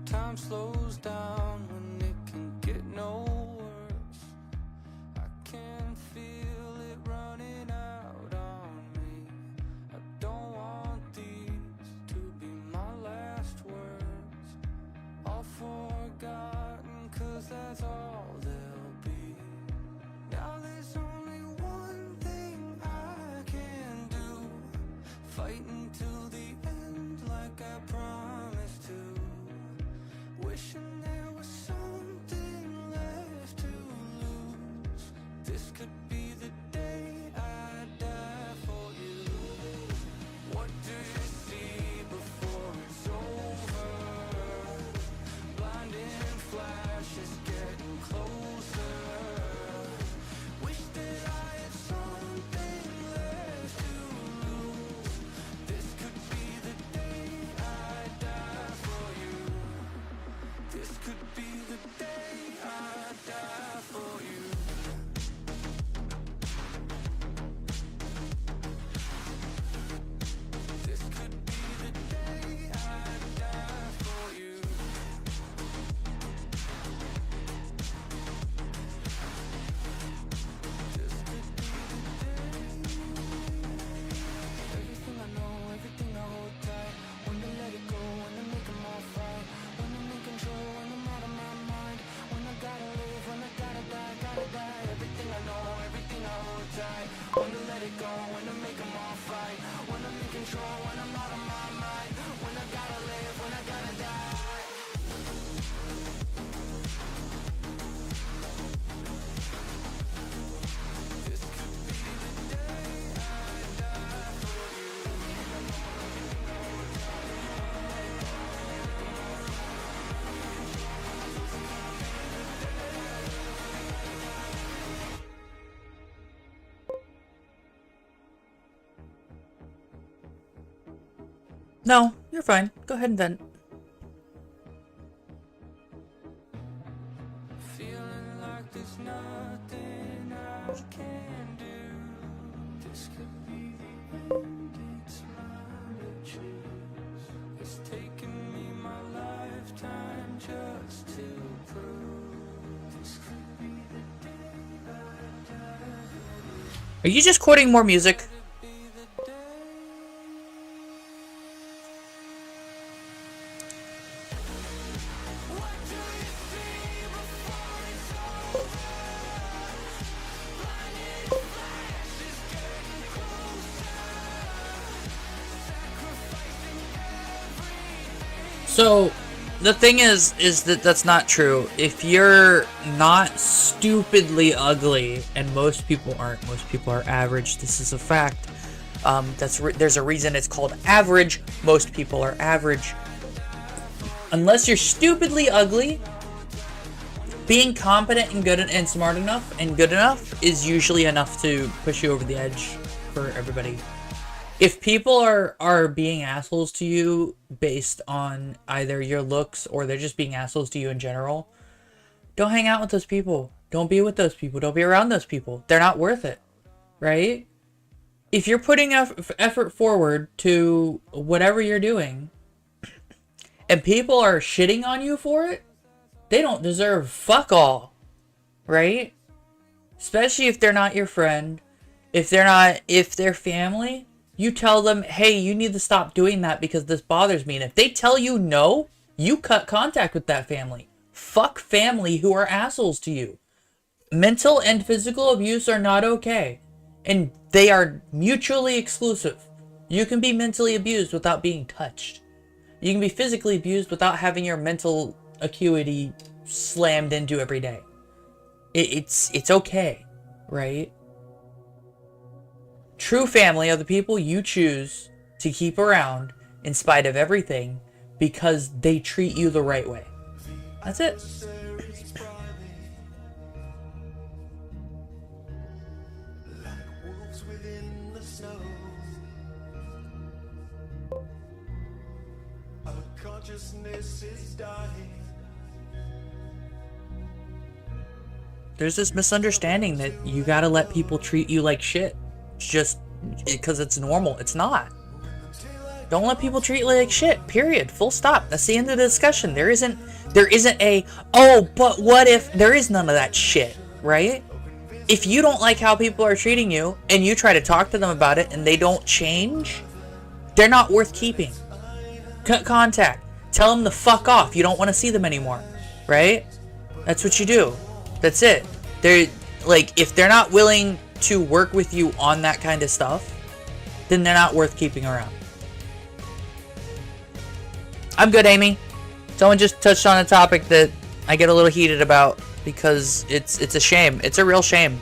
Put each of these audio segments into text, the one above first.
Time slows down when it can get no worse. I can feel it running out on me. I don't want these to be my last words. All forgotten, 'cause that's all they'll be. Now there's only one thing I can do. Fight until the end like I promised to. Wishing there was something left to lose. This could be the day I die for you. What do you see before it's over? Blinding flashes getting closer. Wish that I had something left to lose. This could be the day I die for you. This could be the day I die for you. This could be the day I die for you. This could be the day. Everything I know, everything I hold tight. When to let it go, when to make them all fight. When I'm in control, when I'm out of my mind. When I gotta live, when I gotta die, gotta die. Everything I know, everything I hold tight. When to let it go, when to make them all fight. When I'm in control, when I'm out of my mind. When I gotta live, when I gotta die. This could be the day I die for you. No, you're fine. Go ahead and vent. Feeling like there's nothing I can do. This could be the end, it's mine to choose. It's taken me my lifetime just to prove. This could be the day I die. Are you just quoting more music? Be the day. What do you see before it's over? Blinding flashes getting closer. Sacrificing everything. So, the thing is that that's not true. If you're not stupidly ugly, and most people are average. This is a fact. There's a reason it's called average. Most people are average. Unless you're stupidly ugly, being competent and good and smart enough and good enough is usually enough to push you over the edge for everybody. If people are being assholes to you based on either your looks or they're just being assholes to you in general, don't hang out with those people. Don't be with those people. Don't be around those people. They're not worth it, right? If you're putting effort forward to whatever you're doing and people are shitting on you for it, they don't deserve fuck all, right? Especially if they're not your friend. If they're family, you tell them, hey, you need to stop doing that because this bothers me. And if they tell you no, you cut contact with that family. Fuck family who are assholes to you. Mental and physical abuse are not okay. And they are mutually exclusive. You can be mentally abused without being touched. You can be physically abused without having your mental acuity slammed into every day. It's okay, right? True family are the people you choose to keep around in spite of everything because they treat you the right way. That's it. There's this misunderstanding that you gotta let people treat you like shit. It's just because it's normal. It's not. Don't let people treat you like shit. Period. Full stop. That's the end of the discussion. There isn't a, oh, but what if, there is none of that shit, right? If you don't like how people are treating you and you try to talk to them about it and they don't change, they're not worth keeping. Cut contact. Tell them to fuck off. You don't want to see them anymore, right? That's what you do. That's it. They're like, if they're not willing to work with you on that kind of stuff, then they're not worth keeping around. I'm good, Amy. Someone just touched on a topic that I get a little heated about because it's a shame. It's a real shame.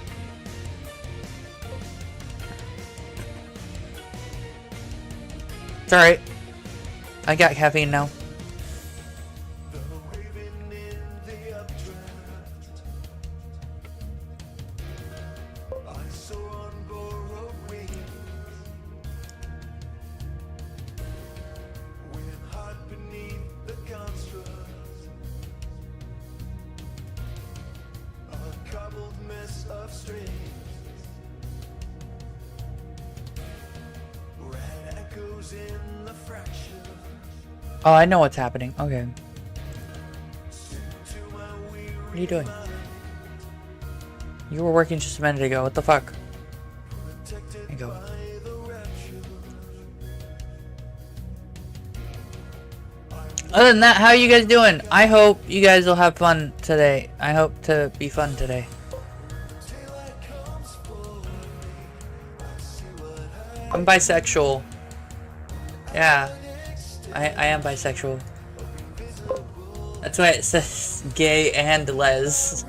It's alright. I got caffeine now. Oh, I know what's happening. Okay. What are you doing? You were working just a minute ago. What the fuck? There you go. Other than that, how are you guys doing? I hope you guys will have fun today. I hope to be fun today. I'm bisexual. Yeah. I am bisexual. That's why it says gay and les.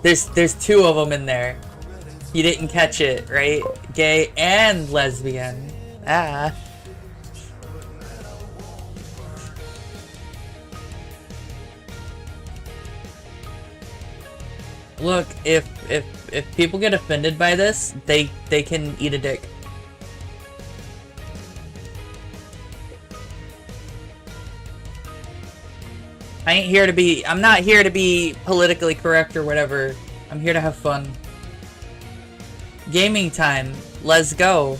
There's two of them in there. You didn't catch it, right? Gay and lesbian. Ah. Look, if people get offended by this, they can eat a dick. I'm not here to be politically correct or whatever. I'm here to have fun. Gaming time. Let's go.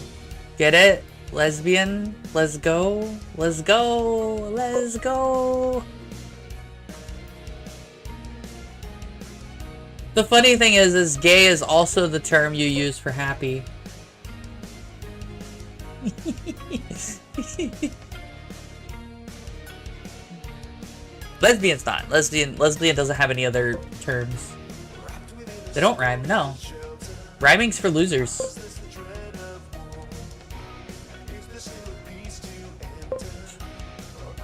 Get it? Lesbian? Let's go. Let's go. Let's go. The funny thing is gay is also the term you use for happy. Lesbian's not. Lesbian doesn't have any other terms. They don't rhyme, no. Rhyming's for losers.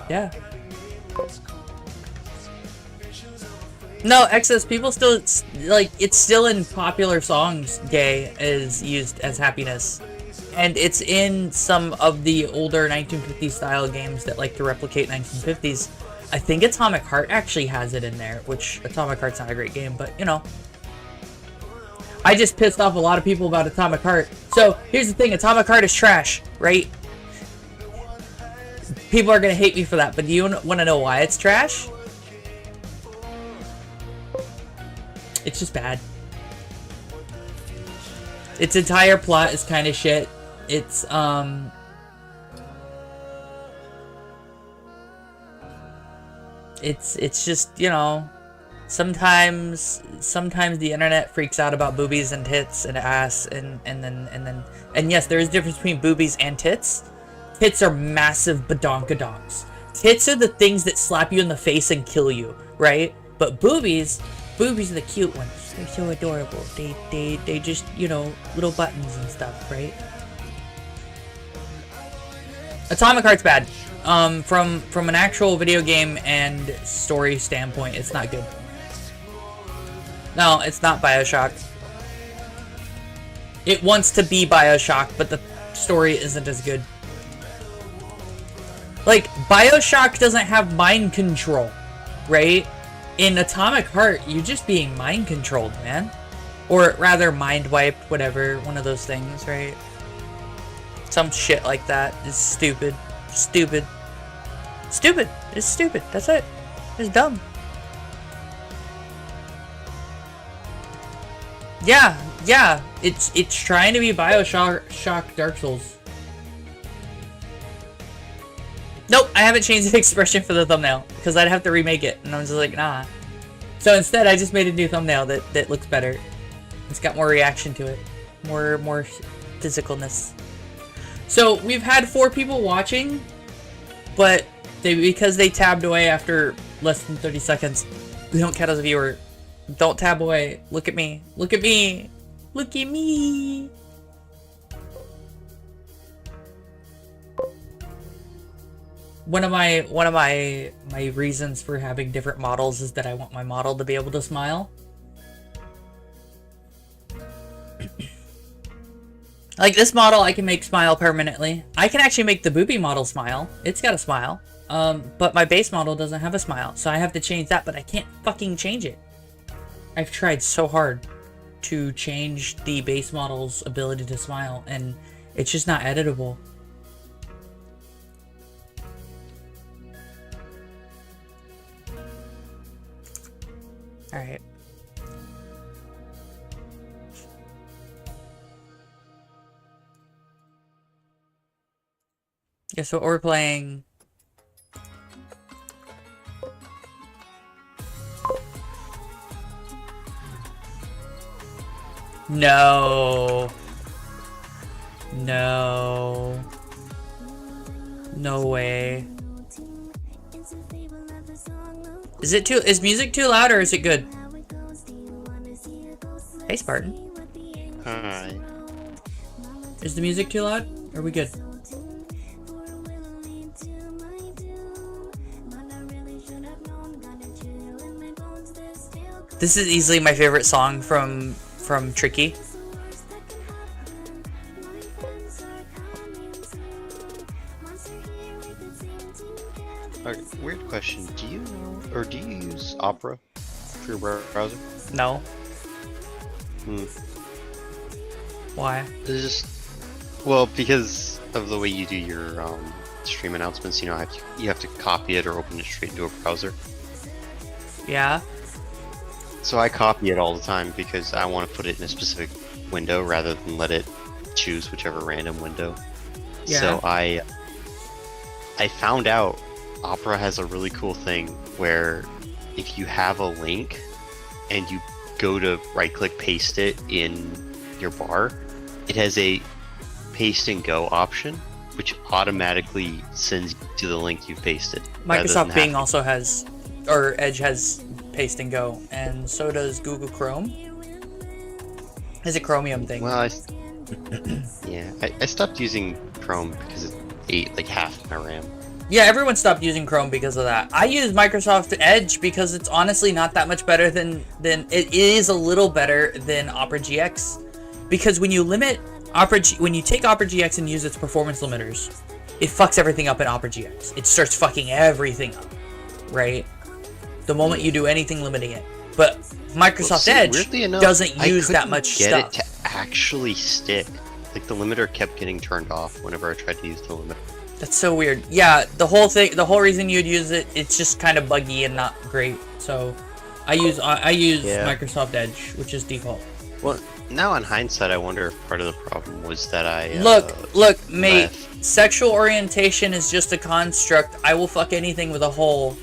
Yeah. No, excess people still, like, it's still in popular songs, gay is used as happiness. And it's in some of the older 1950s style games that like to replicate 1950s. I think Atomic Heart actually has it in there, which Atomic Heart's not a great game, but you know. I just pissed off a lot of people about Atomic Heart. So, here's the thing, Atomic Heart is trash, right? People are gonna hate me for that, but do you want to know why it's trash? It's just bad. Its entire plot is kind of shit. It's just, you know, sometimes the internet freaks out about boobies and tits and ass and yes, there is a difference between boobies and tits. Tits are massive badonkadonks. Tits are the things that slap you in the face and kill you, right? But boobies are the cute ones. They're so adorable. They just, you know, little buttons and stuff, right? Atomic Heart's bad. From an actual video game and story standpoint, it's not good. No, it's not BioShock. It wants to be BioShock, but the story isn't as good. Like, BioShock doesn't have mind control, right? In Atomic Heart, you're just being mind controlled, man. Or rather, mind wiped, whatever, one of those things, right? Some shit like that is stupid. Stupid. Stupid. It's stupid. That's it. It's dumb. Yeah, Yeah, it's trying to be Bioshock Dark Souls. Nope, I haven't changed the expression for the thumbnail because I'd have to remake it, and I was just like, nah. So instead, I just made a new thumbnail that looks better. It's got more reaction to it, more physicalness. So we've had 4 people watching, but because they tabbed away after less than 30 seconds, we don't count as a viewer. Don't tab away. Look at me. Look at me. Look at me. One of my reasons for having different models is that I want my model to be able to smile. Like this model, I can make smile permanently. I can actually make the booby model smile. It's got a smile. But my base model doesn't have a smile, so I have to change that, but I can't fucking change it. I've tried so hard to change the base model's ability to smile, and it's just not editable. Alright. Guess what we're playing? No. No. No way. Is music too loud or is it good? Hey Spartan. Hi. Is the music too loud? Are we good? This is easily my favorite song from Tricky. Okay, weird question. Do you know, or do you use Opera for your browser? No. Hmm. Why? It's just, well, because of the way you do your stream announcements, you know, you have to copy it or open it straight into a browser. Yeah. So I copy it all the time because I want to put it in a specific window rather than let it choose whichever random window. Yeah. So I found out Opera has a really cool thing where if you have a link and you go to right-click paste it in your bar, it has a paste and go option, which automatically sends you to the link you've pasted. Microsoft Bing also has, or Edge has paste and go, and so does Google Chrome. It's a Chromium thing. Well, yeah, I stopped using Chrome because it ate like half my RAM. Yeah, everyone stopped using Chrome because of that. I use Microsoft Edge because it's honestly not that much better than it is a little better than Opera GX. Because when you limit when you take Opera GX and use its performance limiters, it fucks everything up in Opera GX. It starts fucking everything up, right? The moment you do anything limiting it. But Microsoft Edge doesn't use that much stuff. I couldn't get it to actually stick. Like the limiter kept getting turned off whenever I tried to use the limiter. That's so weird. Yeah, the whole reason you'd use it, it's just kind of buggy and not great. So I use Microsoft Edge, which is default. Well, now in hindsight, I wonder if part of the problem was that I look, mate. Sexual orientation is just a construct. I will fuck anything with a hole.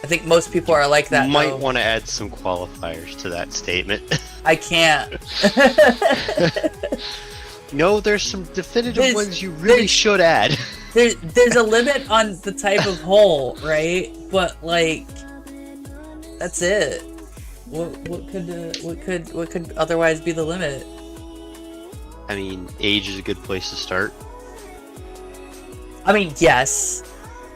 I think most people are like that. You might want to add some qualifiers to that statement. I can't. No, there's some definitive ones you really should add. There's a limit on the type of hole, right? But like, that's it. What could otherwise be the limit? I mean, age is a good place to start. I mean, yes,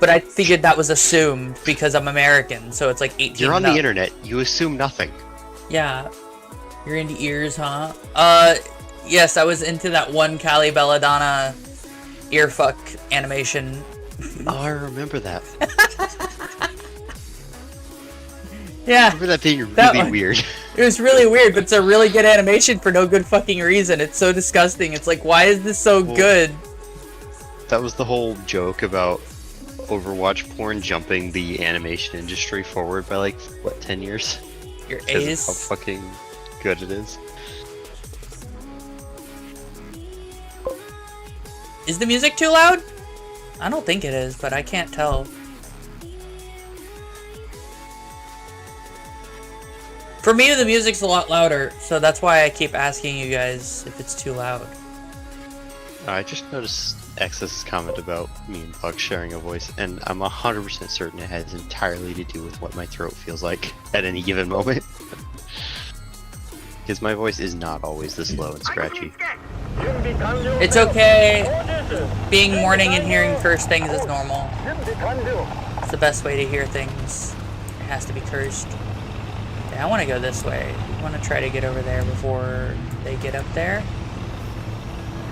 but I figured that was assumed because I'm American, so it's like 18. You're on the internet. You assume nothing. Yeah, you're into ears, huh? Yes, I was into that one Cali Belladonna earfuck animation. Oh, I remember that. Yeah. I remember that being really weird. It was really weird, but it's a really good animation for no good fucking reason. It's so disgusting. It's like, why is this so good? That was the whole joke about Overwatch porn jumping the animation industry forward by like, what, 10 years? Your Because ace. of how fucking good it is. Is the music too loud? I don't think it is, but I can't tell. For me, the music's a lot louder, so that's why I keep asking you guys if it's too loud. I just noticed X's comment about me and Buck sharing a voice, and I'm 100% certain it has entirely to do with what my throat feels like at any given moment. Because my voice is not always this low and scratchy. It's okay. Being morning and hearing cursed things is normal. It's the best way to hear things. It has to be cursed. Yeah, I want to go this way. I want to try to get over there before they get up there.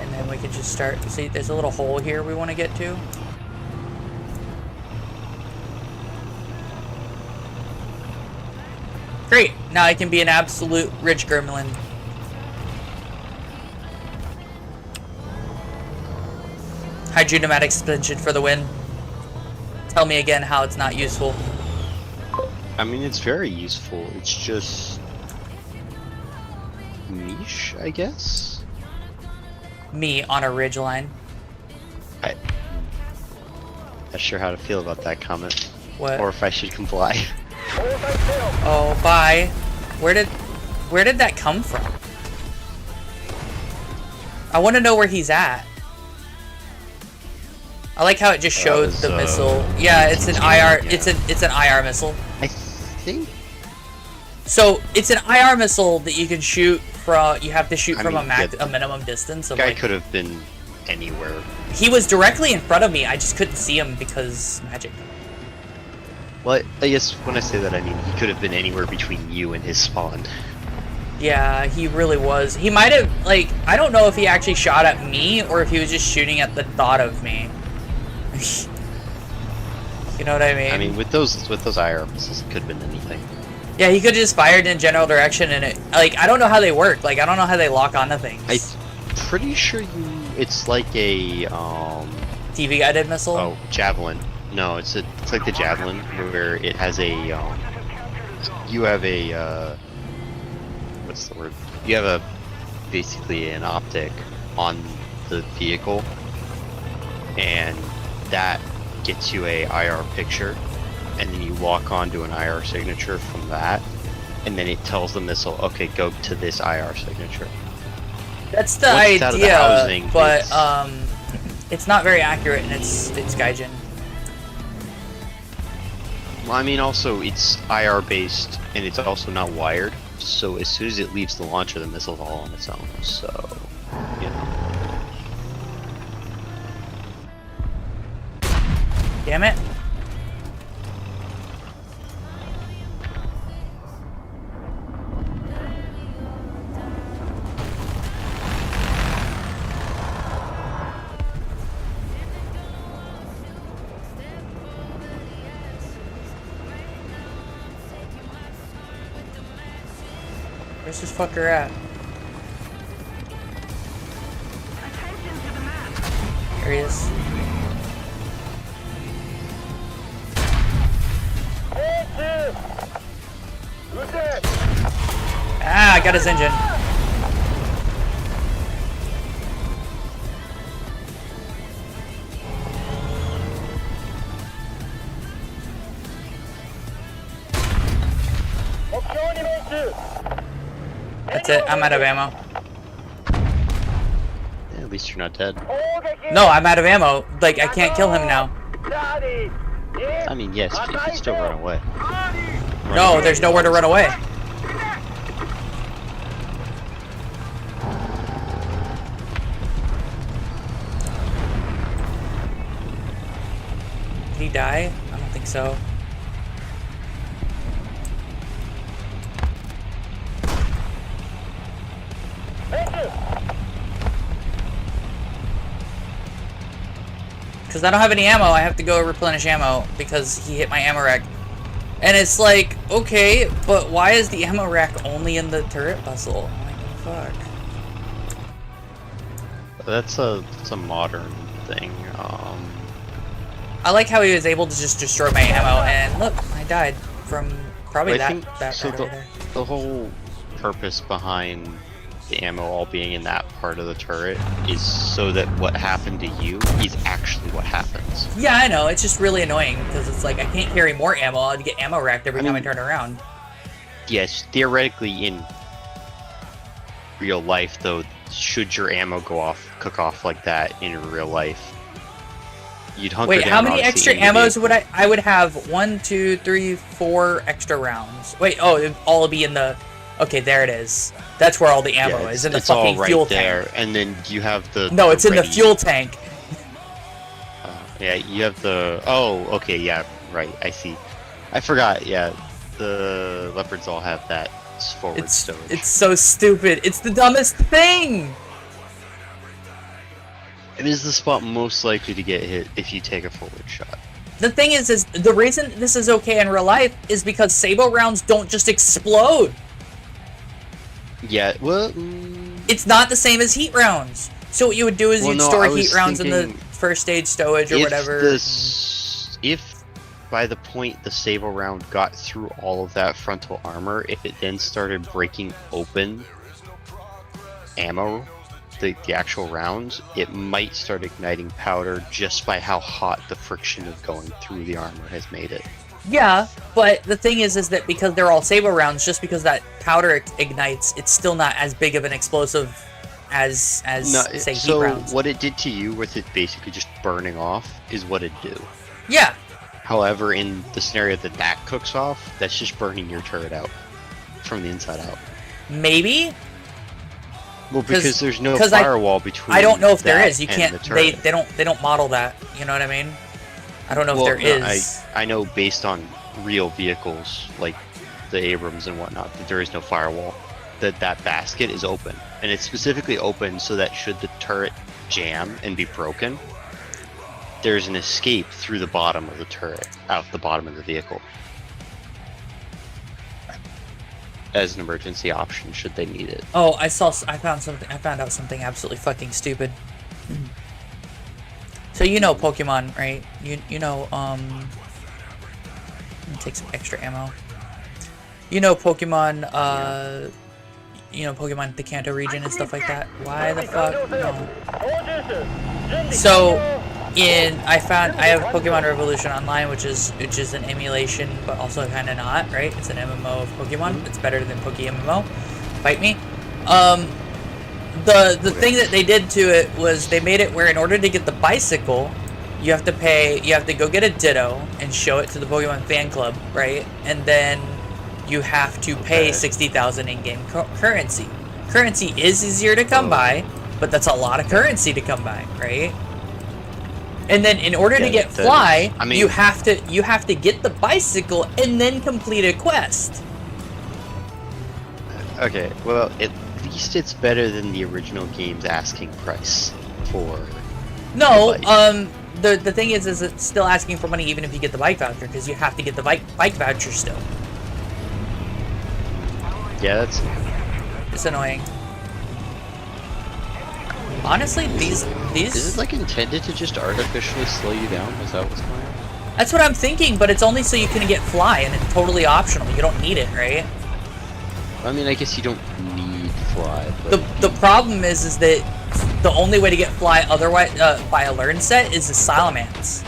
And then we can just start. See, there's a little hole here we want to get to. Great. Now I can be an absolute rich gremlin. Hydromatic suspension for the win. Tell me again how it's not useful. I mean, it's very useful. It's just niche, I guess. Me on a ridgeline. I'm not sure how to feel about that comment. What? Or if I should comply. Oh, bye. Where did that come from? I want to know where he's at. I like how it just showed the missile. Yeah, it's an IR. Yeah. It's an IR missile. I think. So it's an IR missile that you can shoot from. You have to shoot from a minimum distance. Of guy could have been anywhere. He was directly in front of me. I just couldn't see him because magic. Well, I guess when I say that, I mean he could have been anywhere between you and his spawn. Yeah, he really was. He might have, like, I don't know if he actually shot at me or if he was just shooting at the thought of me. You know what I mean? I mean, with those IR missiles, it could have been anything. Yeah, he could have just fired in general direction, and it, like, I don't know how they work. Like, I don't know how they lock onto things. I'm pretty sure it's like a TV guided missile. Oh, javelin. No, it's like the javelin where it has a you have a what's the word? You have basically an optic on the vehicle, and that gets you a IR picture, and then you lock onto an IR signature from that, and then it tells the missile, okay, go to this IR signature. That's the idea, but it's not very accurate, and it's Gaijin. Well, I mean, also it's IR based, and it's also not wired. So as soon as it leaves the launcher, the missile's all on its own. So, you know. Damn it. Where's this fucker at? There he is. Ah, I got his engine. That's it, I'm out of ammo. Yeah, at least you're not dead. No, I'm out of ammo. Like, I can't kill him now. I mean, yes, you can still run away. No, there's nowhere to run away. Did he die? I don't think so. Because I don't have any ammo, I have to go replenish ammo because he hit my ammo rack. And it's like, okay, but why is the ammo rack only in the turret puzzle? I'm like, fuck. That's a modern thing. I like how he was able to just destroy my ammo, and look, I died from probably that so right there. the whole purpose behind the ammo all being in that part of the turret is so that what happened to you is actually what happens. Yeah, I know. It's just really annoying because it's like I can't carry more ammo. I'd get ammo racked every time I mean, turn around. Yes, theoretically in real life, though, should your ammo cook off like that in real life, you'd hunker Wait, down. how many obviously, extra in the ammos vehicle. would I would have 1, 2, 3, 4 extra rounds. Wait, oh, it'd all be in the. Okay, there it is. That's where all the ammo Yeah, is in the it's all fucking right fuel there, tank. and then you have the. No, it's in the ready- fuel tank. Yeah, you have the. Oh, okay, yeah, right. I see. I forgot. Yeah, the leopards all have that forward stowage. It's so stupid. It's the dumbest thing. It is the spot most likely to get hit if you take a forward shot. The thing is the reason this is okay in real life is because Sabo rounds don't just explode. Yeah, well. It's not the same as heat rounds. So what you would do is you'd store I heat was rounds in the thinking first stage stowage or whatever. If by the point the sable round got through all of that frontal armor, if it then started breaking open ammo, the actual rounds, it might start igniting powder just by how hot the friction of going through the armor has made it. Yeah, but the thing is that because they're all Sabo rounds, just because that powder ignites, it's still not as big of an explosive as say heat rounds. So what it did to you with it basically just burning off is what it do. Yeah. However, in the scenario that cooks off, that's just burning your turret out from the inside out. Maybe. Well, because there's no 'cause firewall between. I don't know if there that is. You and can't. the turret. They don't model that. You know what I mean? I don't know Well, if there no, is. I know based on real vehicles like the Abrams and whatnot that there is no firewall. That basket is open, and it's specifically open so that should the turret jam and be broken, there's an escape through the bottom of the turret, out the bottom of the vehicle, as an emergency option should they need it. Oh, I found out something absolutely fucking stupid. So you know Pokemon, right? You know let me take some extra ammo. You know Pokemon you know Pokemon the Kanto region and stuff like that. Why the fuck no? So I have Pokemon Revolution Online, which is an emulation, but also kind of not, right? It's an MMO of Pokemon. It's better than PokeMMO. Fight me. The thing that they did to it was they made it where in order to get the bicycle, you have to go get a Ditto and show it to the Pokemon fan club, right? And then you have to pay 60,000 in-game currency. Currency is easier to come by, but that's a lot of currency to come by, right? And then in order to get Fly, you have to get the bicycle and then complete a quest. Okay, well, at least it's better than the original game's asking price for. No, the thing is it's still asking for money even if you get the bike voucher because you have to get the bike voucher still. Yeah, it's annoying. Honestly, these is it like intended to just artificially slow you down? Is that what's going on? That's what I'm thinking, but it's only so you can get Fly, and it's totally optional. You don't need it, right? I mean, I guess you don't need Fly. But The problem is that the only way to get Fly otherwise by a learn set is the Salamence.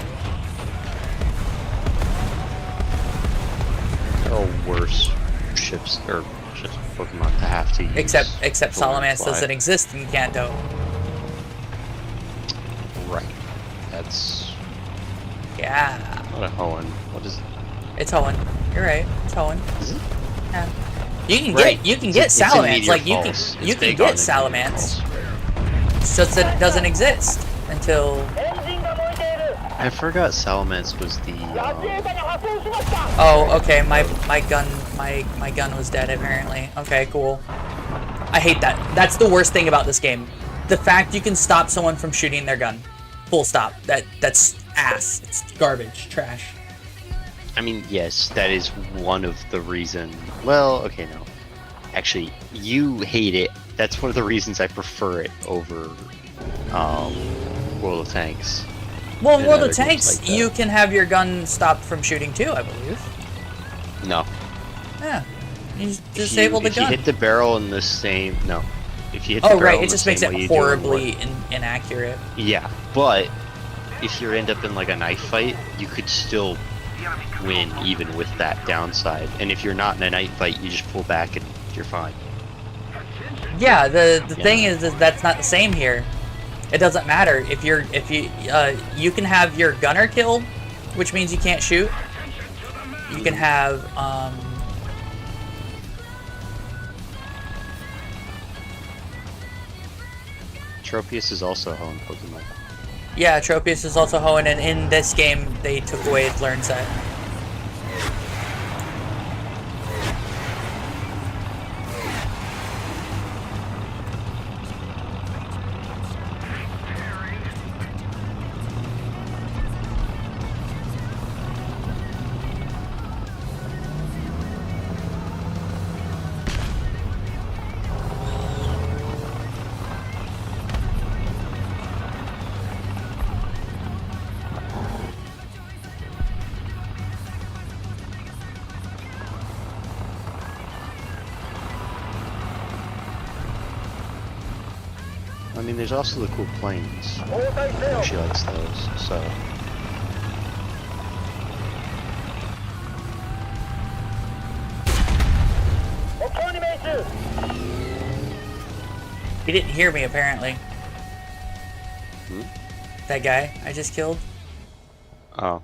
there are worse ships or just Pokemon to have to use. Except to learn Salamence Fly. doesn't exist in Kanto. Right. That's Yeah. not a Hoenn. What is it? It's Hoenn. You're right. It's Hoenn. Is it? Yeah. You can Right. get It's in Salamence. Meteor Like you Falls. can It's get big on the Meteor Salamence. Falls. It's just that it doesn't exist until. I forgot Salamence was the. Oh, okay. My gun was dead apparently. Okay, cool. I hate that. That's the worst thing about this game. The fact you can stop someone from shooting their gun. Full stop. That's ass. It's garbage. Trash. I mean, yes, that is one of the reason. Well, okay, no. Actually, you hate it. That's one of the reasons I prefer it over World of Tanks. Well, in and World other of games Tanks, like that. you can have your gun stopped from shooting too, I believe. No. Yeah. You just If disable the you gun. hit the barrel in the same. No. If you hit the Oh, barrel right, in it the just same makes way it you do in horribly inaccurate. Yeah, but if you end up in like a knife fight, you could still win even with that downside. And if you're not in a knife fight, you just pull back and you're fine. Yeah, the Yeah. thing is that's not the same here. It doesn't matter if you you can have your gunner killed, which means you can't shoot. You can have Tropius is also a home Pokemon. yeah, Tropius is also Hoenn, and in this game they took away its learn set. I mean, there's also the cool planes. She likes those, so. He didn't hear me apparently. Hmm? That guy I just killed. Oh.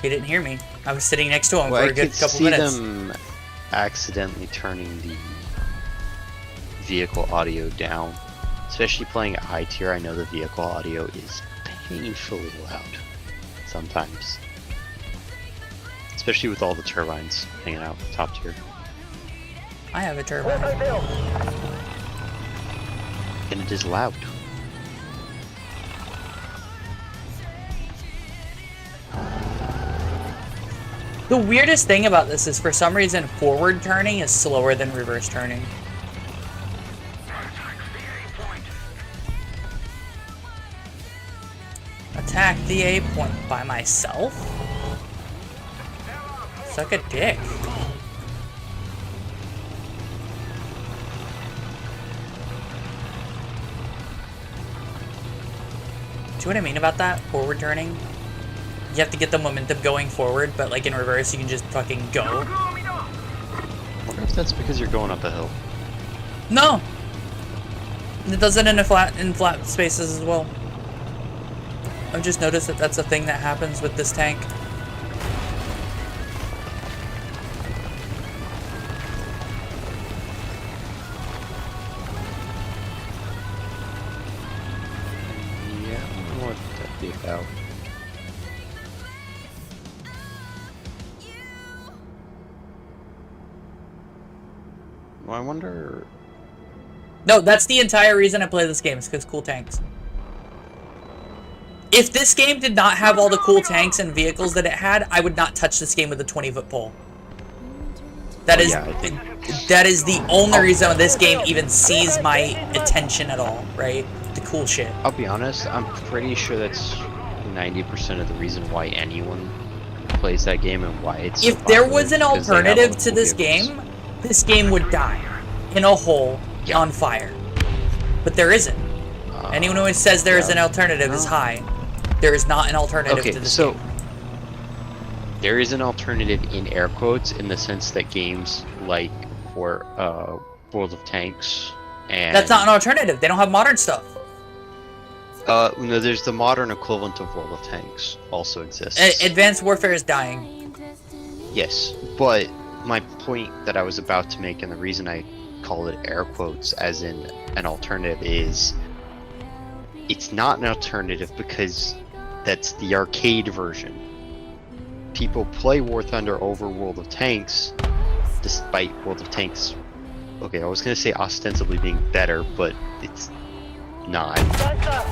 He didn't hear me. I was sitting next to him Well, for I a good could couple see minutes. them accidentally turning the vehicle audio down. Especially playing at high tier, I know the vehicle audio is painfully loud sometimes. Especially with all the turbines hanging out top tier. I have a turbine. And it is loud. The weirdest thing about this is for some reason forward turning is slower than reverse turning. Attack the A point by myself? Suck a dick. Do you know what I mean about that? Forward turning? You have to get the momentum going forward, but like in reverse, you can just fucking go. I wonder if that's because you're going up a hill. No! It does it in flat spaces as well. I've just noticed that that's a thing that happens with this tank. Yeah, I don't know what that'd be about. Well, I wonder. No, that's the entire reason I play this game, is because cool tanks. If this game did not have all the cool tanks and vehicles that it had, I would not touch this game with a 20-foot pole. That is, Yeah, I think. that is the only reason this game even sees my attention at all, right? The cool shit. I'll be honest, I'm pretty sure that's 90% of the reason why anyone plays that game and why it's so If there popular, was an because they have all alternative the to cool this vehicles. game, this game would die in a hole Yeah. on fire. But there isn't. Anyone who says there is an alternative is high. There is not an alternative Okay, to this so game. there is an alternative in air quotes in the sense that games like World of Tanks and That's not an alternative. They don't have modern stuff. no, there's the modern equivalent of World of Tanks also exists. Advanced Warfare is dying. Yes, but my point that I was about to make, and the reason I call it air quotes as in an alternative, is it's not an alternative because that's the arcade version. People play War Thunder over World of Tanks, despite World of Tanks. Okay, I was gonna say ostensibly being better, but it's not.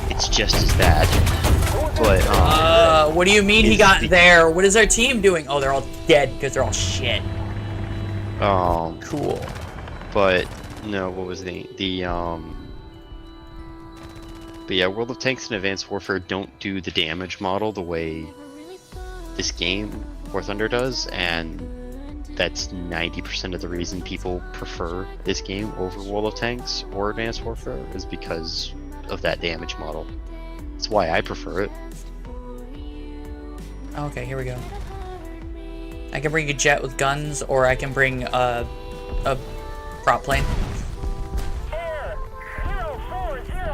It's just as bad. But What do you mean he is got the- there? What is our team doing? Oh, they're all dead because they're all shit. Cool. But no, what was But yeah, World of Tanks and Advanced Warfare don't do the damage model the way this game, War Thunder, does, and that's 90% of the reason people prefer this game over World of Tanks or Advanced Warfare is because of that damage model. That's why I prefer it. Okay, here we go. I can bring a jet with guns, or I can bring a prop plane.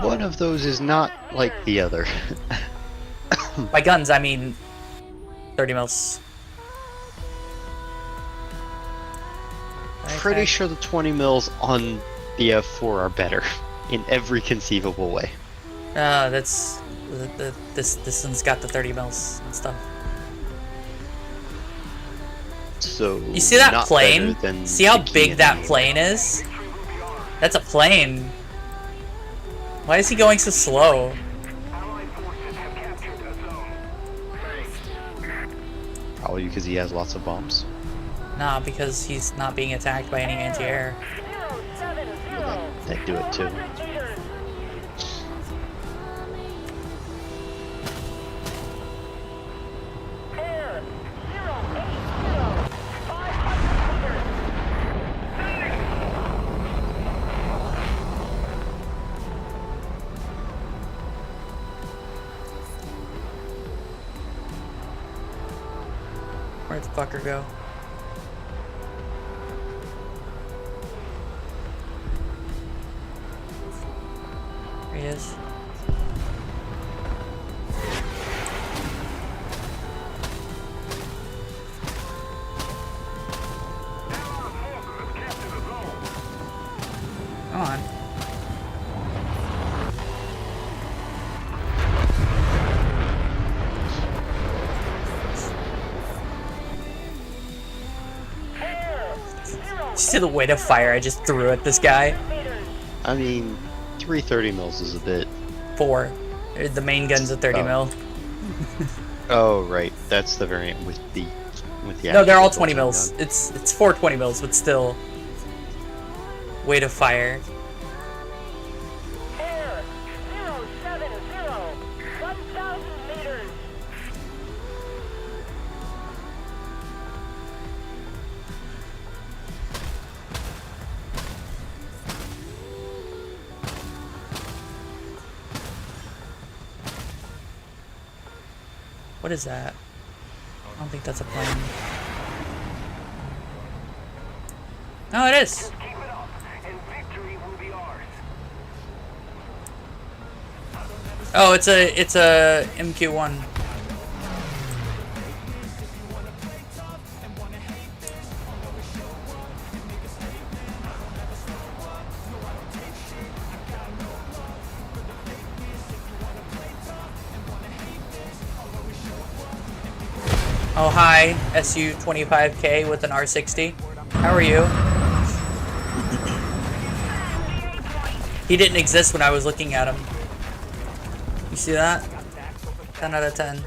One of those is not like the other. By guns, I mean 30 mils. Pretty sure the 20 mils on the F4 are better in every conceivable way. That's this one's got the 30 mils and stuff. So you see that not plane? better than See how the big that Kitsune. plane is? That's a plane. Why is he going so slow? Probably because he has lots of bombs. Nah, because he's not being attacked by any anti-air. Well, that do it too. Where'd the fucker go? There he is. Come on. See the weight of fire I just threw at this guy? I mean, 330 mils is a bit. 4. The main gun's a 30 Oh. mil. Oh right, that's the variant with the No, they're all actual 20 bolting mils. gun. It's 4 20 mils, but still. Weight of fire. Air 070, 1,000 meters. What is that? I don't think that's a plane. No, it is. Keep it up, and victory will be ours. Oh, it's a MQ-1. Oh hi, SU-25K with an R60. How are you? He didn't exist when I was looking at him. You see that? 10 out of 10.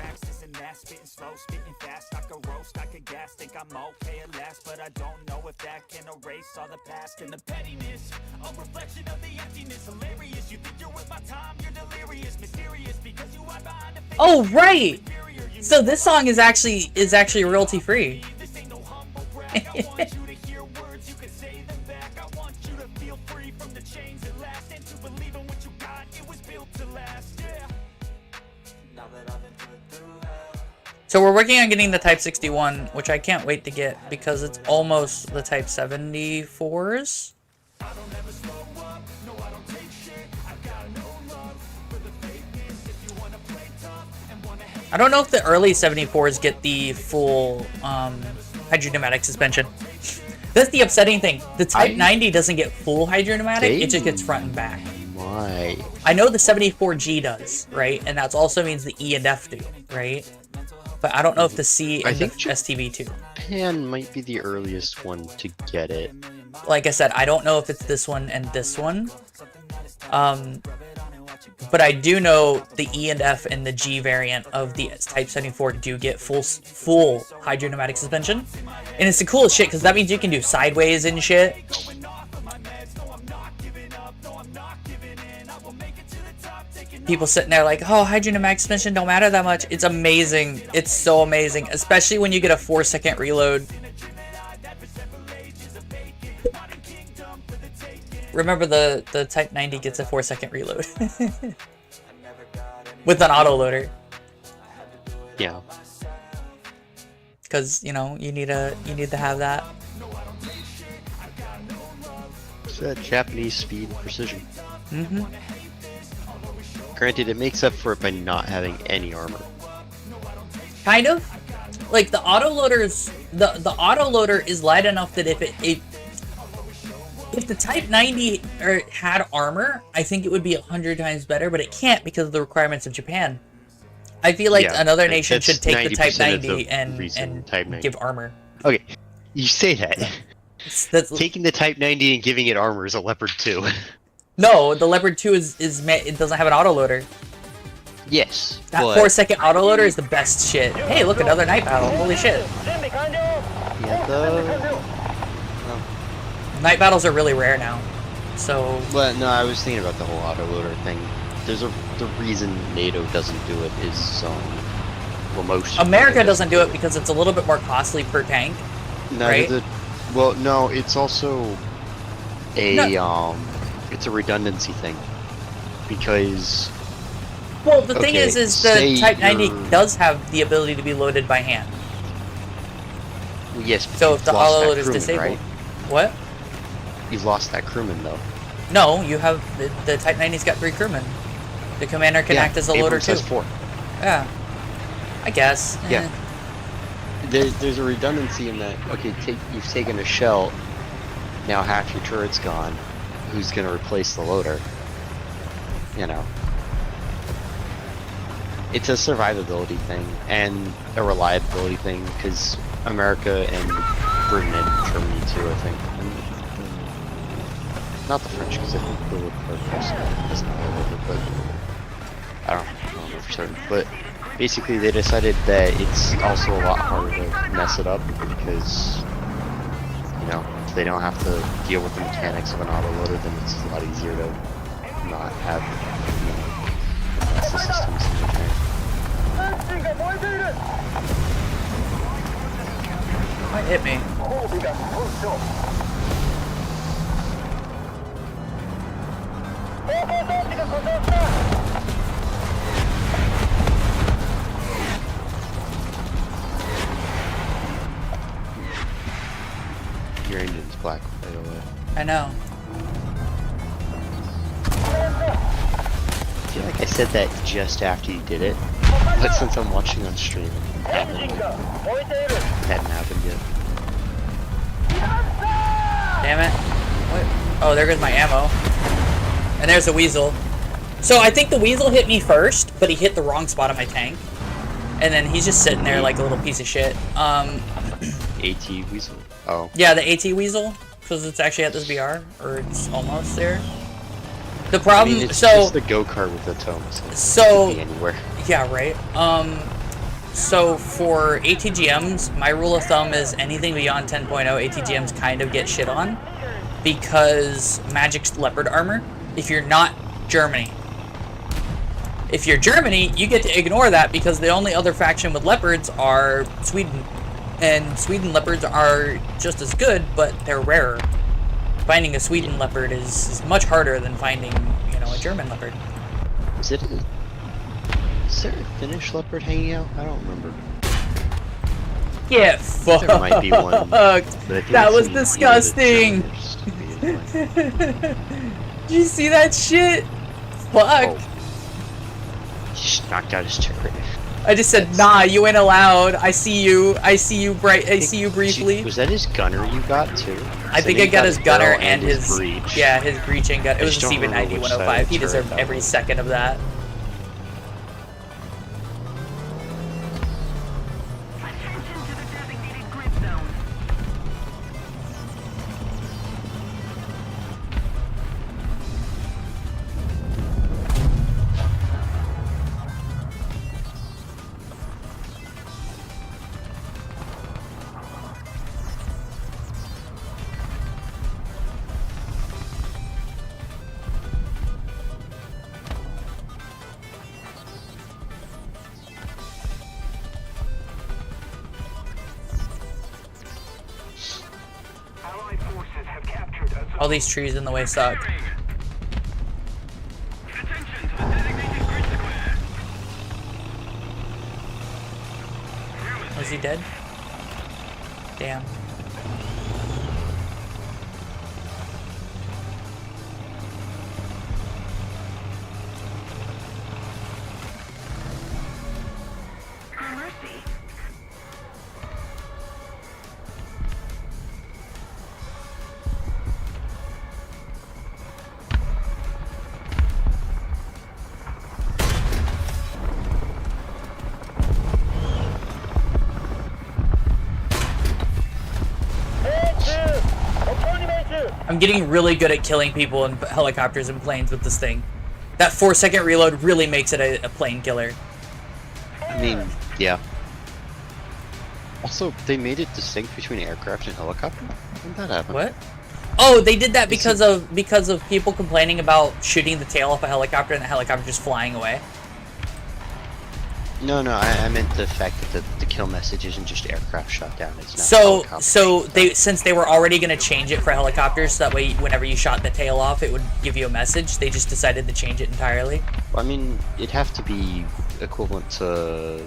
Oh right! So this song is actually royalty free. So we're working on getting the Type 61, which I can't wait to get because it's almost the Type 74s. I don't know if the early 74s get the full hydropneumatic suspension. That's the upsetting thing. The Type 90 doesn't get full hydropneumatic, it just gets front and back. My. I know the 74G does, right? And that also means the E and F do, right? But I don't know if the C and the STV too. Japan might be the earliest one to get it. Like I said, I don't know if it's this one and this one. But I do know the E and F and the G variant of the Type 74 do get full hydropneumatic suspension. And it's the coolest shit because that means you can do sideways and shit. People sitting there like, oh, hydropneumatic suspension don't matter that much. It's amazing. It's so amazing. Especially when you get a 4-second reload. remember the Type 90 gets a 4-second reload with an autoloader. Yeah. Because you know you need to have that. It's that Japanese speed and precision. Mm-hmm. Granted, it makes up for it by not having any armor. Kind of. Like the autoloaders, the autoloader is light enough that if the Type 90 had armor, I think it would be 100 times better, but it can't because of the requirements of Japan. I feel like another nation should take the Type 90 and Type 90. give armor. Okay, you say that. That's, Taking the Type 90 and giving it armor is a Leopard 2. no, the Leopard 2 it doesn't have an autoloader. Yes, That but 4-second autoloader is the best shit. Hey, look, another night battle. Holy shit. yeah, Night battles are really rare now. So, well, no, I was thinking about the whole autoloader thing. The reason NATO doesn't do it is well, most America doesn't do it because it's a little bit more costly per tank. Right? Well, no, it's also it's a redundancy thing because. Well, the thing is the Type 90 you're- does have the ability to be loaded by hand. Well, yes, but So you've if the lost that autoloader is crewman, disabled, right? what? You've lost that crewman though. No, you have the Type 90's got 3 crewmen. The commander can act as a loader Abrams too. has 4. Yeah, I guess. Yeah. There's a redundancy in that. Okay, you've taken a shell. Now half your turret's gone. Who's gonna replace the loader? You know. It's a survivability thing and a reliability thing because America and Britain and Germany too, I think. Not the French because I think the Leclerc doesn't have it, but I don't know for certain. But basically, they decided that it's also a lot harder to mess it up because if they don't have to deal with the mechanics of an autoloader, then it's a lot easier to not have mess the systems in the tank. Might hit me. Your engine's black, by the way. I know. I feel like I said that just after you did it, but since I'm watching on stream, it hadn't happened yet. Damn it. What? Oh, there goes my ammo. And there's a weasel. So I think the weasel hit me first, but he hit the wrong spot on my tank. And then he's just sitting there like a little piece of shit. AT Weasel. Oh. Yeah, the AT weasel, because it's actually at this BR, or it's almost there. The problem, it's so just the go-kart with the tome, so it could be anywhere. Yeah, right. So for ATGMs, my rule of thumb is anything beyond 10.0 ATGMs kind of get shit on because Magic's leopard armor. If you're not Germany. If you're Germany, you get to ignore that because the only other faction with leopards are Sweden. And Sweden leopards are just as good, but they're rarer. Finding a Sweden leopard is much harder than finding, a German leopard. Is there a Finnish leopard hanging out? I don't remember. Get fucked. There might be one. But I think That it's was in either the disgusting. German or Scandinavian. Did you see that shit? Fuck. Oh. He just knocked out his turret. I just said, nah, you ain't allowed. I see you briefly. Was that his gunner you got too? I think I got his gunner and his breach. Yeah, his breaching gun. It I was a just don't remember CV90 which side 105. of He the deserved turret that every was. second of that. Attention to the designated grid zone. All these trees in the way suck. Attention to the designated grid square. Was he dead? Damn. Mercy. I'm getting really good at killing people in helicopters and planes with this thing. That 4-second reload really makes it a plane killer. I mean, yeah. Also, they made it distinct between aircraft and helicopter? When did that happen? What? Oh, they did that because of people complaining about shooting the tail off a helicopter and the helicopter just flying away. No, I meant the fact that the kill message isn't just aircraft shot down. It's not So helicopter shot down. since they were already going to change it for helicopters, so that way whenever you shot the tail off, it would give you a message. They just decided to change it entirely. Well, I mean, it'd have to be equivalent to.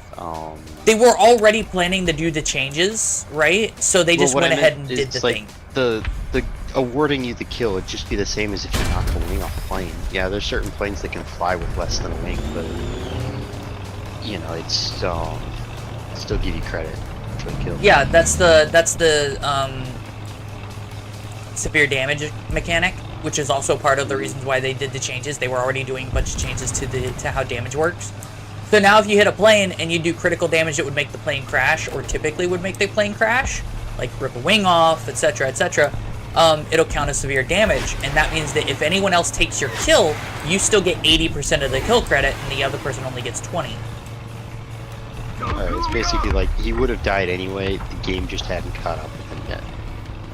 They were already planning to do the changes, right? So they just what went I ahead meant and did is, the like, thing. The awarding you the kill would just be the same as if you knocked a wing off a plane. Yeah, there's certain planes that can fly with less than a wing, but you know, it's still give you credit for the kill. Yeah, that's the severe damage mechanic, which is also part of the reasons why they did the changes. They were already doing a bunch of changes to how damage works. So now if you hit a plane and you do critical damage that would make the plane crash, or typically would make the plane crash, like rip a wing off, etc., etc., it'll count as severe damage. And that means that if anyone else takes your kill, you still get 80% of the kill credit, and the other person only gets 20. It's basically like he would have died anyway. The game just hadn't caught up with him yet.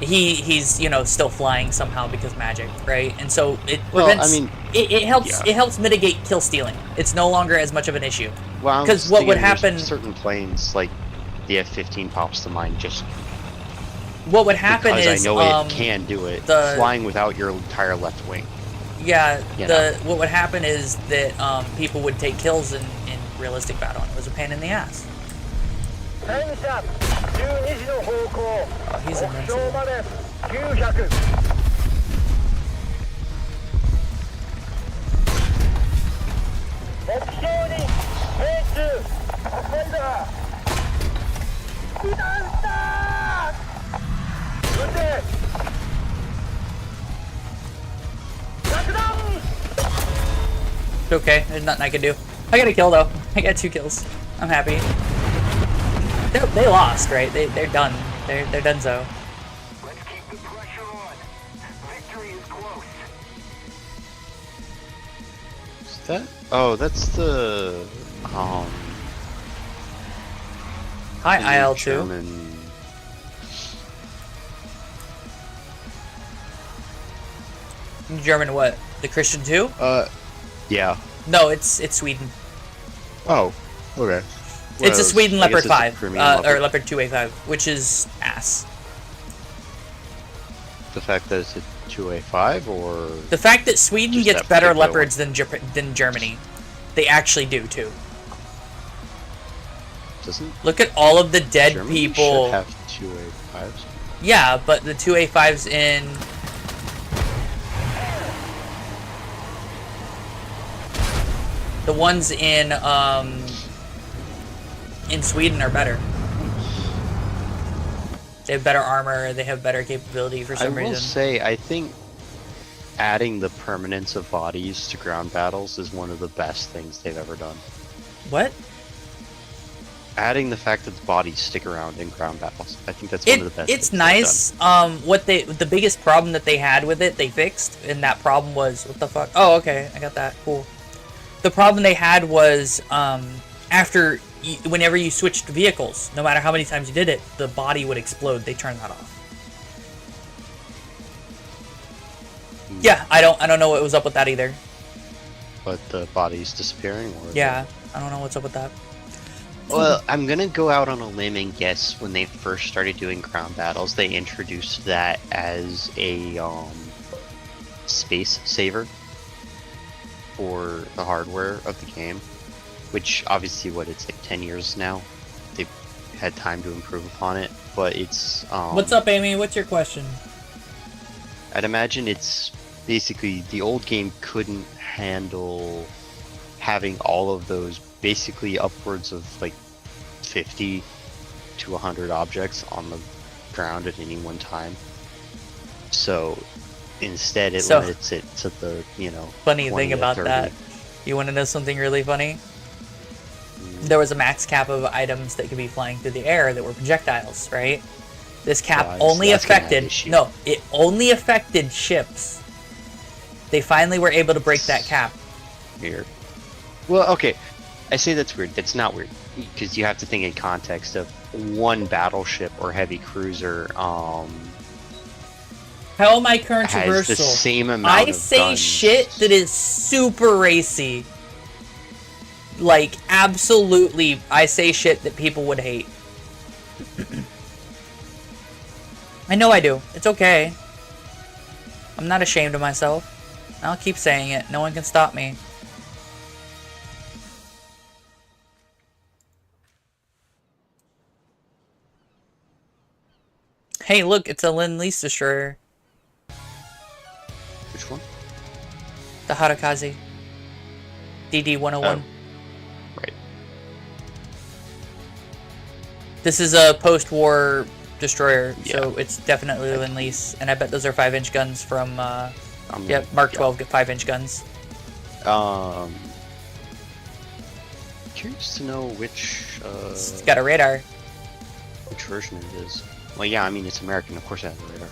He's still flying somehow because magic, right? And so it Well, prevents. I mean, it helps. yeah. It helps mitigate kill stealing. It's no longer as much of an issue. Well, I'm 'Cause just what would thinking there's happen- Certain planes, like the F-15, pops to mind just What would happen because is I know it can do it. Flying without your entire left wing. yeah. You know. What would happen is that people would take kills in realistic battle, and it was a pain in the ass. Time's up. 12時の方向。 Oh, he's 目 invincible. 標まで900。目標に命中。運んだ。被弾した。撃て。爆弾。 It's okay. There's nothing I can do. I got a kill though. I got 2 kills. I'm happy. They lost, right? They're done. They're donezo. Let's keep the pressure on. Victory is close. Is that? Oh, that's the Hi, the IL2. German. German what? The Christian 2? Yeah. No, it's Sweden. Oh, okay. It's a Sweden I guess Leopard it's a 5, Crimean or Leopard. Leopard 2A5, which is ass. The fact that it's a 2A5, or The fact that Sweden Just gets that better particular Leopards than Germany, they actually do too. doesn't Look at all of the dead Germany people. should have 2A5s? Yeah, but the 2A5s the ones in Sweden are better. They have better armor, they have better capability for I some will reason. say, I think adding the permanence of bodies to ground battles is one of the best things they've ever done. What? Adding the fact that the bodies stick around in ground battles, I think that's one of the best. It's things they've nice. The biggest problem that they had with it, they fixed, and that problem was what the fuck? Oh, okay, I got that. Cool. The problem they had was whenever you switched vehicles, no matter how many times you did it, the body would explode. They turned that off. Yeah, I don't know what was up with that either. But the bodies disappearing, or Yeah, I don't know what's up with that. Well, I'm gonna go out on a limb and guess when they first started doing ground battles, they introduced that as a space saver for the hardware of the game, which obviously it's like 10 years now. They've had time to improve upon it, but it's What's up, Amy? What's your question? I'd imagine it's basically the old game couldn't handle having all of those basically upwards of like 50 to 100 objects on the ground at any one time. So instead it limits it to the, Funny 20 thing to about 30. that, you want to know something really funny? There was a max cap of items that could be flying through the air that were projectiles, right? This cap Right, only so that's gonna have affected... issue. No, it only affected ships. They finally were able to break that cap. Weird. Well, okay. I say that's weird. That's not weird. Because you have to think in context of one battleship or heavy cruiser How am I has controversial? the same amount I of say guns. shit that is super racy. Like, absolutely, I say shit that people would hate. I know I do. It's okay. I'm not ashamed of myself. I'll keep saying it. No one can stop me. Hey, look, it's a Lend-Lease destroyer. Which one? The Harakaze. DD-101. Oh, right. This is a post-war destroyer, so Yeah. it's definitely Lend-Lease. And I bet those are 5-inch guns from, yep, Mark 12 5-inch guns. Curious to know which It's got a radar. version it is. Well, yeah, I mean it's American, of course it has a radar.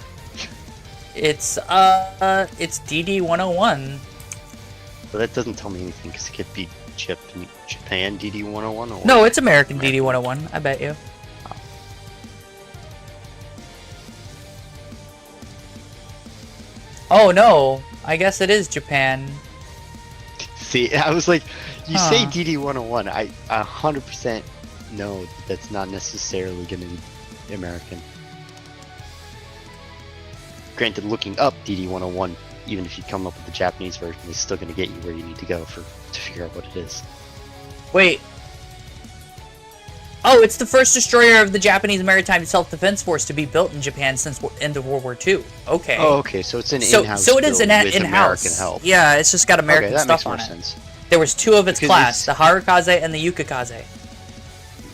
It's DD-101. But that doesn't tell me anything because it could be Japan DD-101 or No, it's American DD-101, I bet you. Oh no, I guess it is Japan. See, I was like, you say Huh. DD-101, I 100% know that's not necessarily going to be American. Granted, looking up DD-101, even if you come up with the Japanese version, is still going to get you where you need to go to figure out what it is. Wait. Oh, it's the first destroyer of the Japanese Maritime Self-Defense Force to be built in Japan since end of World War II. Okay. Oh, okay, so it's an So, in-house so it is build an with in-house. American help. Yeah, it's just got American Okay, that stuff makes on more it. sense. There was two of its Because class, it's- the Harakaze and the Yukikaze.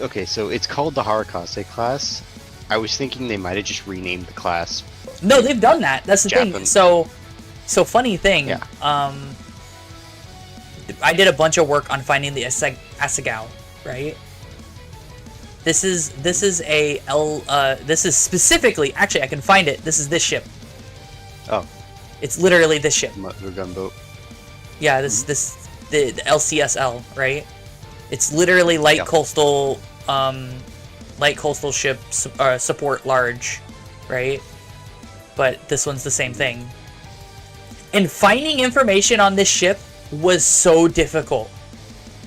Okay, so it's called the Harakase class. I was thinking they might have just renamed the class. No, they've done that. That's the thing. Japan. So funny thing. Yeah. I did a bunch of work on finding the Asagao, right? This is specifically, actually I can find it. This is this ship. Oh, It's literally this ship. the gunboat. Yeah, the LCSL, right? It's literally light Yeah. coastal ship support large, right? But this one's the same thing. And finding information on this ship was so difficult.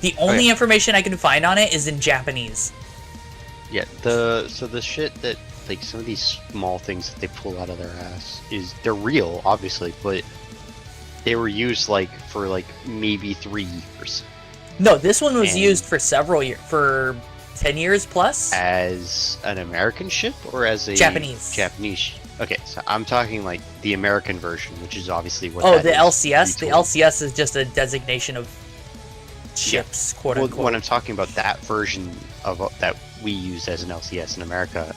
The only information I can find on it is in Japanese. Yeah, the shit that like some of these small things that they pull out of their ass they're real, obviously, but they were used for maybe 3 years No, this one was And- used for several years, for 10 years plus. as an American ship or as a Japanese. Japanese. Okay, so I'm talking like the American version, which is obviously what. Oh, that the is, LCS? The retooled. LCS is just a designation of ships, quote Well, unquote. when I'm talking about that version of that we use as an LCS in America,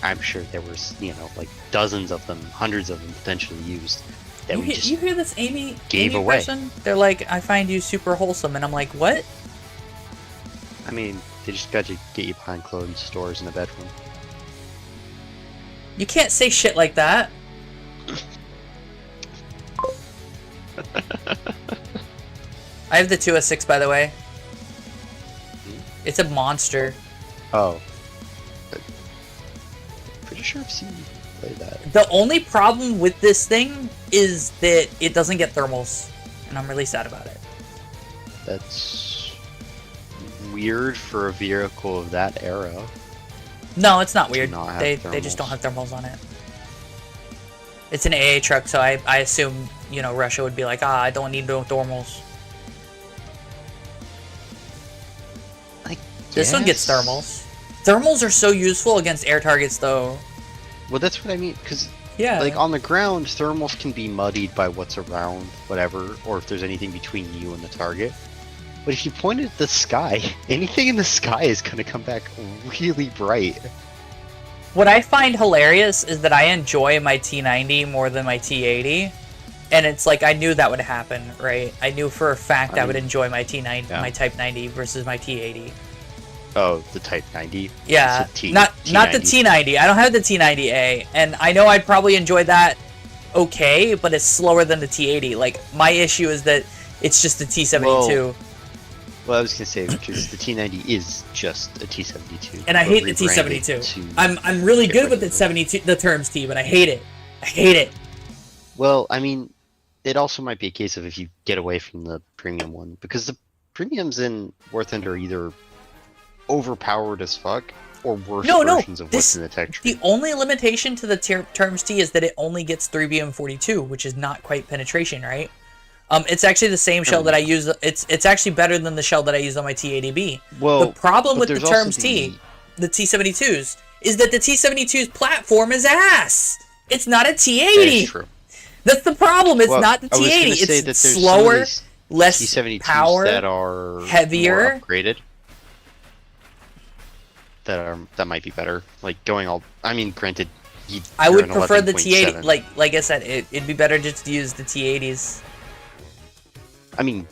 I'm sure there was like dozens of them, hundreds of them potentially used that we just you hear this, Amy? gave Amy away. Person? They're like, I find you super wholesome, and I'm like, what? I mean, they just got to get you behind closed stores in a bedroom. You can't say shit like that. I have the 2S6, by the way. It's a monster. Oh. Pretty sure I've seen you play that. The only problem with this thing is that it doesn't get thermals, and I'm really sad about it. That's weird for a vehicle of that era. No, it's not weird. not have They just thermals. don't have thermals on it. It's an AA truck, so I assume, you know, Russia would be like, I don't need no thermals. This one gets thermals. Thermals are so useful against air targets, though. Well, that's what I mean, because Yeah. like on the ground, thermals can be muddied by what's around, whatever, or if there's anything between you and the target. But if you point at the sky, anything in the sky is going to come back really bright. What I find hilarious is that I enjoy my T90 more than my T80. And it's like, I knew that would happen, right? I knew for a fact I would enjoy my T90, my Type 90 versus my T80. Oh, the Type 90? Yeah, T- not the T90. T90. I don't have the T90A, and I know I'd probably enjoy that okay, but it's slower than the T80. Like, my issue is that it's just the T72. Well, I was gonna say, because the T90 is just a T72. And I hate the rebranded T72. to I'm really get good rid with of the it. 72, the terms T, but I hate it. I hate it. Well, I mean, it also might be a case of if you get away from the premium one, because the premiums in War Thunder are either overpowered as fuck or worse versions of what's in the tech tree. The only limitation to the terms T is that it only gets 3BM42, which is not quite penetration, right? It's actually the same shell that I use. It's actually better than the shell that I use on my T80B. Well, the problem with but the there's also terms T, the T72s, is that the T72's platform is ass. It's not a T80. That's true. That's the problem. It's Well, not the I was gonna T80. say It's that there's some of slower, these less T72s power, that are heavier. more upgraded. That might be better. Like going all. I mean, granted, I you're would an prefer the 11.7. T80. Like I said, it'd be better just to use the T80s. I mean,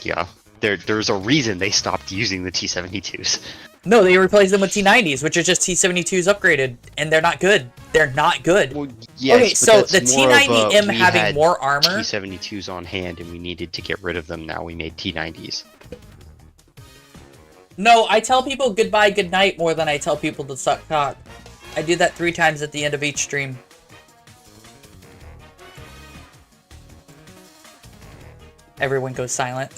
yeah. There's a reason they stopped using the T72s. No, they replaced them with T90s, which are just T72s upgraded, and they're not good. They're not good. Well, yes, Okay, but so that's the more of T90M we having had more armor. T72s on hand, and we needed to get rid of them. Now we made T90s. No, I tell people goodbye, good night more than I tell people to suck cock. I do that 3 times at the end of each stream. Everyone goes silent.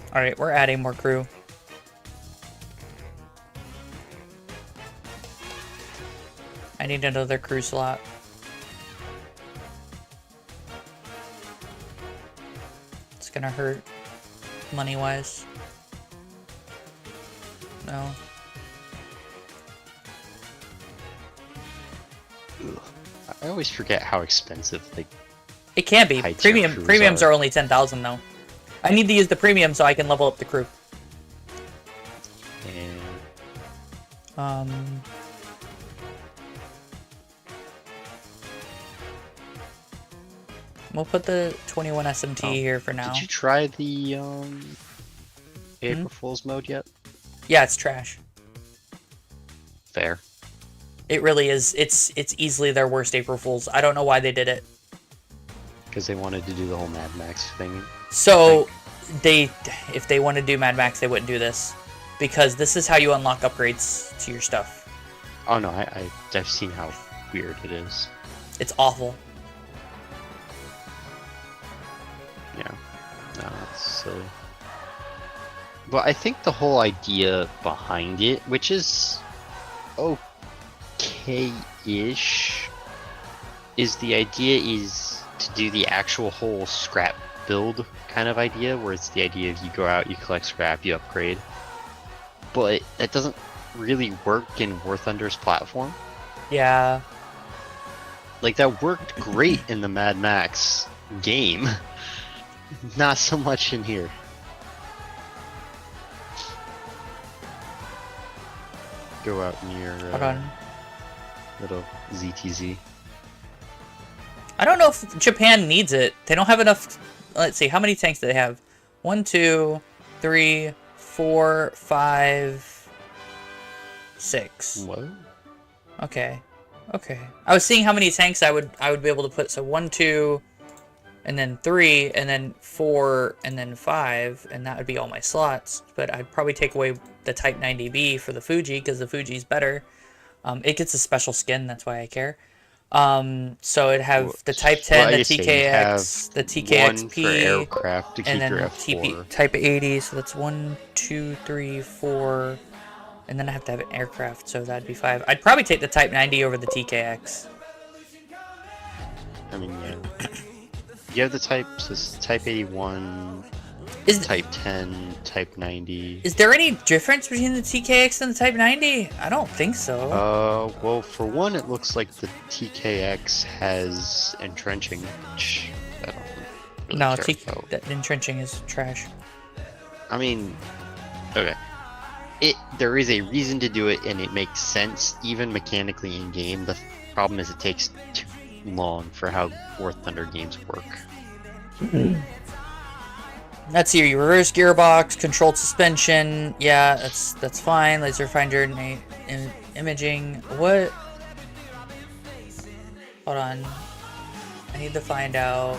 Alright, we're adding more crew. I need another crew slot. It's gonna hurt money-wise. No. I always forget how expensive like It can be. high-tier crews Premiums are. are only 10,000 though. I need to use the premium so I can level up the crew. and We'll put the 21 SMT here for now. Did you try the April Fool's mode yet? Yeah, it's trash. Fair. It really is. It's easily their worst April Fools. I don't know why they did it. Because they wanted to do the whole Mad Max thing. So, if they want to do Mad Max, they wouldn't do this. Because this is how you unlock upgrades to your stuff. Oh no, I've seen how weird it is. It's awful. Yeah. No, it's silly. But I think the whole idea behind it, which is okay-ish, is the idea is to do the actual whole scrap build kind of idea, where it's the idea of you go out, you collect scrap, you upgrade. But that doesn't really work in War Thunder's platform. Yeah. Like, that worked great in the Mad Max game. Not so much in here. Go out near Hold on. little ZTZ. I don't know if Japan needs it. They don't have enough. Let's see. How many tanks do they have? 1, 2, 3, 4, 5, 6. What? Okay. Okay. I was seeing how many tanks I would be able to put. So 1, 2, and then 3, and then 4, and then 5, and that would be all my slots. But I'd probably take away the Type 90B for the Fuji, because the Fuji's better. It gets a special skin, that's why I care. So it'd have the Type Well, 10, I the guess, yeah, you'd TKX, the One for TKXP, aircraft to keep and then your F4. Type 80. So that's 1, 2, 3, 4, and then I have to have an aircraft, so that'd be 5. I'd probably take the Type 90 over the TKX. I mean, yeah. You have the types, this Type 81, Is Type 10, Type 90. is there any difference between the TKX and the Type 90? I don't think so. Well, for one, it looks like the TKX has entrenching, which I don't really No, care about. that entrenching is trash. I mean, okay. There is a reason to do it, and it makes sense, even mechanically in game. The problem is it takes too long for how War Thunder games work. Let's see, your reverse gearbox, controlled suspension. Yeah, that's fine. Laser finder, imaging. What? Hold on. I need to find out.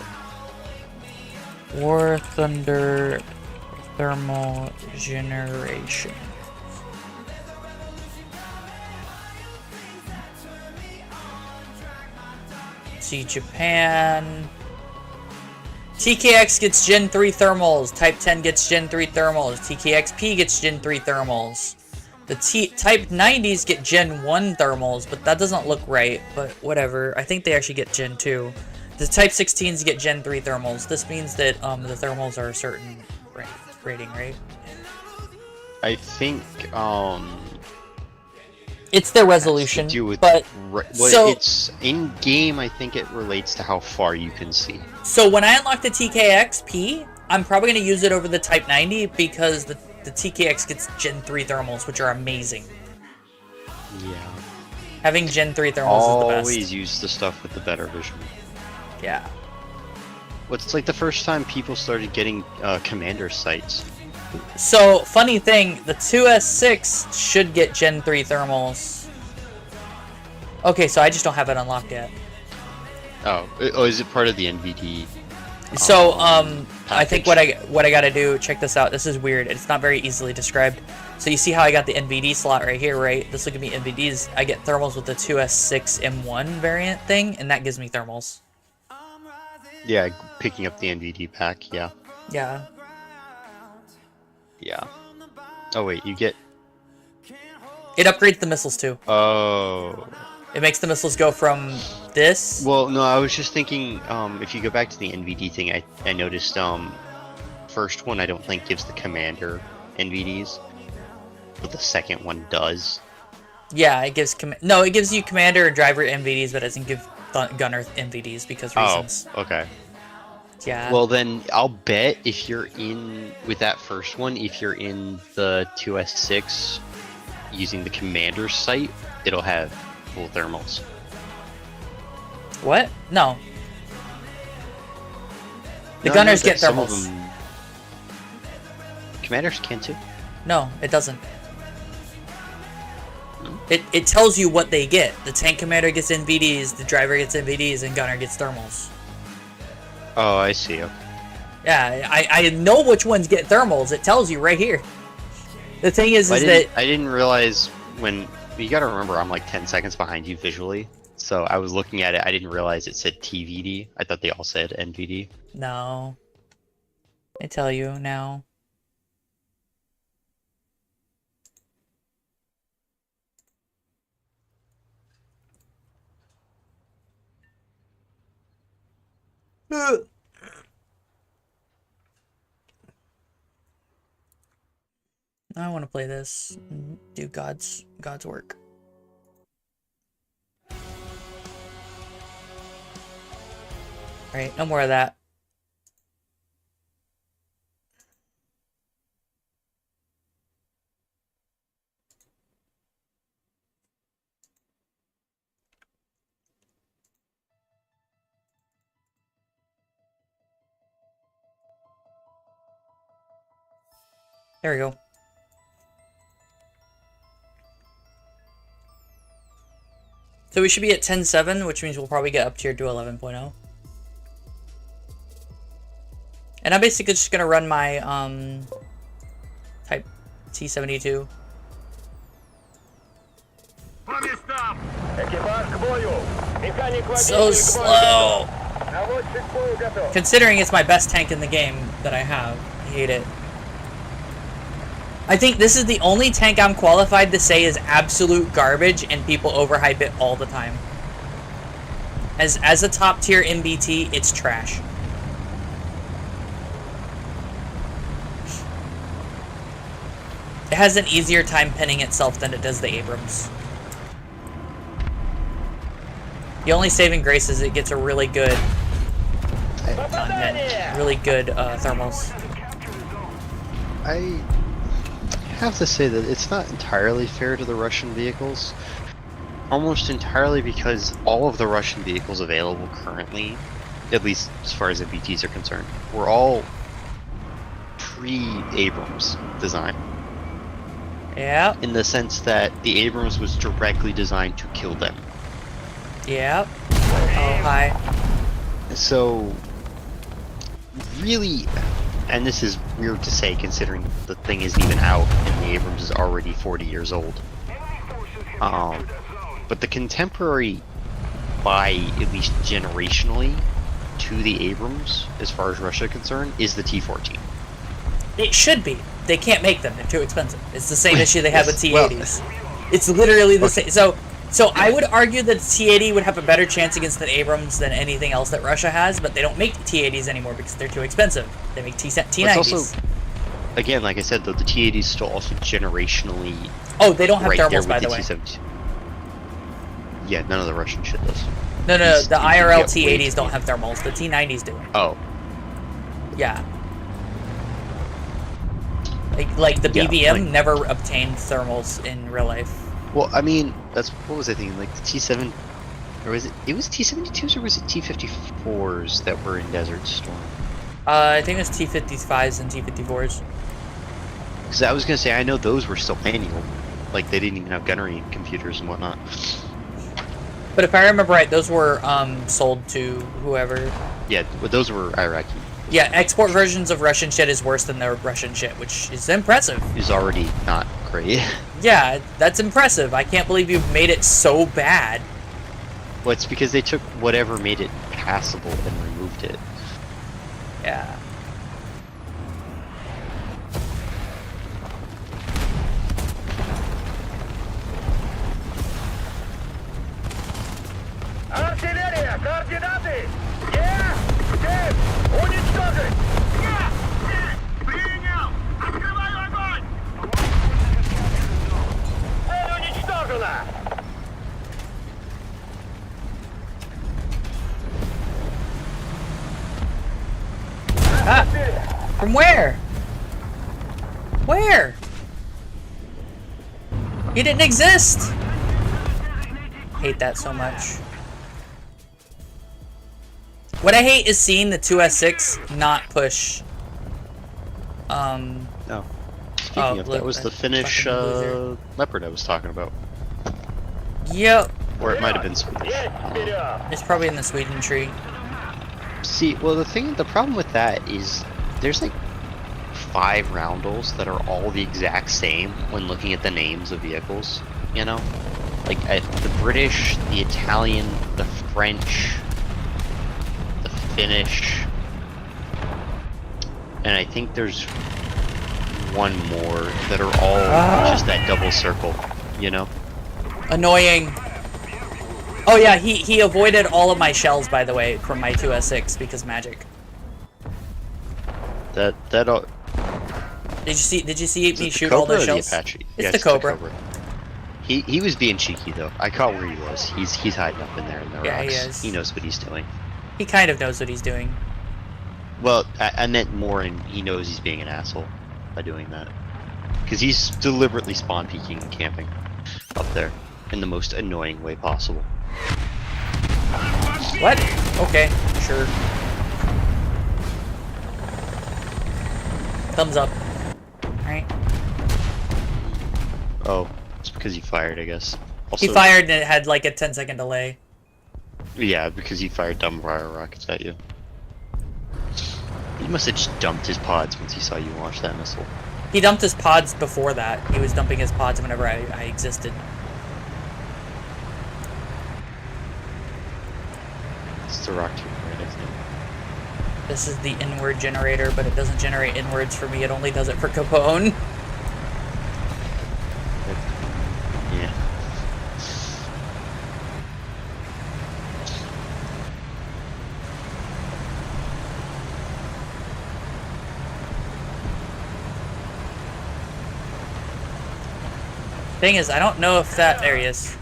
War Thunder thermal generation. See, Japan. TKX gets Gen 3 thermals. Type 10 gets Gen 3 thermals. TKXP gets Gen 3 thermals. The Type 90s get Gen 1 thermals, but that doesn't look right. But whatever. I think they actually get Gen 2. The Type 16s get Gen 3 thermals. This means that the thermals are a certain rating, right? I think, It's their resolution, to do with but so it's in game. I think it relates to how far you can see. So when I unlock the TKXP, I'm probably going to use it over the Type 90 because the TKX gets Gen 3 thermals, which are amazing. Yeah. Having Gen 3 thermals is the best. Always use the stuff with the better vision. Yeah. What's like the first time people started getting commander sights? So, funny thing, the 2S6 should get Gen 3 thermals. Okay, so I just don't have it unlocked yet. Oh, is it part of the NVD? So, I think package? what I gotta do, check this out. This is weird. It's not very easily described. So you see how I got the NVD slot right here, right? This will give me NVDs. I get thermals with the 2S6 M1 variant thing, and that gives me thermals. Yeah, picking up the NVD pack. Yeah. Yeah. Yeah. Oh wait, you get. It upgrades the missiles too. Oh. It makes the missiles go from this. Well, no, I was just thinking. If you go back to the NVD thing, I noticed. First one I don't think gives the commander NVDs, but the second one does. Yeah, it gives it gives you commander and driver NVDs, but it doesn't give gunner NVDs because reasons. Oh, okay. Yeah. Well, then I'll bet if you're in with that first one, if you're in the 2S6 using the commander sight, it'll have full thermals. What? No. The No, gunners no, get some of thermals. them- Commanders can too. No, it doesn't. It tells you what they get. The tank commander gets NVDs, the driver gets NVDs, and gunner gets thermals. Oh, I see. Okay. Yeah, I know which ones get thermals. It tells you right here. The thing is I that didn't realize when you gotta remember I'm like 10 seconds behind you visually, so I was looking at it. I didn't realize it said TVD. I thought they all said NVD. no. I tell you now. I want to play this and do God's work. Alright, no more of that. There we go. So we should be at 10.7, which means we'll probably get up tier to 11.0. And I'm basically just gonna run my Type T-72. Экипаж к бою! So slow. Наводчик бою готов. Considering it's my best tank in the game that I have, I hate it. I think this is the only tank I'm qualified to say is absolute garbage and people overhype it all the time. As a top tier MBT, it's trash. It has an easier time pinning itself than it does the Abrams. The only saving grace is it gets a really good really good thermals. I have to say that it's not entirely fair to the Russian vehicles. Almost entirely because all of the Russian vehicles available currently, at least as far as MBTs are concerned, were all pre-Abrams design. Yeah. In the sense that the Abrams was directly designed to kill them. Yep. Oh, hi. So, really, and this is weird to say considering the thing isn't even out and the Abrams is already 40 years old. But the contemporary, by at least generationally, to the Abrams, as far as Russia is concerned, is the T-14. It should be. They can't make them. They're too expensive. It's the same issue they have with Yes, T-80s. It's literally the same. So I would argue that T-80 would have a better chance against the Abrams than anything else that Russia has, but they don't make T-80s anymore because they're too expensive. They make T-90s. It's also, again, like I said, though, the T-80 is still also generationally. Oh, they don't have right there thermals, with by the way. T-72. Yeah, none of the Russian shit does. No, These- the you IRL get way T-80s too don't many. have thermals. The T-90s do. Oh, Yeah. Like the Yeah, BBM like- never obtained thermals in real life. well, I mean, that's what was I thinking? Like the T7, or was it? It was T72s or was it T54s that were in Desert Storm? I think it was T-55s and T-54s. Because I was gonna say I know those were still manual, like they didn't even have gunnery computers and whatnot. But if I remember right, those were sold to whoever. Yeah, but those were Iraqi. Yeah, export versions of Russian shit is worse than the Russian shit, which is impressive. Is already not great. Yeah, that's impressive. I can't believe you've made it so bad. Well, it's because they took whatever made it passable and removed it. Yeah. Артиллерия! Координаты! Здесь! Уничтожить! Принял! Открываю огонь! Цель уничтожена! Ah! From where? Where? You didn't exist! Hate that so much. What I hate is seeing the 2S6 not push. No. Speaking of, that was the Finnish fucking loser. leopard I was talking about. Yep. Or it might have been Swedish. Есть вперед! It's probably in the Sweden tree. See, well, the problem with that is there's like 5 roundels that are all the exact same when looking at the names of vehicles, you know? Like the British, the Italian, the French, the Finnish, and I think there's one more that are all just that double circle, you know? Annoying. Oh yeah, he avoided all of my shells, by the way, from my 2S6 because magic. That Did you see me the shoot all Cobra those or shells? The Apache? It's Yeah, the Cobra. He was being cheeky though. I caught where he was. He's hiding up in there in the Yeah, he rocks. is. He knows what he's doing. He kind of knows what he's doing. Well, I meant more in he knows he's being an asshole by doing that. Because he's deliberately spawn peeking and camping up there in the most annoying way possible. What? Okay, sure. Thumbs up. Alright. Oh, it's because he fired, I guess. Also, He fired and it had like a 10-second delay. Yeah, because he fired dumbfire rockets at you. He must have just dumped his pods once he saw you launch that missile. He dumped his pods before that. He was dumping his pods whenever I existed. It's the rock to your right, I think. This is the inward generator, but it doesn't generate inwards for me. It only does it for Capone. Yeah. Thing is, I don't know if that... There he is.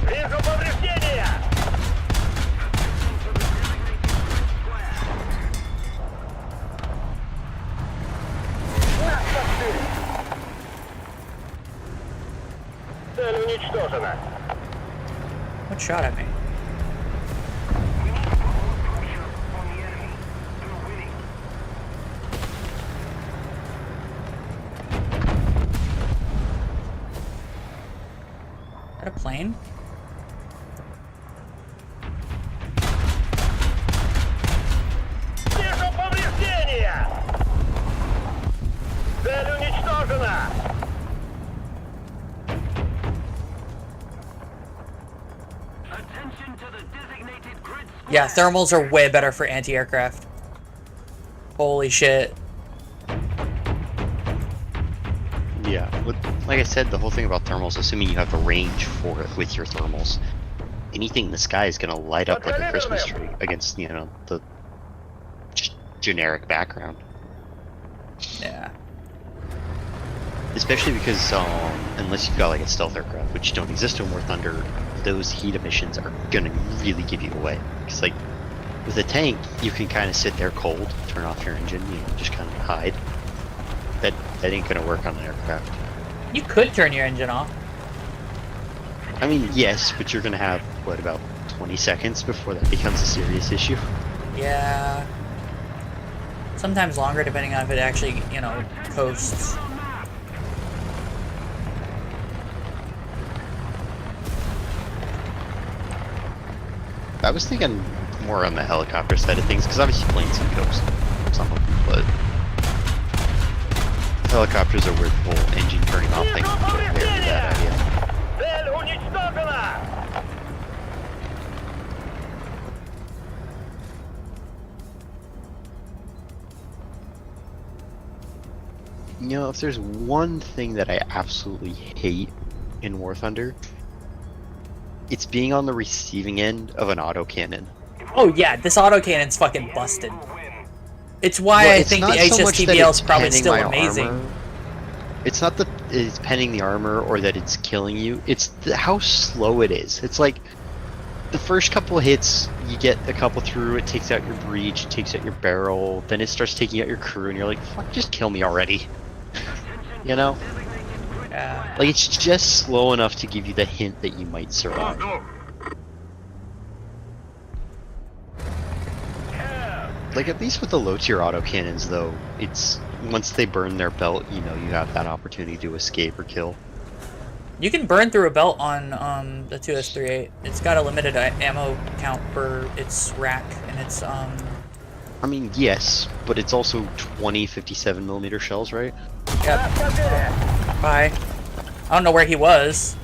Вижу повреждения! На посты! Цель уничтожена. What shot at me? Is that a plane? Вижу повреждения! Цель уничтожена! Yeah, thermals are way better for anti-aircraft. Holy shit. Yeah, like I said, the whole thing about thermals, assuming you have the range for it with your thermals, anything in the sky is gonna light up like a Christmas tree against, you know, the generic background. Yeah. Especially because, unless you've got like a stealth aircraft, which don't exist in War Thunder, those heat emissions are gonna really give you away. Because like, with a tank, you can kind of sit there cold, turn off your engine, you know, just kind of hide. That ain't gonna work on an aircraft. You could turn your engine off. I mean, yes, but you're gonna have, what, about 20 seconds before that becomes a serious issue? Yeah. Sometimes longer, depending on if it actually, you know, coasts. I was thinking more on the helicopter side of things, because obviously planes can coast some of them, but helicopters are where the whole engine turning off thing can be a very bad idea. Цель уничтожена! You know, if there's one thing that I absolutely hate in War Thunder, it's being on the receiving end of an autocannon. Oh yeah, this autocannon's fucking busted. It's why Well, I it's think the not so much that HSTBL it's is probably penning still my amazing. armor. It's not that it's penning the armor or that it's killing you. It's how slow it is. It's like the first couple of hits, you get a couple through, it takes out your breach, it takes out your barrel, then it starts taking out your crew, and you're like, fuck, just kill me already. You know? Yeah. Like, it's just slow enough to give you the hint that you might survive. Like, at least with the low-tier autocannons, though, it's... once they burn their belt, you know, you have that opportunity to escape or kill. You can burn through a belt on the 2S38. It's got a limited ammo count per its rack, and it's I mean, yes, but it's also 20 57mm shells, right? Yep. Bye. I don't know where he was.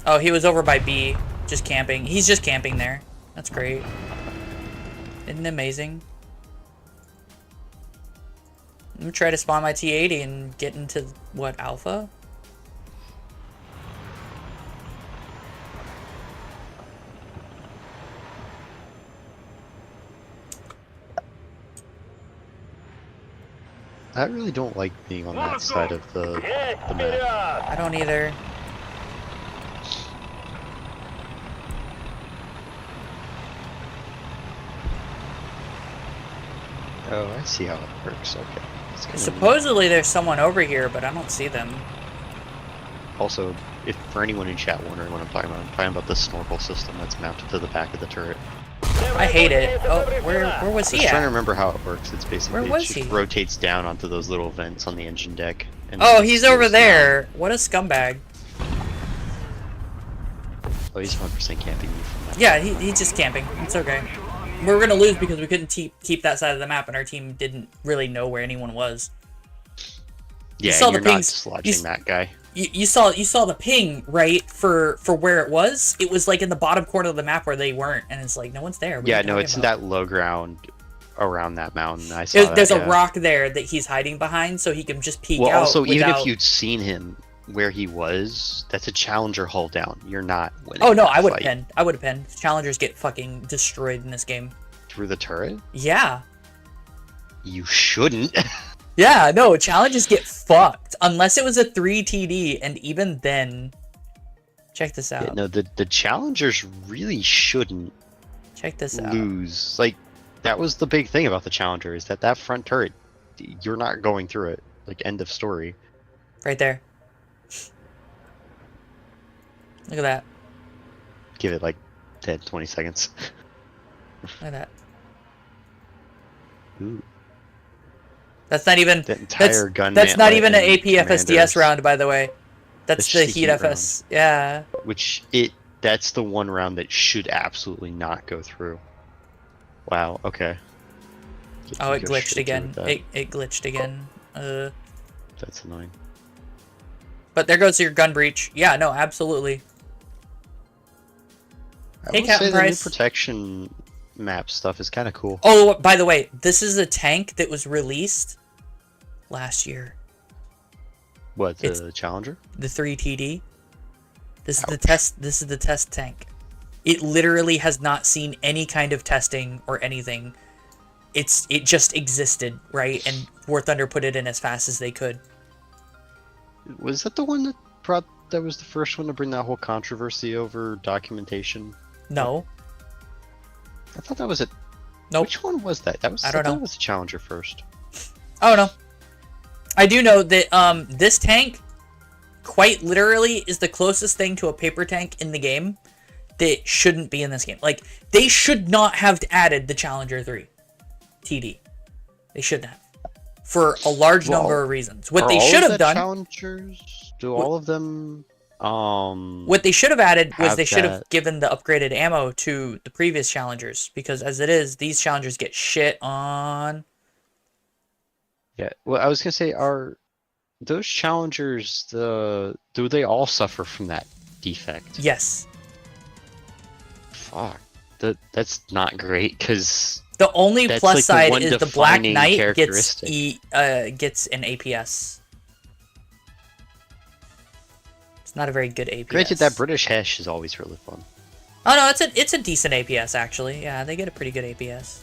Oh, he was over by B, just camping. He's just camping there. That's great. Isn't it amazing? I'm gonna try to spawn my T-80 and get into, what, Alpha? I really don't like being on that side of the Есть map. вперед! I don't either. Oh, I see how it works, okay. It's kinda Supposedly there's someone over here, but I don't see them. neat. Also, if for anyone in chat wondering what I'm talking about the snorkel system that's mounted to the back of the turret. I hate it. Oh, where was I he was trying to at? remember how it works. It's basically Where it was just he? rotates down onto those little vents on the engine deck. And Oh, then he's spins over down. there. What a scumbag. Oh, he's 100% camping you from that. Yeah, he's just camping. It's okay. we were gonna lose because we couldn't keep that side of the map, and our team didn't really know where anyone was. Yeah, saw and the you're not pings. dislodging that guy. You saw the ping, right, for where it was. It was like in the bottom corner of the map where they weren't, and it's like no one's there. What are Yeah, you no, talking it's in about? that low ground around that mountain. I saw that. There's yeah. a rock there that he's hiding behind, so he can just peek Well, out. also, even without... if you'd seen him where he was, that's a challenger hull down. You're not winning. Oh no, that I would have fight. pinned. I would have pinned. Challengers get fucking destroyed in this game. Through the turret? Yeah. You shouldn't. Yeah, no, challenges get fucked. Unless it was a 3 TD, and even then... Check this out. Yeah, no, the challengers really shouldn't Check this out. lose. Like, that was the big thing about the challenger, is that front turret, you're not going through it. Like, end of story. Right there. Look at that. Give it like 10, 20 seconds. Look at that. Ooh. That's not even... The entire gun That's not even an and AP FSDS commanders, round, by the way. That's It's the just a Heat heat FS. Yeah. Which, that's the one round that should absolutely not go through. Wow, okay. Oh, it Go glitched straight through again. with that. It glitched again. That's annoying. But there goes your gun breach. Yeah, no, absolutely. I Hey, will Captain say the new Price. protection map stuff is kind of cool. Oh, by the way, this is a tank that was released last year. What, the It's- Challenger? The 3 TD. This is the test. This is the test tank. It literally has not seen any kind of testing or anything. It just existed, right? And War Thunder put it in as fast as they could. Was that the one that was the first one to bring that whole controversy over documentation? No. I thought that was it. Nope. Which one was that? That was I don't know. That was the Challenger first. Oh no. I do know that this tank quite literally is the closest thing to a paper tank in the game that shouldn't be in this game. Like, they should not have added the Challenger 3 TD. They shouldn't have. For a large number of reasons. What they should have done... Challengers? Do all of them... What they should have added was have they should have that- given the upgraded ammo to the previous Challengers. Because as it is, these Challengers get shit on... Yeah, well, I was gonna say, are those Challengers do they all suffer from that defect? Yes. Fuck, that's not great, because The only That's plus like the side one is the Black defining Knight characteristic. gets an APS. It's not a very good APS. granted that British Hesh is always really fun. Oh no, it's a decent APS actually. Yeah, they get a pretty good APS.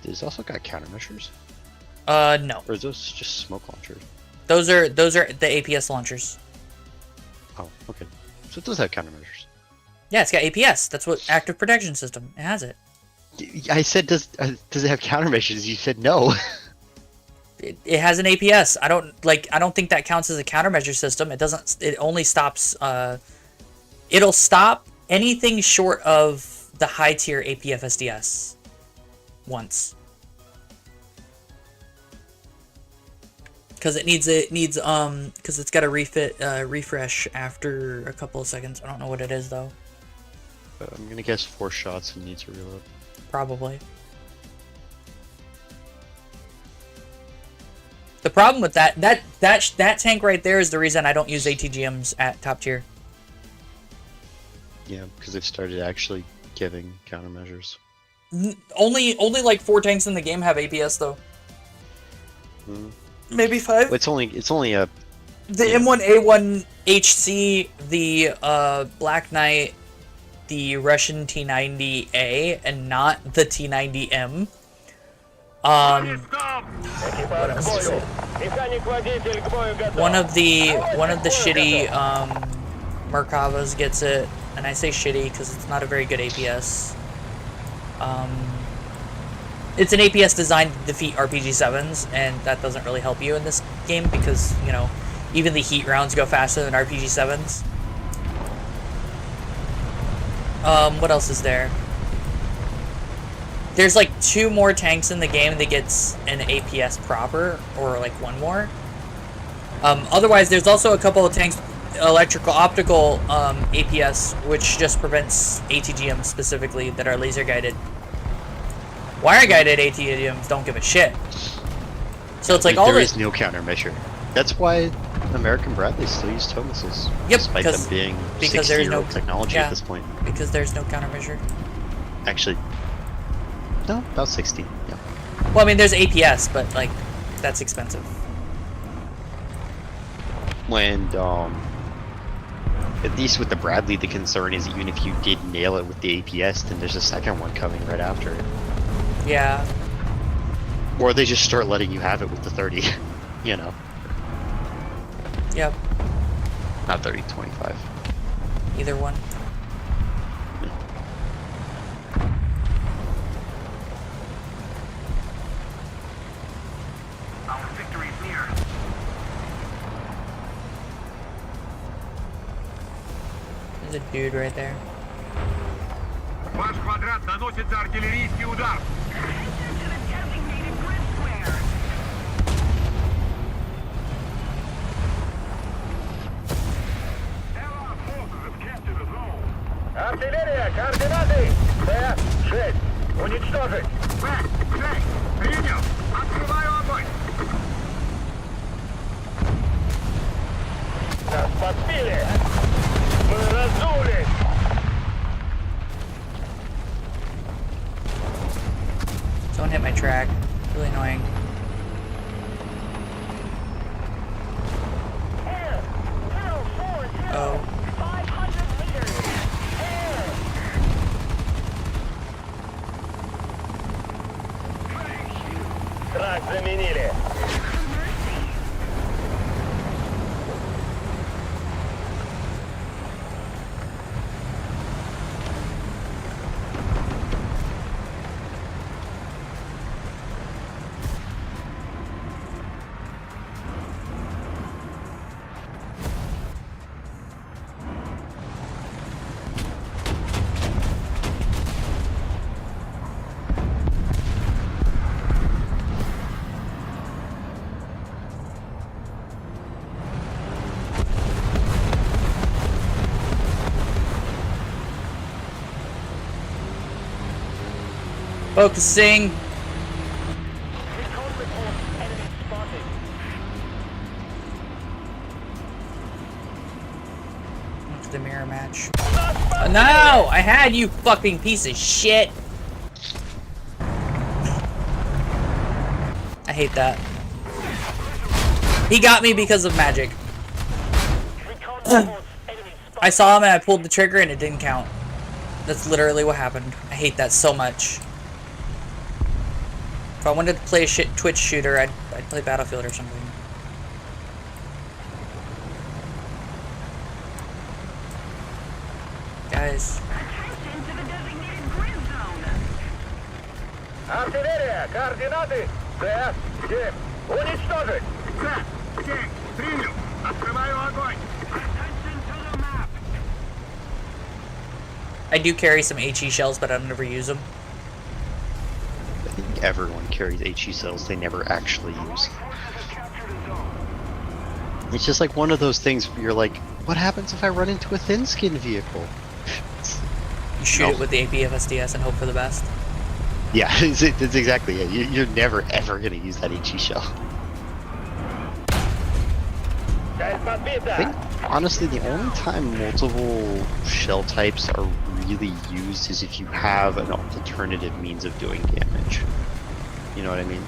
It's also got countermeasures, No. or is those just smoke launchers? Those are the APS launchers. Oh, okay. So it does have countermeasures. Yeah, it's got APS. That's what active protection system. It has it. I said, does it have countermeasures? You said no. It has an APS. I don't think that counts as a countermeasure system. It doesn't. It only stops. It'll stop anything short of the high tier APFSDS once. Because because it's got a refresh after a couple of seconds. I don't know what it is though. I'm gonna guess 4 shots and needs to reload. Probably. The problem with that tank right there is the reason I don't use ATGMs at top tier. Yeah, because they've started actually giving countermeasures. Only like 4 tanks in the game have APS though. Hmm. Maybe 5. Well, it's only a The M1A1 HC, the Black Knight, the Russian T90A, and not the T90M. What else is it? Механик-водитель к бою готов. One of the shitty Merkavas gets it, and I say shitty because it's not a very good APS. It's an APS designed to defeat RPG-7s, and that doesn't really help you in this game because, you know, even the heat rounds go faster than RPG-7s. What else is there? There's like 2 more tanks in the game that gets an APS proper, or like 1 more. Otherwise, there's also a couple of tanks electrical optical APS, which just prevents ATGMs specifically that are laser guided. Wire guided ATGMs don't give a shit. So it's like there is no countermeasure. That's why American Bradleys still use tow missiles. Yep, despite them being because there's no 60-year-old technology at this point. Because there's no countermeasure. Actually, no, about 60. Yeah. Well, I mean, there's APS, but like, that's expensive. When at least with the Bradley, the concern is even if you did nail it with the APS, then there's a second one coming right after it. Yeah. Or they just start letting you have it with the 30, you know. Yep. Not 30, 25. Either one. Our victory is near. There's a dude right there. Ваш квадрат наносится артиллерийский удар. Артиллерия, координаты! Т-6, уничтожить! Т-6, принял! Открываю огонь! Нас подбили! Мы разулись! Someone hit my track. Really annoying. Oh. Трак заменили! Focusing. Recon report, enemy spotted. To the mirror match. No! I had you, fucking piece of shit! I hate that. He got me because of magic. Recon reports, enemy spotted. I saw him and I pulled the trigger and it didn't count. That's literally what happened. I hate that so much. If I wanted to play a Twitch shooter, I'd play Battlefield or something. Guys. Артиллерия, координаты! Т-7, уничтожить! Т-7, принял! Открываю огонь! I do carry some HE shells, but I don't ever use them. I think everyone carries HE cells they never actually use. It's just like one of those things where you're like, what happens if I run into a thin-skinned vehicle? You shoot it with the APFSDS and hope for the best. Yeah, it's exactly it. You're never ever going to use that HE shell. Часть подбита! I think, honestly, the only time multiple shell types are really used is if you have an alternative means of doing damage. You know what I mean?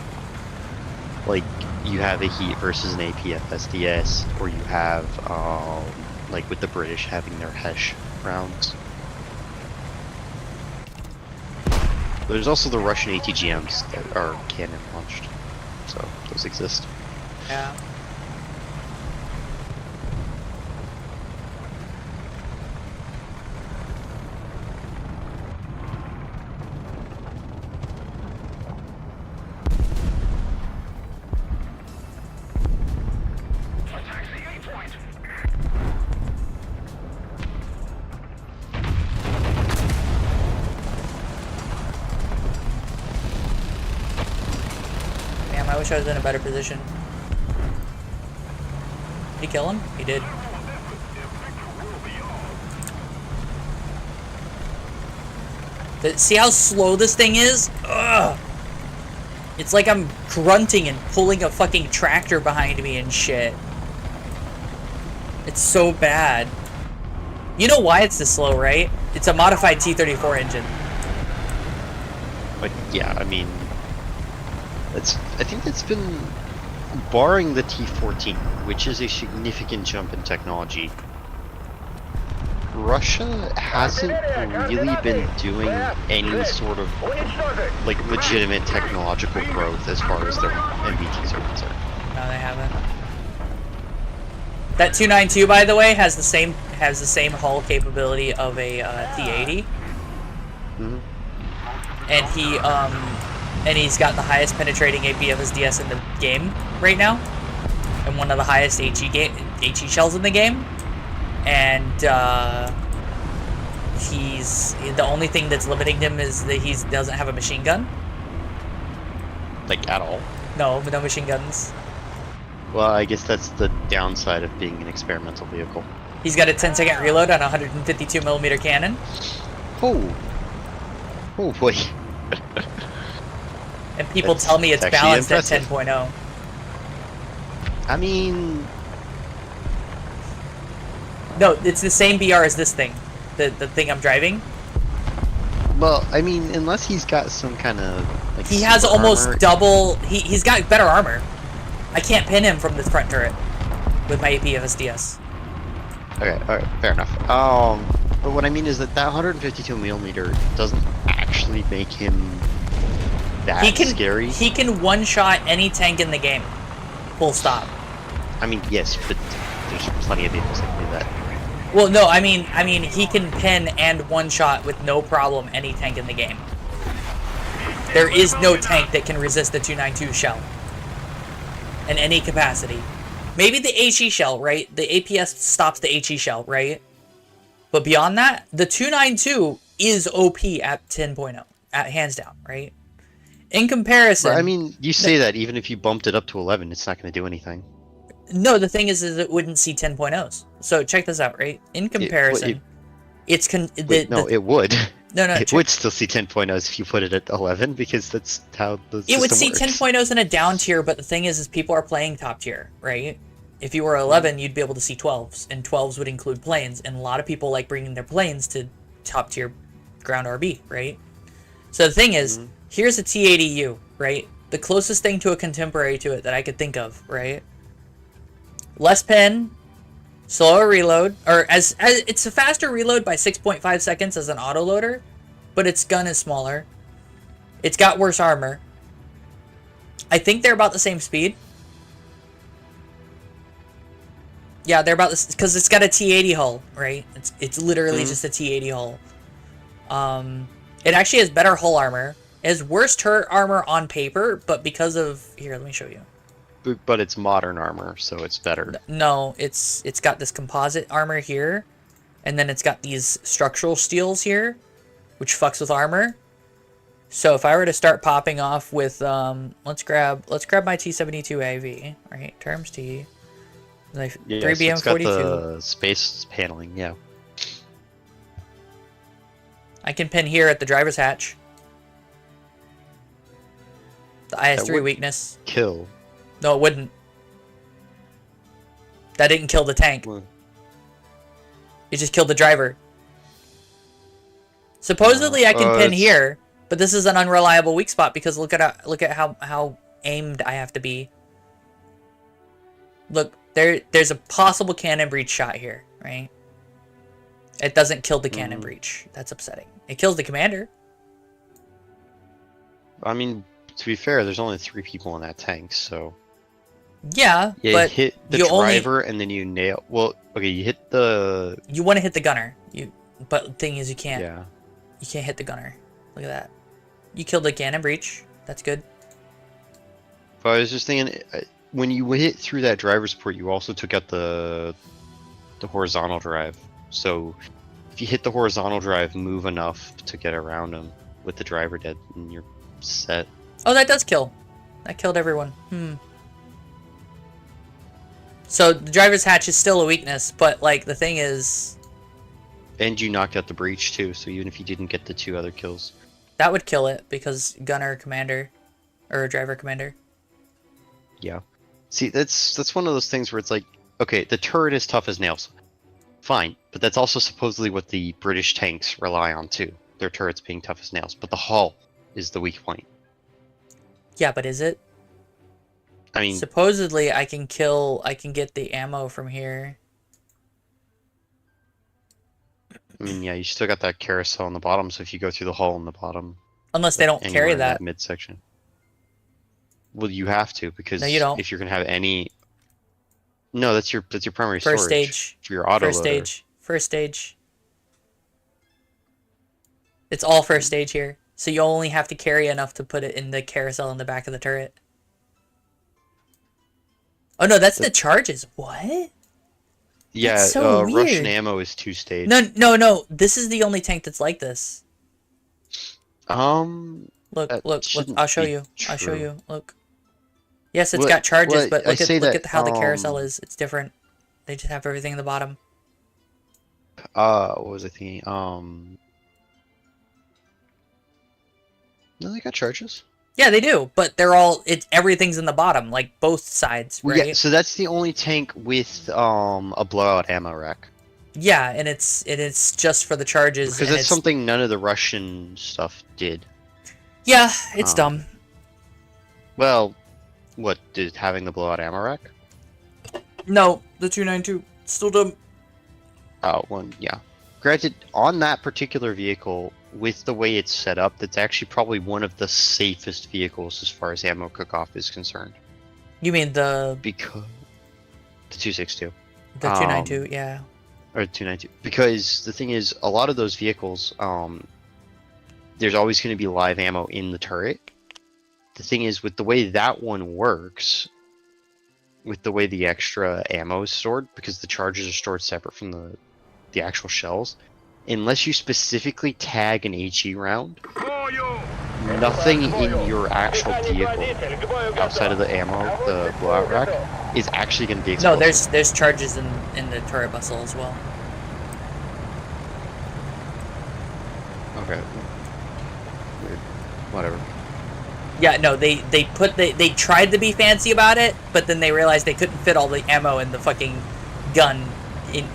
Like, you have a heat versus an APFSDS, or you have, like with the British having their Hesh rounds. There's also the Russian ATGMs that are cannon launched, so those exist. Yeah. I wish I was in a better position. Did he kill him? He did. See how slow this thing is? Ugh. It's like I'm grunting and pulling a fucking tractor behind me and shit. It's so bad. You know why it's this slow, right? It's a modified T-34 engine. But yeah, I mean, I think that's been, barring the T-14, which is a significant jump in technology. Russia hasn't really been doing any sort of like legitimate technological growth as far as their MBTs are concerned. No, they haven't. That 292, by the way, has the same hull capability of a T80. And he's got the highest penetrating APFSDS in the game right now, and one of the highest HE shells in the game. And the only thing that's limiting him is that he doesn't have a machine gun. Like at all? No, no machine guns. Well, I guess that's the downside of being an experimental vehicle. He's got a 10-second reload on a 152mm cannon. Oh boy. And people tell me it's balanced at 10.0. I mean, no, it's the same BR as this thing, the thing I'm driving. well, I mean, unless he's got some kind of like He has super almost armor. double. He's got better armor. I can't pin him from this front turret with my APFSDS. Okay, alright, fair enough. But what I mean is that 152mm doesn't actually make him that scary. He can one-shot any tank in the game. Full stop. I mean, yes, but there's plenty of vehicles that can do that. Well, no, I mean he can pin and one-shot with no problem any tank in the game. There is no tank that can resist the 292 shell in any capacity. Maybe the HE shell, right? The APS stops the HE shell, right? But beyond that, the 292 is OP at 10.0, at hands down, right? In comparison, But, I mean, you say that even if you bumped it up to 11, it's not going to do anything. no, the thing is it wouldn't see 10.0s. So check this out, right? In comparison, it would. No, It would still see 10.0s if you put it at 11, because that's how the it would system see works. 10.0s in a down tier, but the thing is people are playing top tier, right? If you were 11, you'd be able to see 12s, and 12s would include planes, and a lot of people like bringing their planes to top tier ground RB, right? So the thing is, here's a T80U, right? The closest thing to a contemporary to it that I could think of, right? Less pen, slower reload, or as it's a faster reload by 6.5 seconds as an autoloader, but its gun is smaller. It's got worse armor. I think they're about the same speed. Yeah, they're about this because it's got a T80 hull, right? It's literally just a T80 hull. It actually has better hull armor. It has worse turret armor on paper, but because of here, let me show you. But it's modern armor, so it's better. No, it's got this composite armor here, and then it's got these structural steels here, which fucks with armor. So if I were to start popping off with let's grab my T72 AV, right? Terms T. Like Yeah, 3BM42. so it's got the space paneling, yeah. I can pin here at the driver's hatch. The IS-3 would- weakness. Kill. No, it wouldn't. That didn't kill the tank. Well, It just killed the driver. Supposedly I can pin it's- here, but this is an unreliable weak spot because look at how aimed I have to be. Look, there's a possible cannon breach shot here, right? It doesn't kill the cannon breach. That's upsetting. It kills the commander. I mean, to be fair, there's only 3 people in that tank, so... Yeah, Yeah, but you hit the you driver and then you nail... Well, okay, you hit the... you want to hit the gunner. But the thing is you can't. Yeah. You can't hit the gunner. Look at that. You killed the cannon breach. That's good. But I was just thinking, when you hit through that driver's port, you also took out the horizontal drive. So if you hit the horizontal drive, move enough to get around them with the driver dead, and you're set. Oh, that does kill. That killed everyone. So the driver's hatch is still a weakness, but like the thing is, And you knocked out the breach too, so even if you didn't get the 2 other kills. That would kill it because gunner commander or driver commander. Yeah. See, that's one of those things where it's like, okay, the turret is tough as nails. Fine, but that's also supposedly what the British tanks rely on too. Their turrets being tough as nails, but the hull is the weak point. Yeah, but is it? I mean, Supposedly I can get the ammo from here. yeah, you still got that carousel on the bottom, so if you go through the hull on the bottom, Unless they don't anywhere carry in that. midsection. Well, you have to, because No, you don't. if you're gonna have any, no, that's your primary First storage stage. for your autoloader. First stage. It's all first stage here. So you only have to carry enough to put it in the carousel in the back of the turret. Oh no, that's the charges. What? Yeah, That's so Russian weird. ammo is 2-stage. No. This is the only tank that's like this. Look, That look. shouldn't I'll show be you. I'll show true. you. Look. Yes, it's Well- got charges, well, but I look say at that, how the carousel is. It's different. They just have everything in the bottom. What was I thinking? No, they got charges. Yeah, they do, but everything's in the bottom, like both sides, Well, right? yeah, so that's the only tank with a blowout ammo rack. Yeah, and it's just for the charges. Because and that's something none of the Russian stuff did. Yeah, it's dumb. Well, what did having the blowout ammo rack? No, the 292 still dumb. Oh, well, yeah. Granted, on that particular vehicle, with the way it's set up, that's actually probably one of the safest vehicles as far as ammo cook-off is concerned. You mean the Because the 262 the 292? Yeah. or 292. Because the thing is, a lot of those vehicles, there's always going to be live ammo in the turret. The thing is, with the way that one works, with the way the extra ammo is stored, because the charges are stored separate from the actual shells, unless you specifically tag an HE round, nothing in your actual vehicle outside of the ammo, the blowout rack, is actually going to be No, explosive. there's charges in the turret bustle as well. Okay. Weird. Whatever. Yeah, no, they tried to be fancy about it, but then they realized they couldn't fit all the ammo in the fucking gun in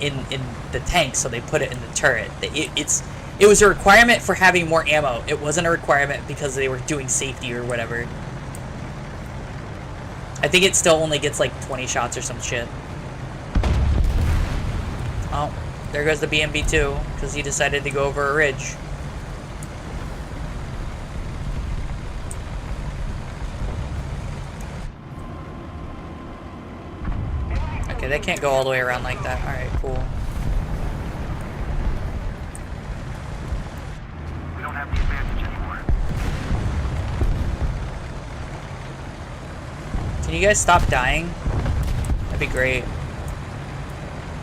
the tank, so they put it in the turret. It was a requirement for having more ammo. It wasn't a requirement because they were doing safety or whatever. I think it still only gets like 20 shots or some shit. Oh, there goes the BMB-2 because he decided to go over a ridge. Okay, they can't go all the way around like that. Alright, cool. We don't have the advantage anymore. Can you guys stop dying? That'd be great.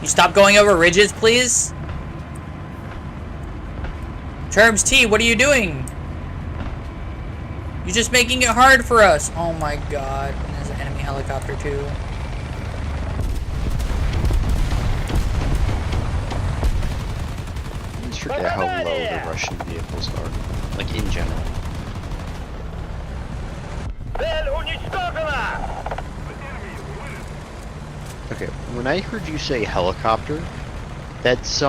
You stop going over ridges, please? Terms T, what are you doing? You're just making it hard for us. Oh my god. And there's an enemy helicopter too. I just forget how low the Russian vehicles are, like in general. Цель уничтожена! Okay, when I heard you say helicopter, that's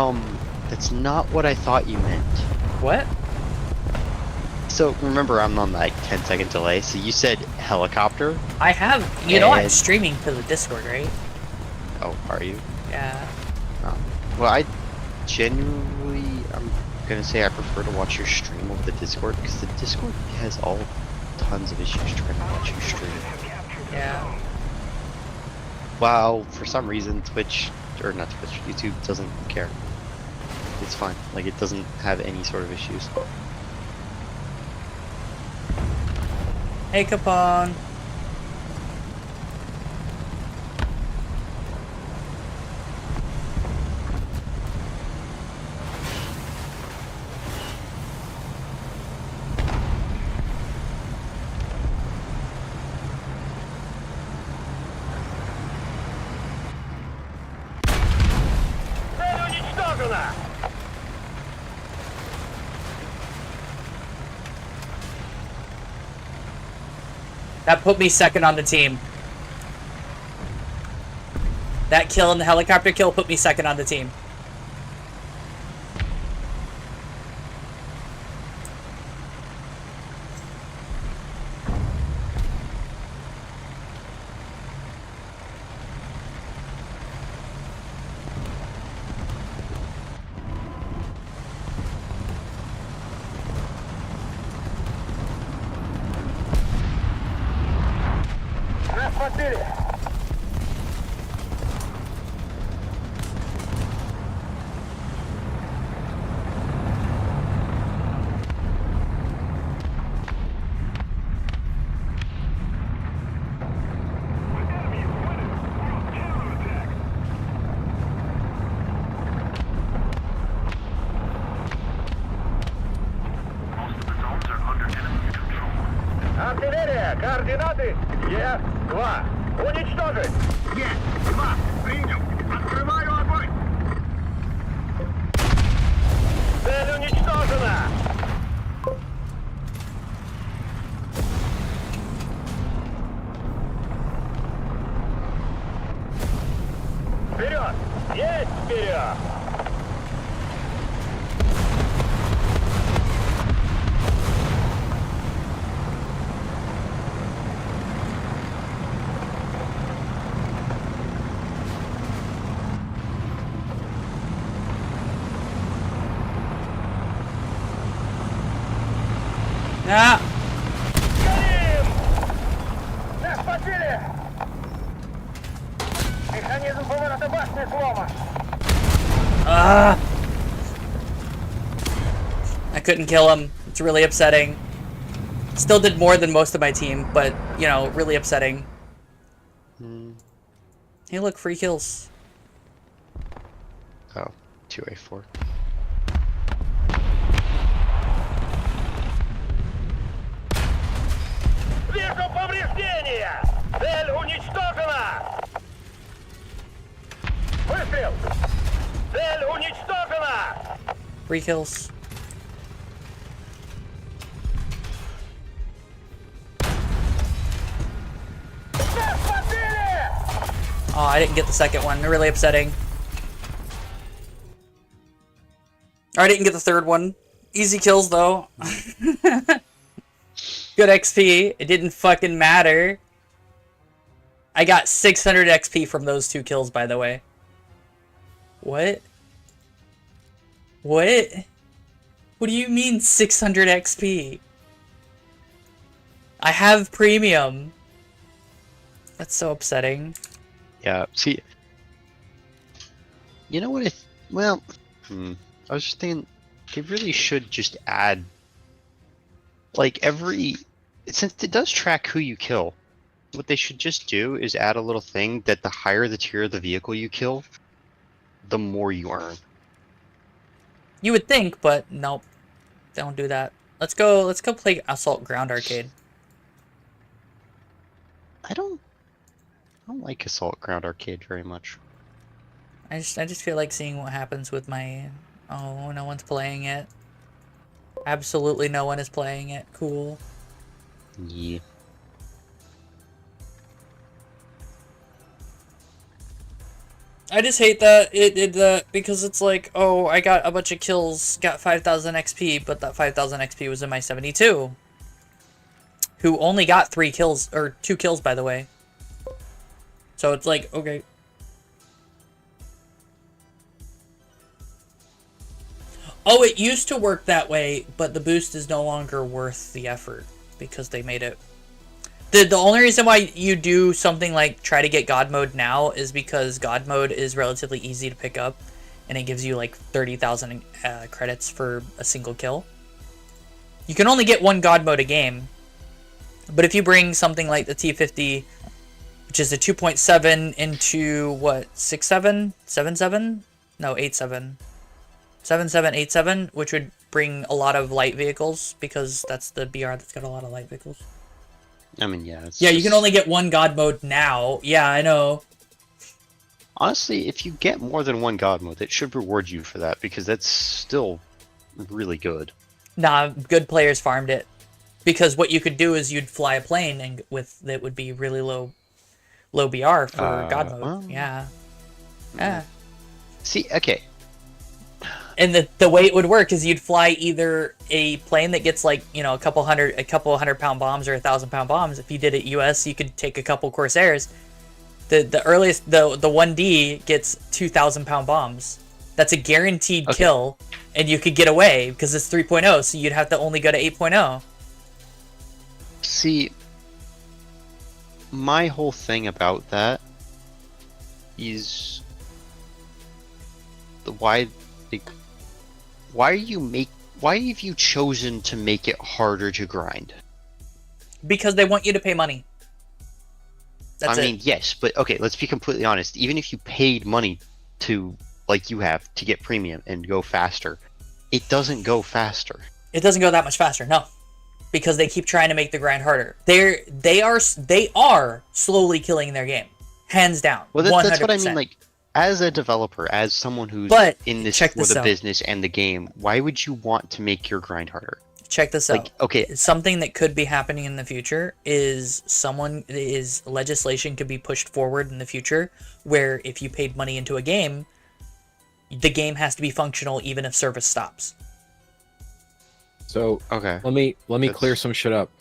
not what I thought you meant. What? So remember, I'm on like 10-second delay. So you said helicopter. I have, you know, I'm And- streaming to the Discord, right? Oh, are you? Yeah. Oh. Well, I genuinely, I'm gonna say I prefer to watch your stream over the Discord because the Discord has all tons of issues trying to watch you stream. Yeah. Wow, for some reason Twitch, or not Twitch, YouTube doesn't care. It's fine. Like, it doesn't have any sort of issues. Hey, Capone. Цель уничтожена! That put me second on the team. That kill and the helicopter kill put me second on the team. Нас подбили! Артиллерия! Координаты! Е2! Уничтожить! Е2! Принял! Открываю огонь! Цель уничтожена! Вперед! Есть вперед! А! Горим! Нас подбили! Механизм поворота башни сломан! Ah! I couldn't kill him. It's really upsetting. Still did more than most of my team, but, you know, really upsetting. Hey, look, free kills. Oh, 2A4. Вижу повреждения! Цель уничтожена! Выстрел! Цель уничтожена! Free kills. Нас подбили! Oh, I didn't get the second one. Really upsetting. I didn't get the third one. Easy kills, though. Good XP. It didn't fucking matter. I got 600 XP from those 2 kills, by the way. What? What? What do you mean 600 XP? I have premium. That's so upsetting. Yeah, see, you know what? Well, I was just thinking they really should just add, like, since it does track who you kill, what they should just do is add a little thing that the higher the tier of the vehicle you kill, the more you earn. You would think, but nope. They don't do that. Let's go play Assault Ground Arcade. I don't like Assault Ground Arcade very much. I just feel like seeing what happens with my... Oh, no one's playing it. Absolutely no one is playing it. Cool. Yeah. I just hate that it did that because it's like, oh, I got a bunch of kills, got 5,000 XP, but that 5,000 XP was in my 72. Who only got 3 kills, or 2 kills, by the way. So it's like, okay. Oh, it used to work that way, but the boost is no longer worth the effort because they made it. The only reason why you do something like try to get God mode now is because God mode is relatively easy to pick up, and it gives you like 30,000 credits for a single kill. You can only get 1 God mode a game, but if you bring something like the T50, which is a 2.7 into what, 6.7, 7.7? No, 8.7. 7.7, 8.7, which would bring a lot of light vehicles because that's the BR that's got a lot of light vehicles. I mean, yeah. Yeah, you can only get 1 God mode now. Yeah, I know. Honestly, if you get more than 1 God mode, it should reward you for that because that's still really good. Nah, good players farmed it. Because what you could do is you'd fly a plane and that would be really low BR for God mode. well. Yeah. Yeah. See, okay. And the way it would work is you'd fly either a plane that gets like, you know, a couple hundred pound bombs or 1,000-pound bombs. If you did it US, you could take a couple Corsairs. The earliest the 1D gets 2,000-pound bombs. That's a guaranteed kill, and you could get away because it's 3.0, so you'd have to only go to 8.0. See, my whole thing about that is why have you chosen to make it harder to grind? Because they want you to pay money. That's I mean, yes, but okay, let's be completely honest. Even if you paid money to, like you have, to get premium and go faster, it doesn't go faster. It doesn't go that much faster, no. Because they keep trying to make the grind harder. They are slowly killing their game. Hands down. Well, 100%. that's what I mean, like, as a developer, as someone who's in this for the business and the game, why would you want to make your grind harder? Check this out. Okay, Something that could be happening in the future is legislation could be pushed forward in the future where if you paid money into a game, the game has to be functional even if service stops. So okay, let me clear some shit up.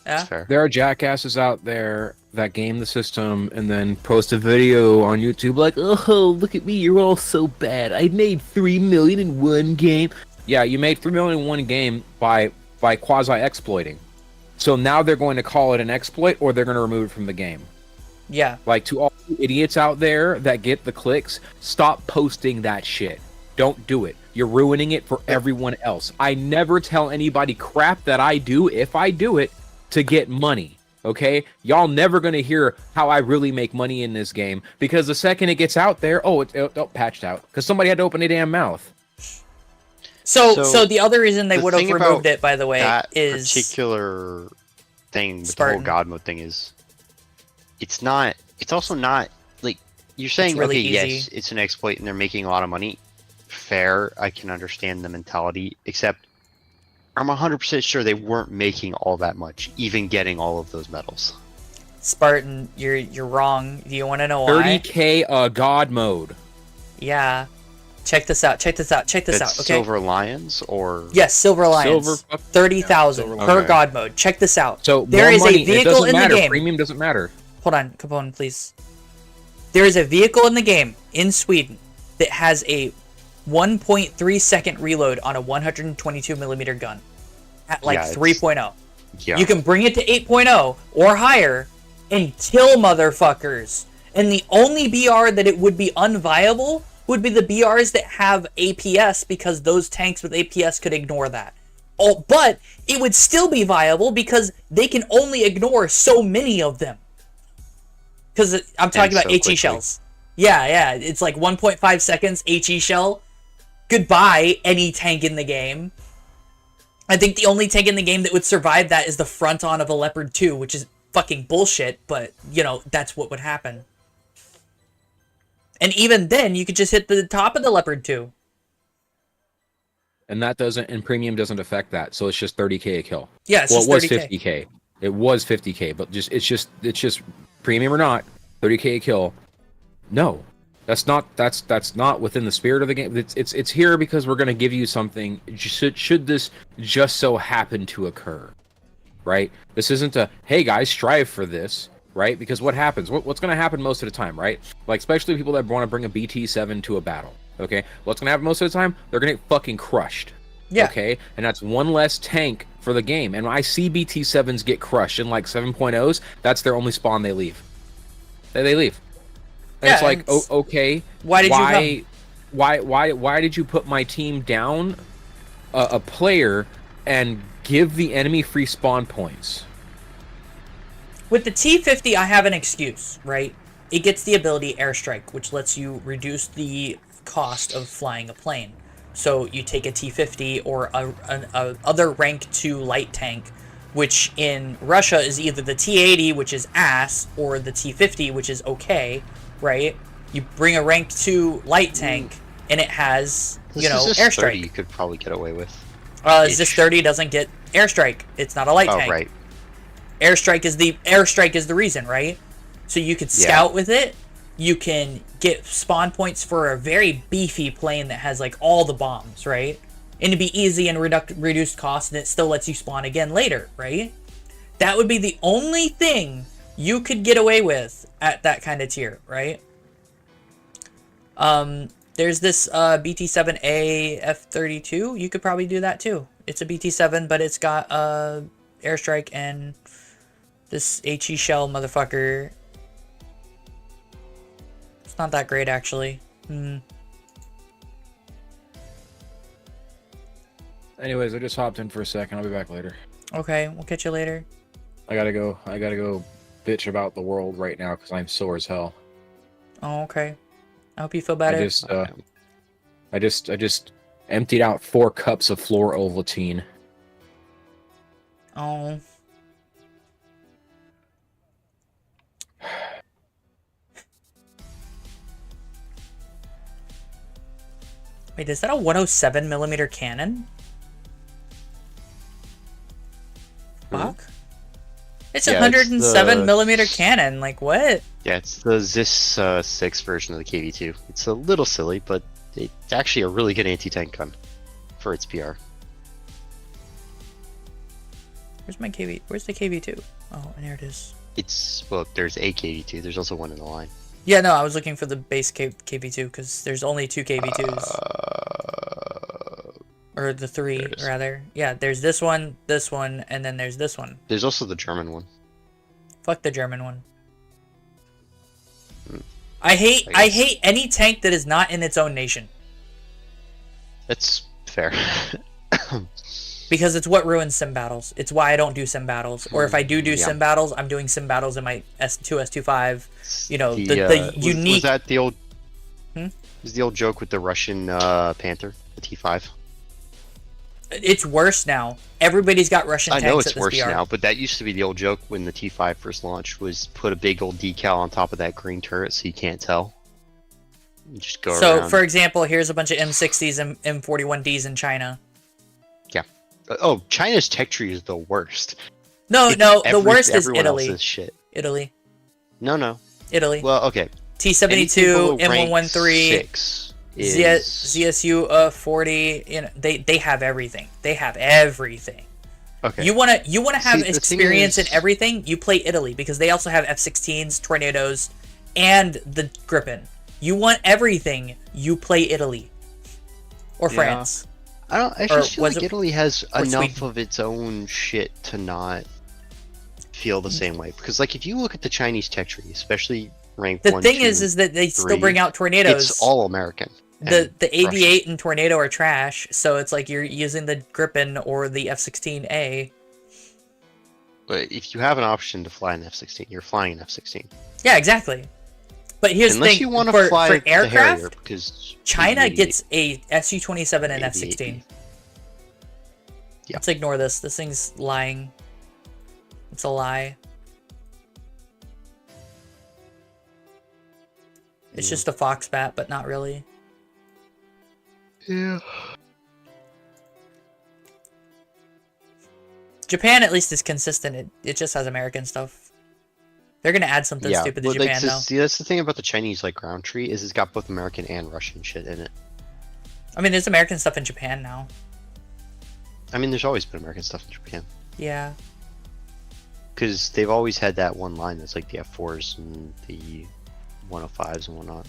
Yeah? fair. There are jackasses out there that game the system and then post a video on YouTube like, oh, look at me, you're all so bad. I made 3 million in one game. Yeah, you made 3 million in one game by quasi-exploiting. So now they're going to call it an exploit or they're going to remove it from the game. Yeah. Like, to all you idiots out there that get the clicks, stop posting that shit. Don't do it. You're ruining it for everyone else. I never tell anybody crap that I do, if I do it, to get money. Okay? Y'all never gonna hear how I really make money in this game, because the second it gets out there, it's patched out. Because somebody had to open a damn mouth. So the other reason they would have thing removed about it, by the way, that is particular thing with Spartan. the whole God mode thing is, it's also not, like, you're saying, really okay, easy. yes, it's an exploit and they're making a lot of money. Fair, I can understand the mentality, except I'm 100% sure they weren't making all that much, even getting all of those medals. Spartan, you're wrong. Do you want to know why? 30k God mode. Yeah. Check this out. Check this out. Check this That's out. Okay. Silver Lions, or Yes, Silver Alliance. 30,000 Silver per Alliance. God mode. Check this out. So there more is money, a vehicle it doesn't in matter. the game. Premium doesn't matter. Hold on, Capone, please. There is a vehicle in the game in Sweden that has a 1.3 second reload on a 122 millimeter gun at like 3.0. Yeah. You can bring it to 8.0 or higher and kill motherfuckers. And the only BR that it would be unviable would be the BRs that have APS, because those tanks with APS could ignore that. Oh, but it would still be viable because they can only ignore so many of them. Because I'm talking about so HE quickly. shells. Yeah, it's like 1.5 seconds HE shell. Goodbye, any tank in the game. I think the only tank in the game that would survive that is the front on of a Leopard 2, which is fucking bullshit, but, you know, that's what would happen. And even then, you could just hit the top of the Leopard 2. And premium doesn't affect that, so it's just 30k a kill. Yeah, it's well, just it was 30K. 50k. It was 50k, but it's just premium or not, 30k a kill. No, that's not within the spirit of the game. It's here because we're gonna give you something. Should this just so happen to occur, right? This isn't a hey guys, strive for this. Right? Because what happens? What's going to happen most of the time, right? Like, especially people that want to bring a BT7 to a battle, okay? What's going to happen most of the time? They're going to get fucking crushed. Yeah. Okay? And that's one less tank for the game. And when I see BT7s get crushed in, like, 7.0s, that's their only spawn they leave. They leave. And Yeah, it's like, it's- okay, Why did you come? why did you put my team down a player and give the enemy free spawn points? With the T-50, I have an excuse, right? It gets the ability Airstrike, which lets you reduce the cost of flying a plane. So you take a T-50 or a other rank 2 light tank, which in Russia is either the T-80, which is ass, or the T-50, which is okay, right? You bring a rank 2 light tank, and it has, This you know, is just Airstrike. 30 you could probably get away with. Is this 30 doesn't get airstrike. It's not a light Oh, tank. right. Airstrike is the reason, right? So you could scout with it. You can get spawn points for a very beefy plane that has like all the bombs, right? And it'd be easy and reduced cost, and it still lets you spawn again later, right? That would be the only thing you could get away with at that kind of tier, right? There's this BT-7A F-32. You could probably do that too. It's a BT-7, but it's got airstrike and this HE shell motherfucker. It's not that great, actually. Anyways, I just hopped in for a second. I'll be back later. Okay, we'll catch you later. I gotta go bitch about the world right now because I'm sore as hell. Oh, okay. I hope you feel better. I just emptied out 4 cups of floor Ovaltine. Oh. Wait, is that a 107mm cannon? Fuck. It's a Yeah, it's 107mm cannon. Like, what? Yeah, it's the ZIS 6 version of the KV2. It's a little silly, but it's actually a really good anti-tank gun for its PR. Where's my KV? Where's the KV2? Oh, and there it is. Well, there's a KV2. There's also one in the line. Yeah, no, I was looking for the base KV2 because there's only 2 KV2s. Or the 3, rather. Yeah, there's this one, and then there's this one. There's also the German one. Fuck the German one. I hate any tank that is not in its own nation. That's fair. Because it's what ruins sim battles. It's why I don't do sim battles. Or if I do sim battles, I'm doing sim battles in my S2, S25. You know, the unique... Was that the old... Hmm? Was the old joke with the Russian Panther, the T5? It's worse now. Everybody's got Russian tanks. I know it's at this worse BR. now, but that used to be the old joke when the T5 first launched, was put a big old decal on top of that green turret so you can't tell. You just go around. For example, here's a bunch of M60s and M41Ds in China. Yeah. Oh, China's tech tree is the worst. No, the worst is Italy. Italy. Shit. Italy. No. Italy. Well, okay. T72, M113, 6 ZSU 40. You know, they have everything. They have everything. Okay. You wanna have See, experience in everything? You play Italy because they also have F-16s, Tornadoes, and the Gripen. You want everything? You play Italy or France. I just feel like Italy has enough Sweden. of its own shit to not feel the same way. Because, like, if you look at the Chinese tech tree, especially rank The 1, thing 2, is that they still 3, bring out Tornadoes. It's all American. The and AV-8 Russian. and Tornado are trash, so it's like you're using the Gripen or the F-16A. But if you have an option to fly an F-16, you're flying an F-16. Yeah, exactly. But here's Unless the thing, you want to for fly the Harrier, aircraft, because China the- gets a Su-27 and the F-16. Yeah. Let's ignore this. This thing's lying. It's a lie. It's just a fox bat, but not really. Yeah. Japan at least is consistent. It just has American stuff. They're gonna add something stupid to but, like, Japan now. see, that's the thing about the Chinese like ground tree is it's got both American and Russian shit in it. I mean, there's American stuff in Japan now. I mean, there's always been American stuff in Japan Yeah. because they've always had that one line that's like the F4s and the 105s and whatnot.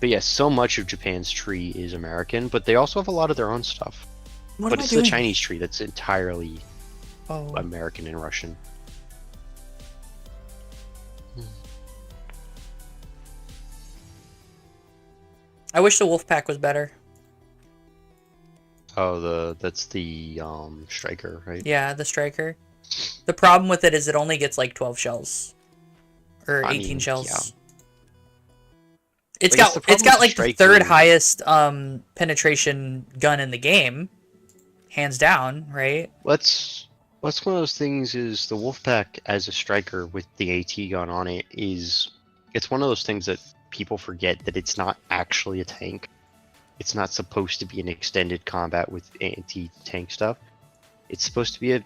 But yeah, so much of Japan's tree is American, but they also have a lot of their own stuff. What But am I it's doing? the Chinese tree that's entirely Oh. American and Russian. I wish the Wolfpack was better. Oh, that's the striker, right? Yeah, the Striker. The problem with it is it only gets like 12 shells. Or 18 mean, shells. yeah. It's I guess the got it's problem got with like the Striker- third highest penetration gun in the game. Hands down, right? What's one of those things is the Wolfpack as a striker with the AT gun on it is it's one of those things that people forget that it's not actually a tank. It's not supposed to be an extended combat with anti-tank stuff. It's supposed to be a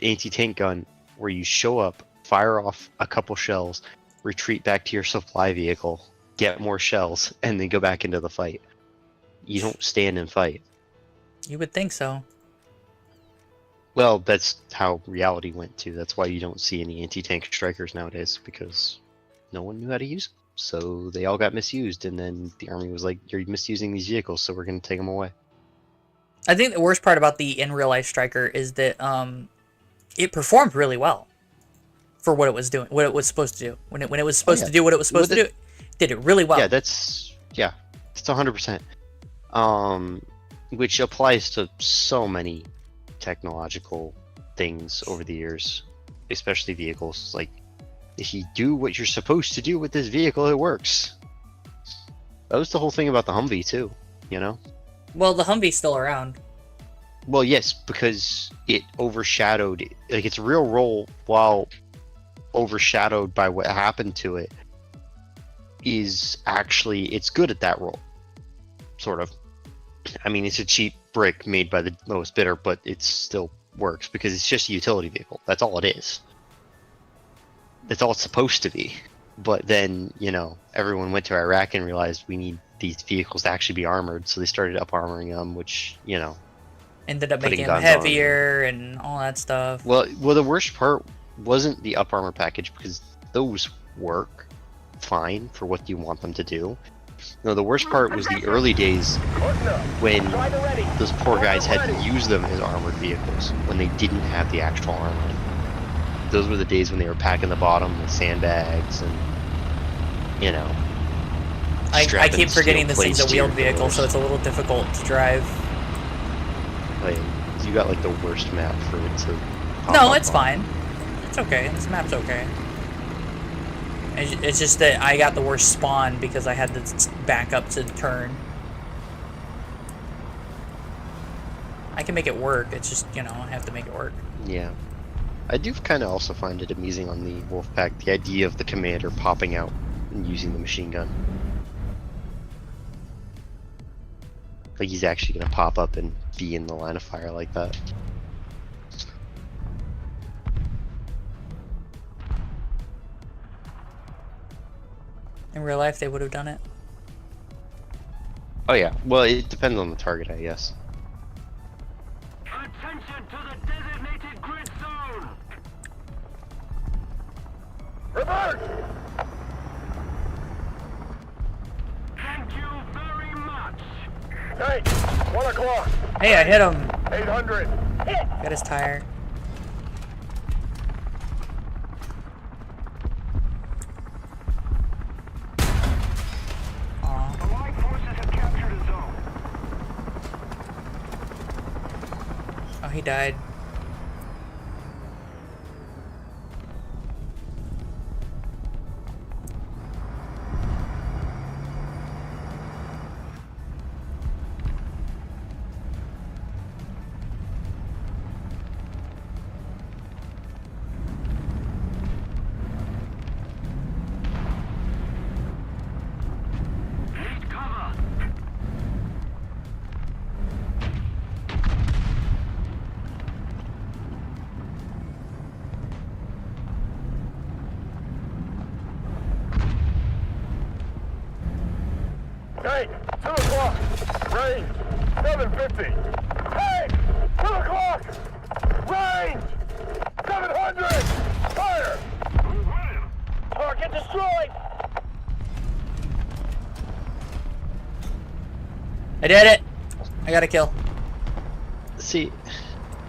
anti-tank gun where you show up, fire off a couple shells, retreat back to your supply vehicle, get more shells, and then go back into the fight. You don't stand and fight. You would think so. Well, that's how reality went too. That's why you don't see any anti-tank strikers nowadays, because no one knew how to use them. So they all got misused, and then the army was like, "You're misusing these vehicles, so we're going to take them away." I think the worst part about the in real life striker is that it performed really well for what it was doing, what it was supposed to do. When it was supposed to do what it was supposed to do, it did it really well. Yeah, it's 100%. Which applies to so many technological things over the years, especially vehicles. Like, if you do what you're supposed to do with this vehicle, it works. That was the whole thing about the Humvee too, you know? Well, the Humvee's still around. Well, yes, because it overshadowed, like, its real role, while overshadowed by what happened to it, is actually, it's good at that role. Sort of. I mean, it's a cheap brick made by the lowest bidder, but it still works because it's just a utility vehicle. That's all it is. That's all it's supposed to be. But then, you know, everyone went to Iraq and realized we need these vehicles to actually be armored, so they started up-armoring them, which, you know... Ended up putting making them guns on heavier and all that stuff. Well, the worst part wasn't the up-armor package, because those work fine for what you want them to do. No, the worst part was the early days when those poor guys had to use them as armored vehicles when they didn't have the actual armor. Those were the days when they were packing the bottom with sandbags and, you know... I keep forgetting this thing's a wheeled vehicle, doors. so it's a little difficult to drive. Like, you got like the worst map for it to... pop No, up it's on. fine. It's okay. This map's okay. It's just that I got the worst spawn because I had to back up to turn. I can make it work. It's just, you know, I have to make it work. Yeah. I do kind of also find it amusing on the Wolfpack, the idea of the commander popping out and using the machine gun. Like, he's actually going to pop up and be in the line of fire like that. In real life, they would have done it. Oh yeah, well, it depends on the target, I guess. Attention to the designated grid zone! Reverse! Thank you very much! Hey, 1 o'clock. Hey, I hit him. 800. Got his tire. Aw. Allied forces have captured a zone. Oh, he died. Need cover! Hey, 2 o'clock. Range, 750. Hey, 2 o'clock. Range, 700. Fire. Target destroyed. I did it. I got a kill. See,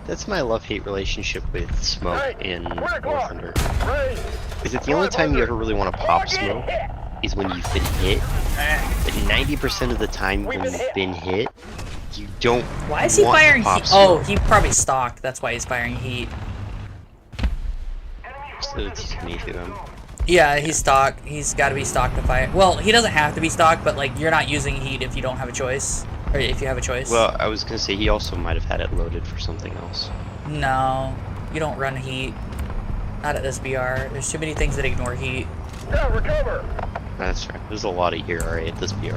that's my love-hate relationship with smoke Hey, in 1 War o'clock. Thunder. Range. Is it the only time you ever really want to pop Target smoke hit. is when you've been hit? But 90% of the time when you've been hit, you don't Why is he want to firing pop heat? Oh, smoke. he probably stalked. That's why he's firing heat. So it's me to him. Yeah, he's stock. He's got to be stocked to fire. Well, he doesn't have to be stocked, but like you're not using heat if you don't have a choice, or if you have a choice. Well, I was gonna say he also might have had it loaded for something else. No, you don't run heat. Not at this BR. There's too many things that ignore heat. Yeah, recover. That's right. There's a lot of ERA at this BR.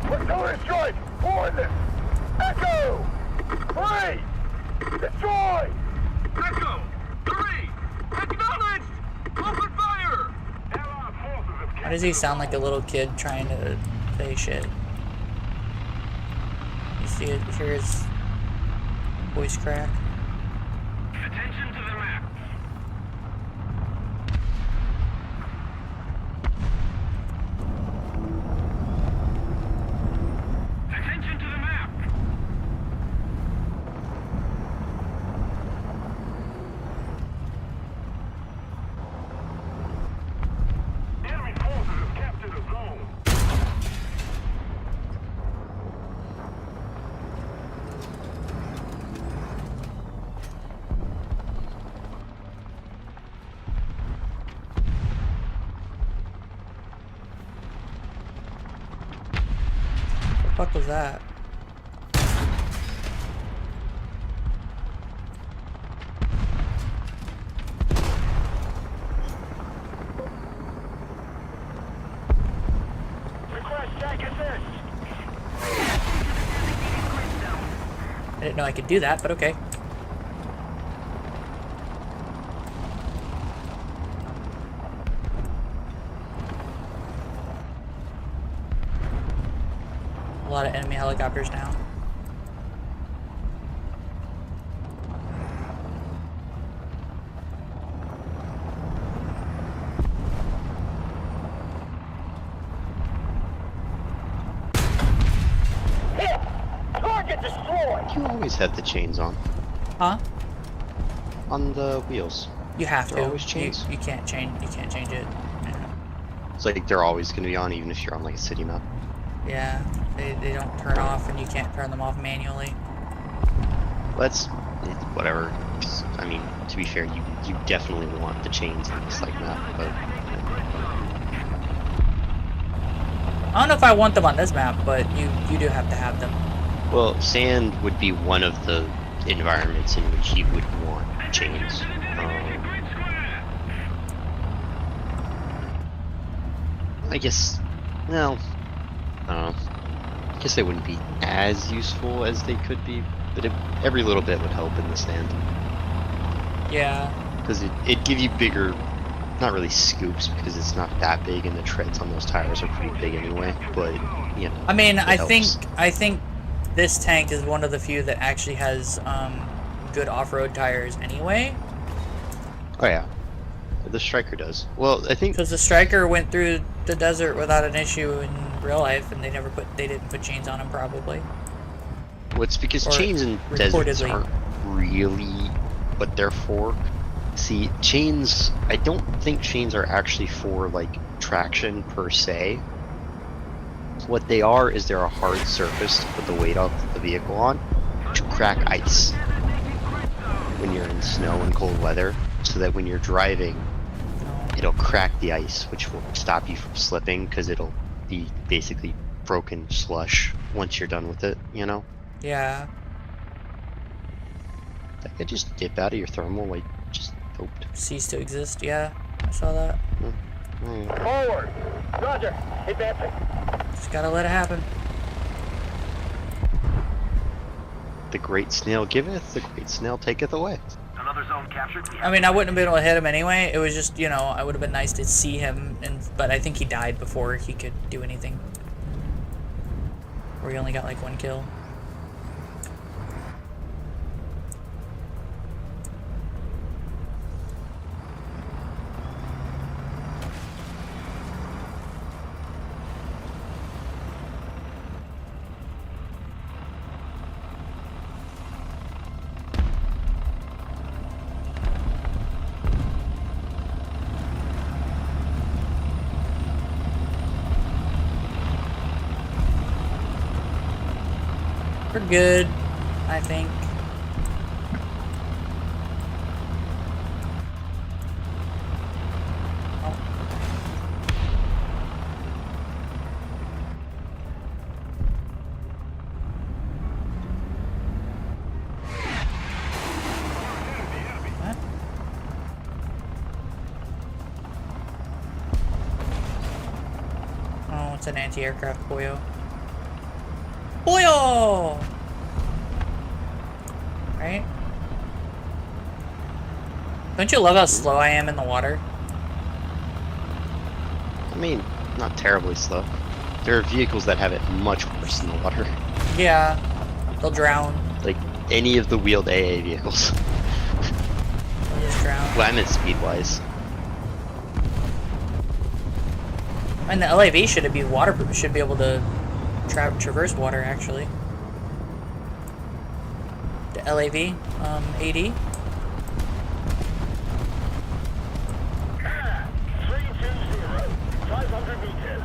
Artillery strike. 1. Echo. 3. Destroy! Echo 3! Acknowledged! Open fire! Allied forces have Why does he sound like a little kid trying to say shit? You see it? Hear his voice crack? Attention to the map. Attention to the map. Enemy forces have captured a zone. What the fuck was that? Request tank assist! I didn't know I could do that, but okay. A lot of enemy helicopters now. Hit! Target destroyed! You always have the chains on Huh? the wheels. You have They're to. always chains. You can't change. You can't change it. It's like they're always going to be on, even if you're on like a city map. Yeah, they don't turn off, and you can't turn them off manually. It's whatever. I mean, to be fair, you definitely want the chains in this like map, but I don't know if I want them on this map, but you do have to have them. well, sand would be one of the environments in which you would want chains. I guess, well, I don't know. I guess they wouldn't be as useful as they could be, but every little bit would help in the sand. Yeah. Because it'd give you bigger, not really scoops, because it's not that big, and the treads on those tires are pretty big anyway, but, you know. I mean, it I helps. think this tank is one of the few that actually has good off-road tires anyway. Oh yeah, the Striker does. Well, I think Because the Striker went through the desert without an issue in real life, and they didn't put chains on them probably. well, it's because or chains in deserts reportedly. aren't really what they're for. See, chains, I don't think chains are actually for like traction per se. What they are is they're a hard surface to put the weight of the vehicle on to crack ice when you're in snow and cold weather, so that when you're driving, it'll crack the ice, which will stop you from slipping because it'll be basically broken slush once you're done with it, you know? Yeah. That could just dip out of your thermal like just doped. Cease to exist. Yeah, I saw that. Forward! Roger! Advancing! Just gotta let it happen. The great snail giveth, the great snail taketh away. Another zone captured. I mean, I wouldn't have been able to hit him anyway. It was just, you know, I would have been nice to see him, but I think he died before he could do anything. Or he only got like one kill. We're good, I think. Oh. What? Oh, it's an anti-aircraft boyo. Boyo! Right? Don't you love how slow I am in the water? I mean, not terribly slow. There are vehicles that have it much worse in the water. Yeah, they'll drown. Like any of the wheeled AA vehicles. They'll just drown. Well, I meant speed-wise. And the LAV should be waterproof. Should be able to traverse water, actually. The LAV, AD. 320, 500 meters.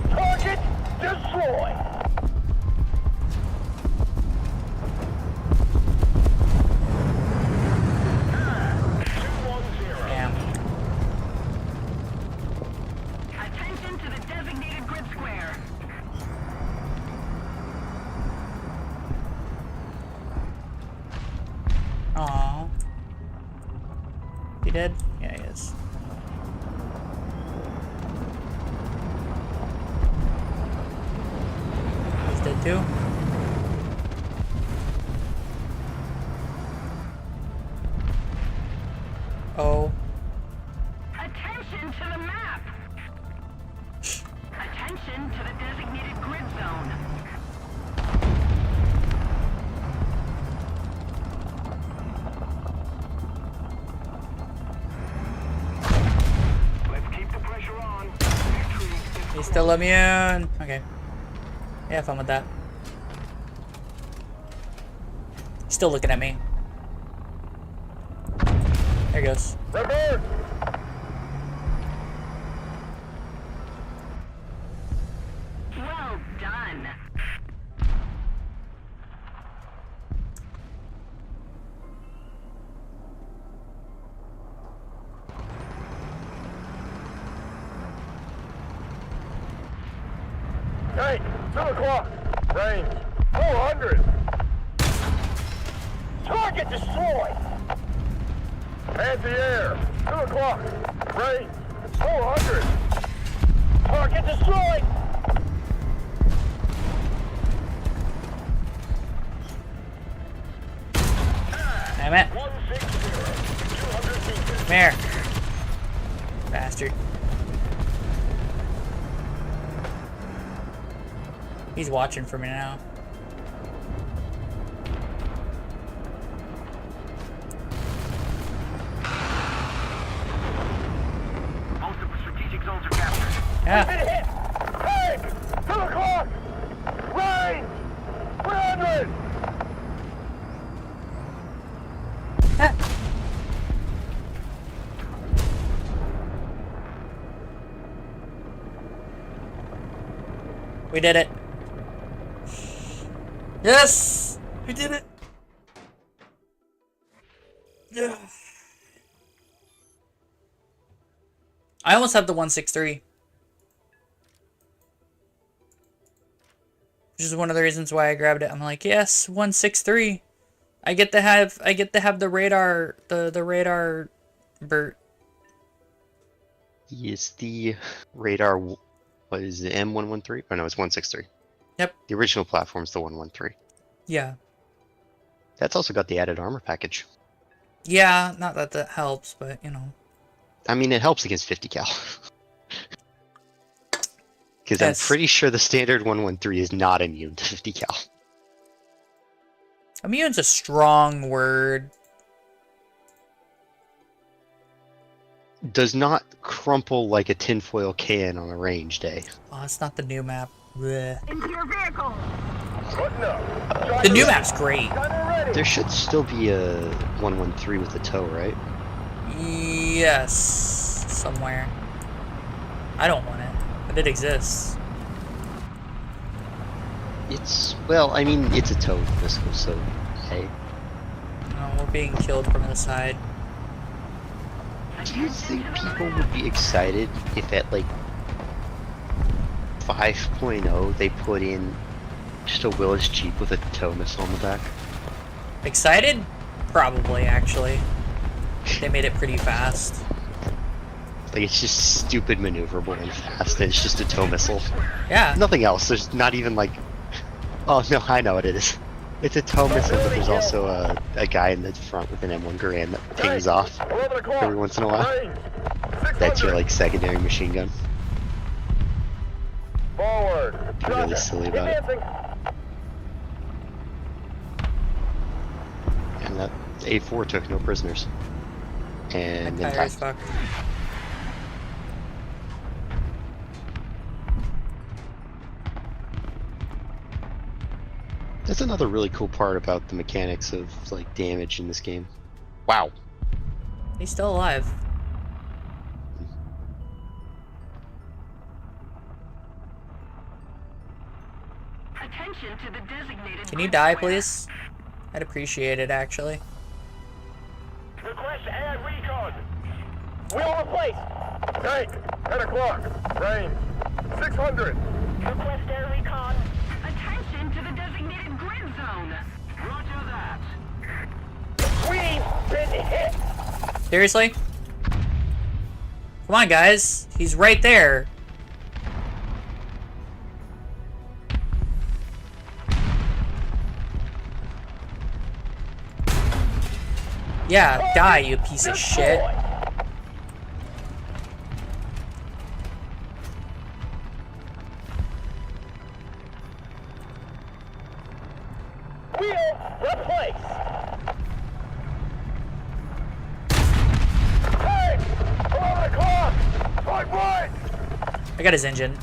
Target destroy. Damn. Attention to the designated grid square. Aww. He dead? Yeah, he is. He's dead too? Oh. Attention to the map. Attention to the designated grid zone. Let's keep the pressure on. He's still immune. Okay. Yeah, have fun with that. Still looking at me. There he goes. Revert. Well done. Hey, 2 o'clock. Range 400. Target destroyed. Anti-air. 2 o'clock. Range 400. Target destroyed. Damn it. 160. 200 meters. Come here. Bastard. He's watching for me now. Most of the strategic zones are captured. Yeah. Been hit. Tank. 2 o'clock. Range 300. We did it. Yes! We did it! Yeah. I almost have the 163. Which is one of the reasons why I grabbed it. I'm like, yes, 163. I get to have the radar the radar Bert. Is the radar, what is it, M113? Oh no, it's 163. Yep. The original platform's the 113. Yeah. That's also got the added armor package. Yeah, not that that helps, but you know. I mean, it helps against 50 cal. Because Yes. I'm pretty sure the standard 113 is not immune to 50 cal. Immune's a strong word. Does not crumple like a tinfoil can on a range day. Oh, it's not the new map. Blech. Into your vehicle. Button up. The new map's great. Gunner ready. There should still be a 113 with a tow, right? Yes, somewhere. I don't want it, but it exists. It's, well, I mean, it's a tow missile, so hey. No, we're being killed from the side. Do you think people would be excited if at like 5.0 they put in just a Willis Jeep with a tow missile on the back? Excited? Probably, actually. They made it pretty fast. Like, it's just stupid maneuverable and fast, and it's just a tow missile. Yeah. Nothing else. There's not even like... Oh, no, I know what it is. It's a tow missile, but there's also a guy in the front with an M1 Garand that pings off 11 o'clock. every once in a while. Range. 600. That's your, like, secondary machine gun. Forward. Be really Gotcha. silly about it. Advancing. And that A4 took no prisoners. And then Tire as fuck. That's another really cool part about the mechanics of like damage in this game. Wow. He's still alive. Attention to the designated. Can you die, please? I'd appreciate it, actually. Request add recon. Wheel replace. Tank. 10 o'clock. Range. 600. Request air recon. Attention to the designated grid zone. Roger that. We've been hit. Seriously? Come on, guys. He's right there. Yeah, die, you piece of shit. Wheel replace. Tank. 11 o'clock. Point blank. I got his engine.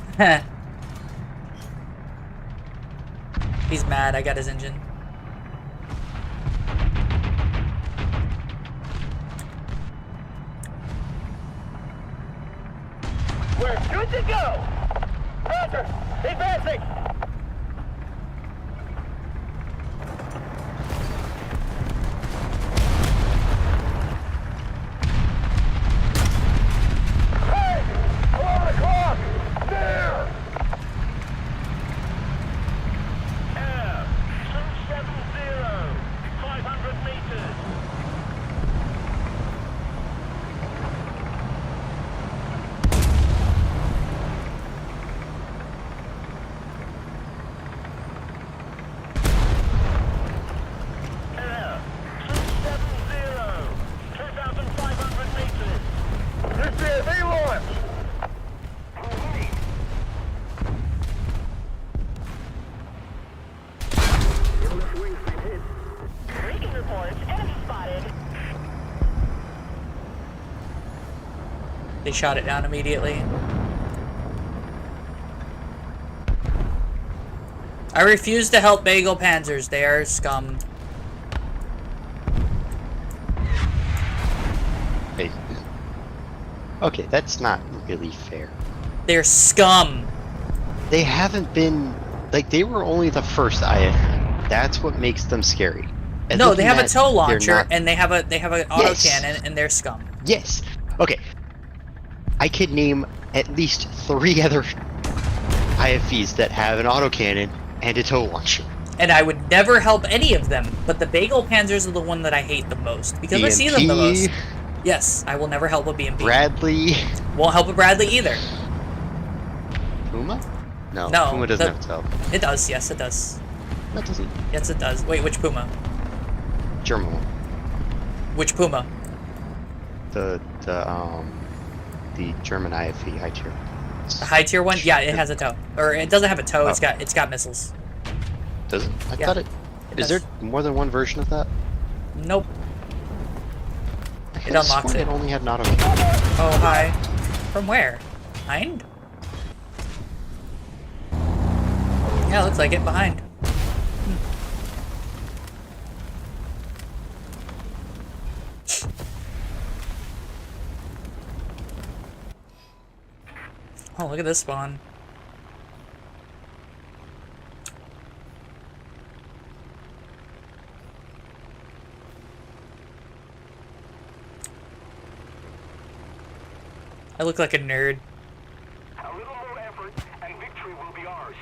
He's mad, I got his engine. We're good to go. Roger. Advancing. Hey! 11 o'clock. There. Air. 270. 500 meters. Air. 270. 2,500 meters. UCAV launch. Reading reports. Enemy spotted. They shot it down immediately. I refuse to help Bagel Panzers. They are scum. Hey. Okay, that's not really fair. They're scum. They haven't been like they were only the first IFE. That's what makes them scary. And No, they looking have a at, tow they're launcher not- and they have an Yes. autocannon and they're scum. Yes. Okay. I could name at least 3 other IFEs that have an autocannon and a tow launcher. And I would never help any of them, but the Bagel Panzers are the one that I hate the most because I see them the BMP, most. Yes, I will never help a BMP. Bradley. Won't help a Bradley either. Puma? No, No, Puma doesn't the- have tow. It does, yes it does. That doesn't. Yes it does. Wait, which Puma? German one. Which Puma? The German IFE high tier. The high tier one? Yeah, it has a tow. Or it doesn't have a tow, Oh. it's got missiles. Does it? I Yeah, thought it. it Is does. there more than one version of that? Nope. I It could've unlocks sworn it. It only had an auto. Oh hi. From where? Behind? Yeah, looks like it behind. Oh, look at this spawn. I look like a nerd. A little more effort and victory will be ours.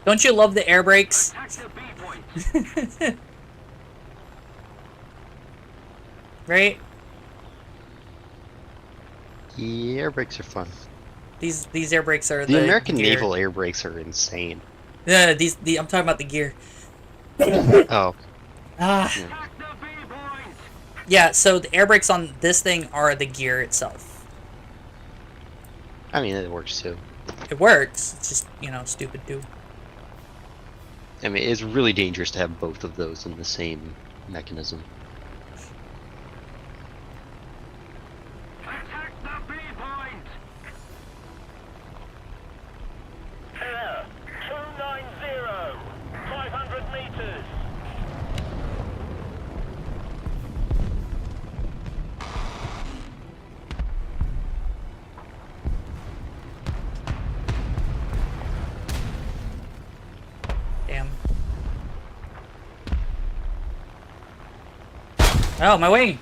Don't you love the air brakes? Attack the B point. Right? Yeah, air brakes are fun. These air brakes are The American gear. naval air brakes are insane. Yeah, I'm talking about the gear. Oh, Ah. yeah. Attack the B point. Yeah, so the air brakes on this thing are the gear itself. I mean, it works too. It works. It's just, stupid too. I mean, it's really dangerous to have both of those in the same mechanism. Attack the B point. Air 290. 500 meters. Damn. Oh, my wing!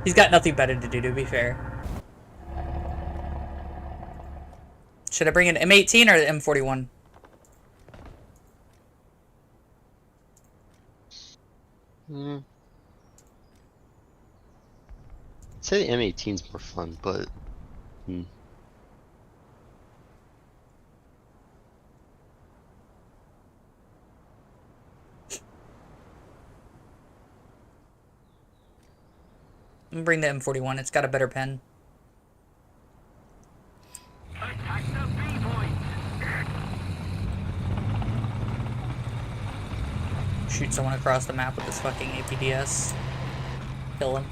He's got nothing better to do, to be fair. Should I bring an M18 or the M41? Hmm. I'd say the M18's more fun, but I'm gonna bring the M41. It's got a better pen. Attack the B point. Shoot someone across the map with this fucking APDS. Kill him.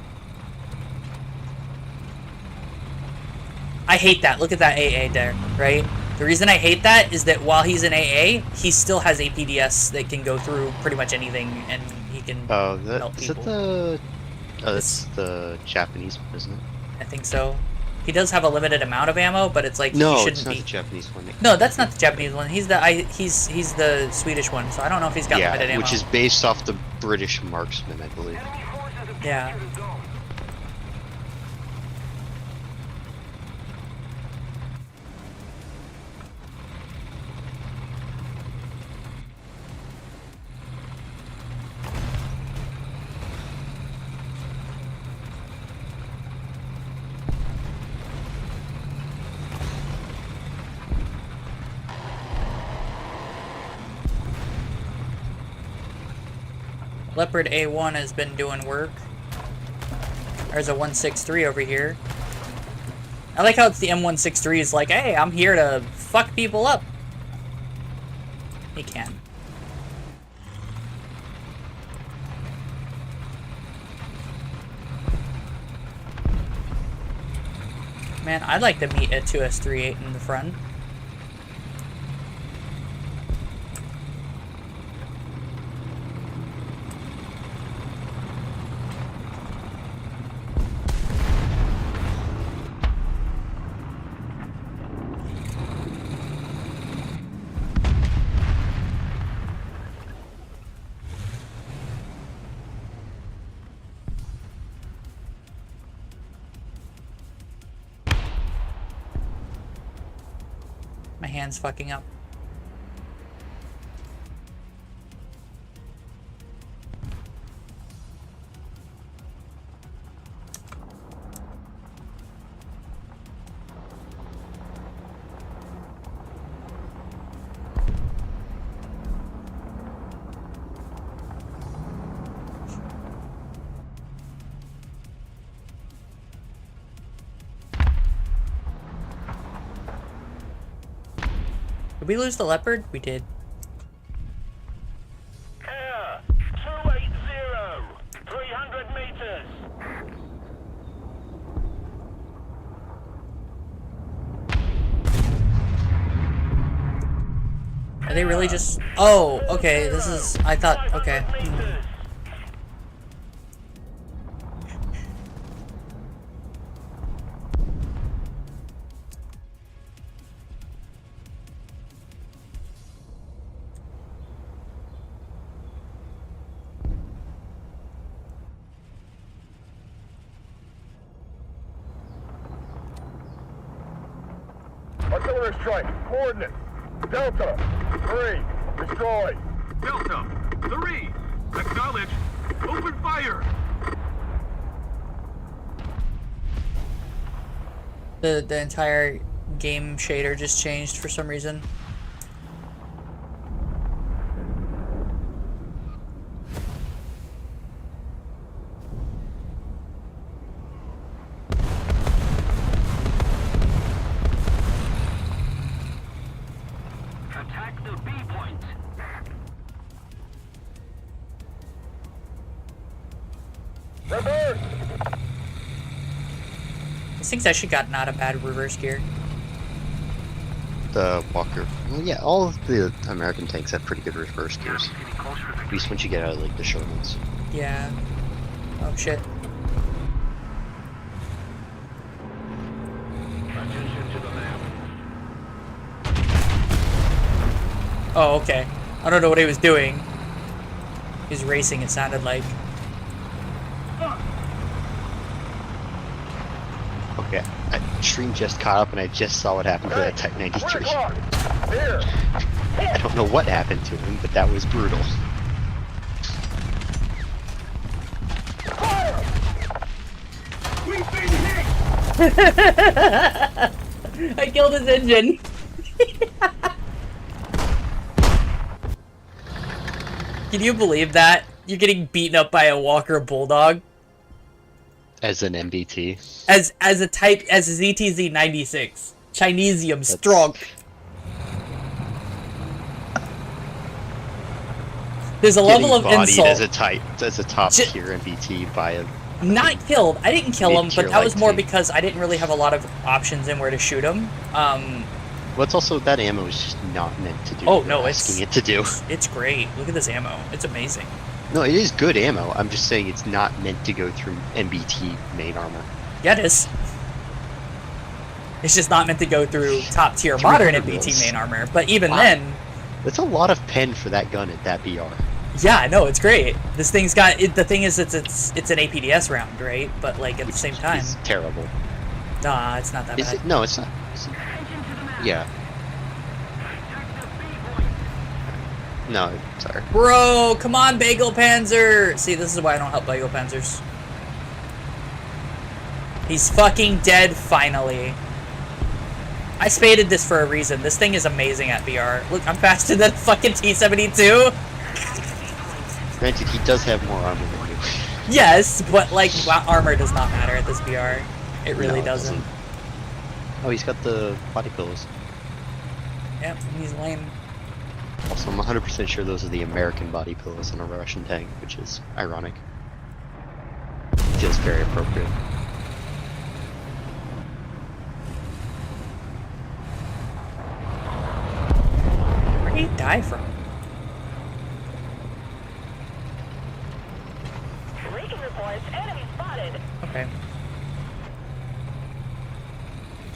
I hate that. Look at that AA there, right? The reason I hate that is that while he's in AA, he still has APDS that can go through pretty much anything, and he can melt is people. that the? Oh, that's the Japanese one, isn't it? I think so. He does have a limited amount of ammo, but it's like he No, shouldn't it's not be. the Japanese one. No, that's not the Japanese one. He's the Swedish one. So I don't know if he's got limited Yeah, ammo. which is based off the British marksman, I believe. Enemy forces have Yeah. captured a zone. Leopard A1 has been doing work. There's a 163 over here. I like how it's the M163 is like, hey, I'm here to fuck people up. He can. Man, I'd like to meet a 2S38 in the front. My hand's fucking up. Did we lose the leopard? We did. Air 280. 300 meters. Are they really just... Oh, okay, this is... I thought... Okay. 500 meters. Artillery strike. Coordinates. Delta 3. Destroy. Delta 3. Acknowledge. Open fire. The entire game shader just changed for some reason. Attack the B point. Reverse. This thing's actually got not a bad reverse gear. The Walker. Well, yeah, all of the American tanks have pretty good reverse gears. At least once you get out of like the Shermans. Yeah. Oh shit. Attention to the map. Oh, okay. I don't know what he was doing. He was racing, it sounded like. Okay, stream just caught up and I just saw what happened to that Type 93. Here. I don't know what happened to him, but that was brutal. Fire. We've been hit. I killed his engine. Can you believe that? You're getting beaten up by a Walker Bulldog As an MBT. as a ZTZ 96 Chinesium strong. There's a level of Getting bodied insult. as a top J- tier MBT by a Not killed. I didn't kill him, Mid-tier but that was light more tank. because I didn't really have a lot of options in where to shoot him. well, it's also that ammo is just not meant to do. Oh, what no, you're it's- asking it to do. It's great. Look at this ammo. It's amazing. No, it is good ammo. I'm just saying it's not meant to go through MBT main armor. Yeah, it is. It's just not meant to go through top tier modern 300 MBT mils. main armor. But even Wow. then, That's a lot of pen for that gun at that BR. yeah, no, it's great. This thing's got it, the thing is, it's an APDS round, right? But like at the same time, It's terrible. nah, it's not that Is bad. it? No, it's not. Yeah. No, sorry. Bro, come on, Bagel Panzer! See, this is why I don't help Bagel Panzers. He's fucking dead, finally. I spaded this for a reason. This thing is amazing at BR. Look, I'm faster than fucking T-72. Granted, he does have more armor than you. Yes, but like, armor does not matter at this BR. It really No, it doesn't. Oh, he's got the body pillows. Yep, he's lame. Also, I'm 100% sure those are the American body pillows in a Russian tank, which is ironic. Feels very appropriate. Where did he die from? Leaking reports, enemy spotted. Okay.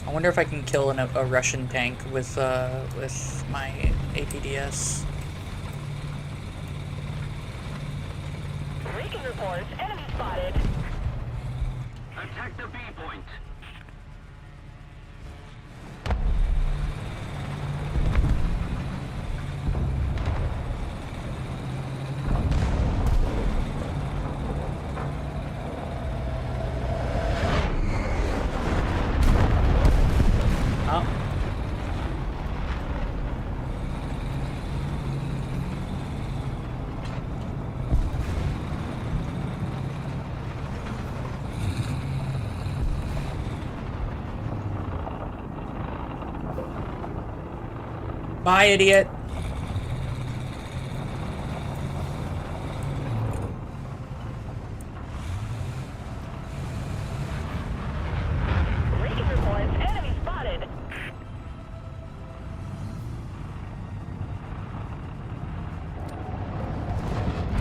I wonder if I can kill a Russian tank with my APDS. Leaking reports, enemy spotted. Attack the B point. Oh. Bye, idiot. Leaking reports, enemy spotted.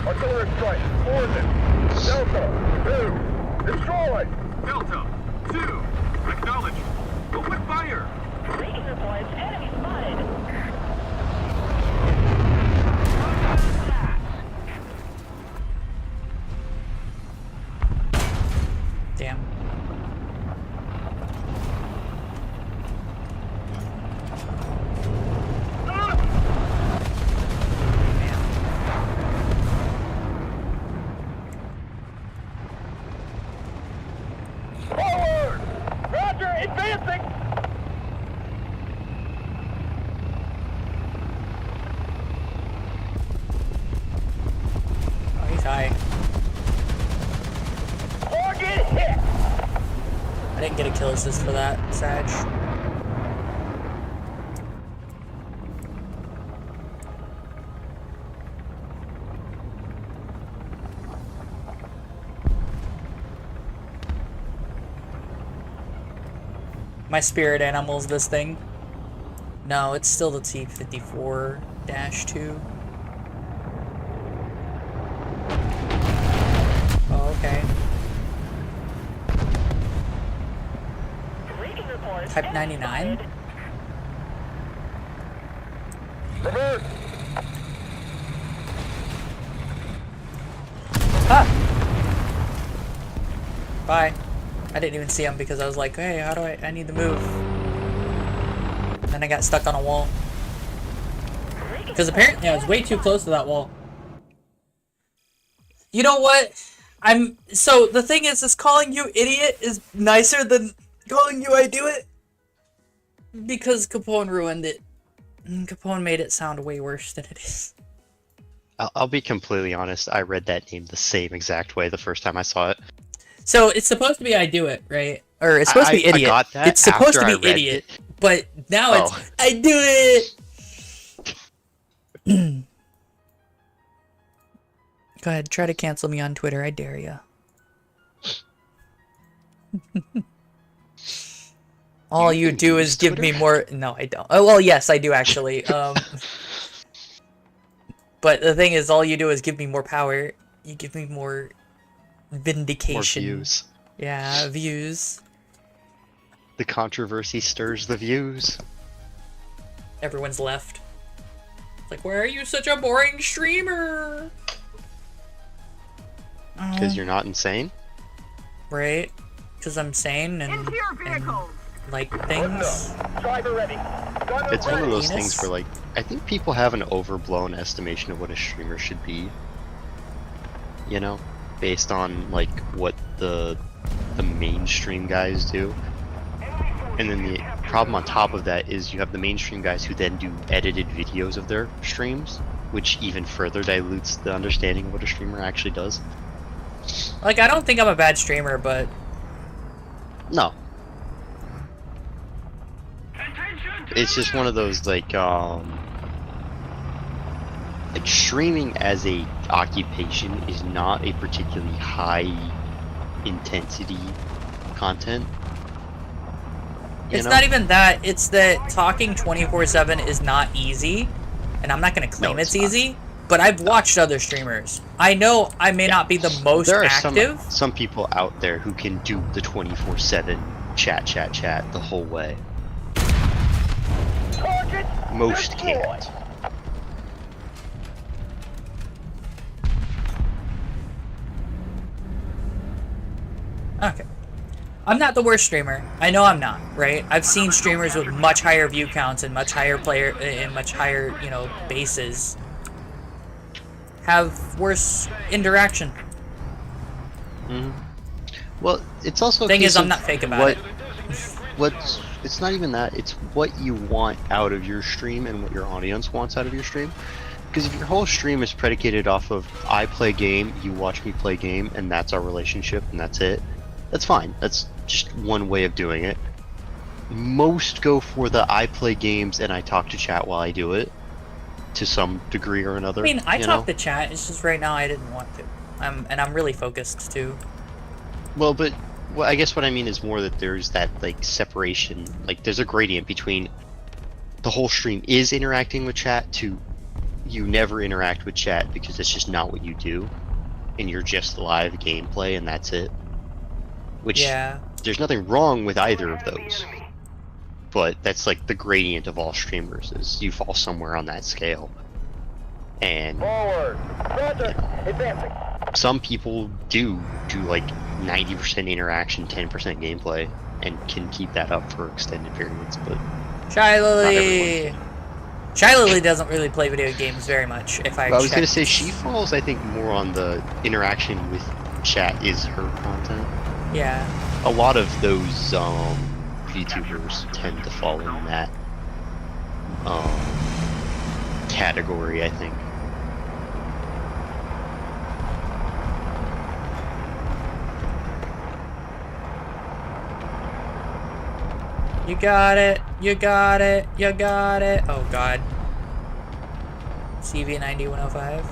Artillery strike. Coordinates. Delta 2. Destroy. Delta 2. Acknowledge. Open fire. Leaking reports, enemy spotted. Damn. Advancing! Oh, he's high. Target hit! I didn't get a kill assist for that, Sag. My spirit animal's this thing. No, it's still the T-54-2. Oh, okay. Reading report. Type 99? Reverse! Ah! Bye. I didn't even see him because I was like, hey, how do I need to move. Then I got stuck on a wall. Because apparently I was way too close to that wall. You know what? So the thing is calling you idiot is nicer than calling you I do it. Because Capone ruined it. Capone made it sound way worse than it is. I'll be completely honest. I read that name the same exact way the first time I saw it. So it's supposed to be I do it, right? Or it's supposed to be I idiot. got that It's supposed after to I be read idiot, it. but now Oh. it's I do it. Go ahead, try to cancel me on Twitter. I dare ya. All you even do use is give me Twitter? more. No, I don't. Oh well, yes, I do actually. But the thing is, all you do is give me more power. You give me more More vindication. views. Yeah, views. The controversy stirs the views. Everyone's left. It's like, why are you such a boring streamer? Because you're not insane? Right? Because I'm sane and, Into your and vehicles. like things. Driver ready. Gunner It's one of those Penis? things where, like, I think people have an overblown estimation of what a streamer should be. You know? Based on, like, what the mainstream guys do. And then the problem on top of that is you have the mainstream guys who then do edited videos of their streams, which even further dilutes the understanding of what a streamer actually does. Like, I don't think I'm a bad streamer, but No. Attention to It's just one of those, like streaming as a occupation is not a particularly high intensity content. You it's know? not even that. It's that talking 24/7 is not easy, and I'm not gonna claim No, it's it's not. easy. But I've watched other streamers. I know I may not be the most There are active. some people out there who can do the 24/7 chat the whole way. Target Most destroyed. can't. Okay. I'm not the worst streamer. I know I'm not, right? I've seen streamers with much higher view counts and much higher much higher, you know, bases have worse interaction. Well, it's also a Thing case is, I'm of not fake about what, it. What's it's not even that. It's what you want out of your stream and what your audience wants out of your stream. Because if your whole stream is predicated off of I play game, you watch me play game, and that's our relationship, and that's it, that's fine. That's just one way of doing it. Most go for the I play games and I talk to chat while I do it, to some degree or another. I mean, I you talk know? to chat. It's just right now I didn't want to. I'm really focused too. Well, but I guess what I mean is more that there's that like separation, like there's a gradient between the whole stream is interacting with chat to you never interact with chat because it's just not what you do, and you're just live gameplay and that's it. Which Yeah. there's nothing wrong with either of those, but that's like the gradient of all streamers is you fall somewhere on that scale. And Forward. Roger. Advancing. some people do like 90% interaction, 10% gameplay, and can keep that up for extended periods, but Shy not Lily. everyone Shy Lily doesn't really play video games very much. If I can. I was gonna checked. say she falls, I think, more on the interaction with chat is her content. Yeah. A lot of those VTubers tend to fall in that category, I think. You got it. You got it. You got it. Oh god. CV9105.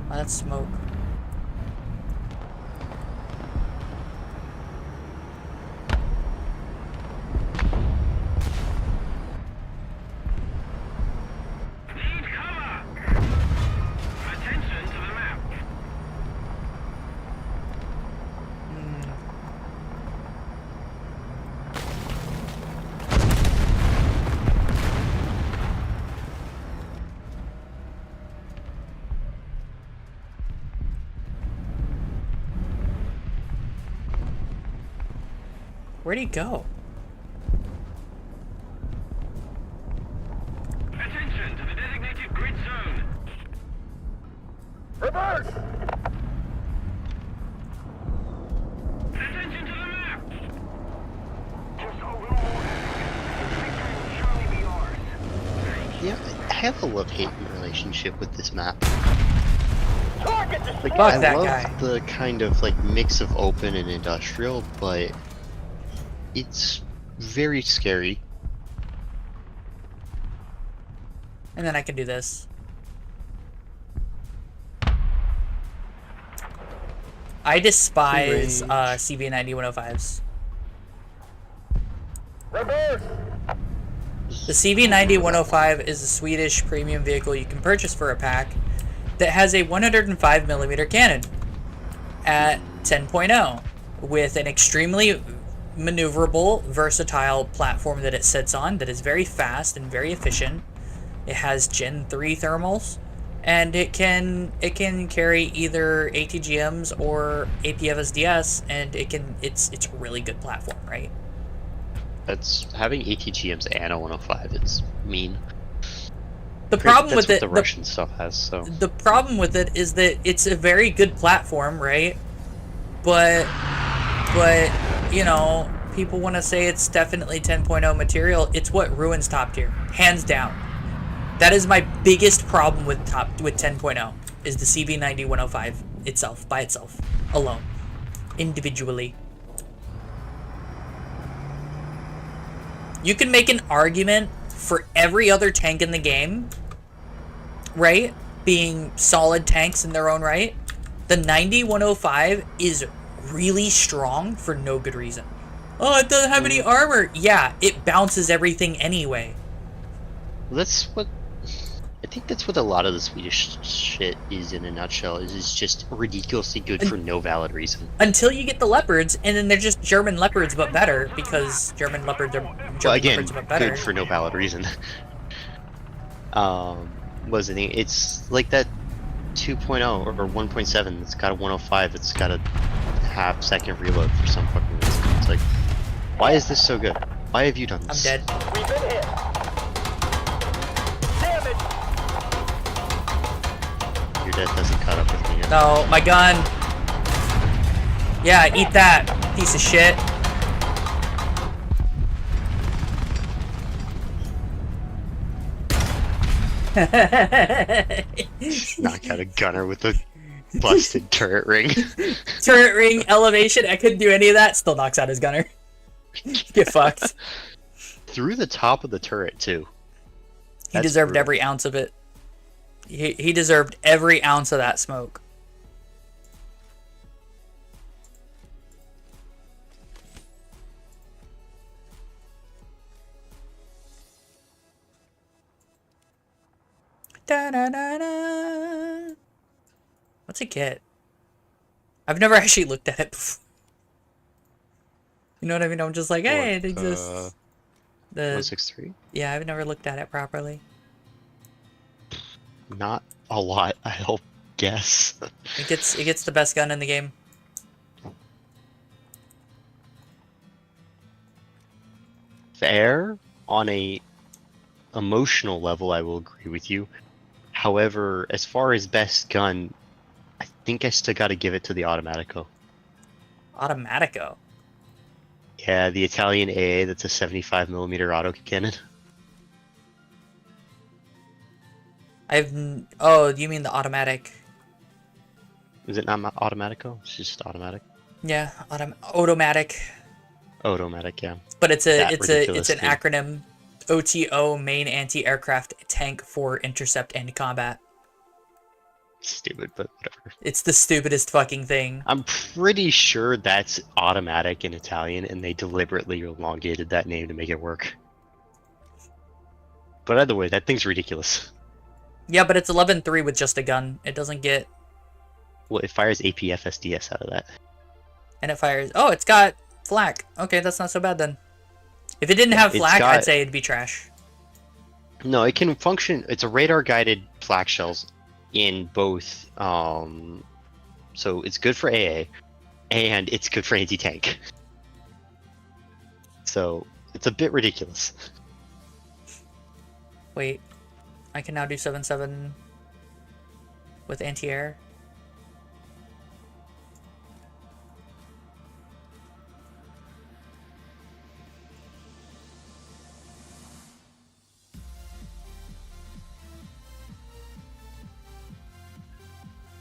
Oh, that's smoke. Need cover! Attention to the map. Where'd he go? Attention to the designated grid zone. Reverse! Attention to the map. Just a little more. Victory will surely be ours. Yeah, I have a love-hate relationship with this map. Target Like, destroyed! Fuck I that love guy. the kind of like mix of open and industrial, but it's very scary. And then I can do this. I despise Range. CV9105s. Reverse! The CV9105 is a Swedish premium vehicle you can purchase for a pack that has a 105mm cannon at 10.0 with an extremely maneuverable, versatile platform that it sits on that is very fast and very efficient. It has Gen 3 thermals, and it can carry either ATGMs or APFSDS, and it's a really good platform, right? That's having ATGMs and a 105 is mean. The problem That's with what the Russian stuff has. So the problem with it is that it's a very good platform, right? But you know, people want to say it's definitely 10.0 material. It's what ruins top tier, hands down. That is my biggest problem with 10.0 is the CV9105 itself, by itself, alone, individually. You can make an argument for every other tank in the game, right, being solid tanks in their own right. The 9105 is really strong for no good reason. Oh, it doesn't have any armor. Yeah, it bounces everything anyway. that's what I think. That's what a lot of the Swedish shit is in a nutshell. Is it's just ridiculously good for no valid reason. Until you get the leopards, and then they're just German leopards but better, because German leopards are German Well, again, leopards but better. good for no valid reason. Wasn't it? It's like that 2.0 or 1.7. It's got a 105. It's got a half-second reload for some fucking reason. It's like, why is this so good? Why have you done I'm this? dead. We've been hit! Damage! Your death hasn't caught up with me yet. No, my gun. Yeah, eat that, piece of shit. Knock out a gunner with a busted turret ring. Turret ring, elevation. I couldn't do any of that. Still knocks out his gunner. Get fucked. Through the top of the turret, too. He That's deserved brutal. every ounce of it. He deserved every ounce of that smoke. Da, da, da, da. What's it get? I've never actually looked at it before. You know what I mean? I'm just like, hey, it exists. The 163? yeah, I've never looked at it properly. Not a lot, I'll guess. It gets the best gun in the game. fair on a emotional level. I will agree with you. However, as far as best gun, I think I still got to give it to the Automatico. Automatico. Yeah, the Italian AA. That's a 75mm autocannon. Oh, you mean the automatic? Is it not Automatico? It's just automatic. Yeah, automatic. Automatic, yeah. But it's That an ridiculous thing. acronym. OTO, main anti-aircraft tank for intercept and combat. Stupid, but whatever. It's the stupidest fucking thing. I'm pretty sure that's automatic in Italian, and they deliberately elongated that name to make it work. But either way, that thing's ridiculous. Yeah, but it's 11.3 with just a gun. It doesn't get... Well, it fires APFSDS out of that. And it fires... Oh, it's got flak. Okay, that's not so bad then. If it didn't have It's flak, got- I'd say it'd be trash. No, it can function. It's a radar-guided flak shells in both. So it's good for AA, and it's good for anti-tank. So it's a bit ridiculous. Wait. I can now do 7.7 with anti-air.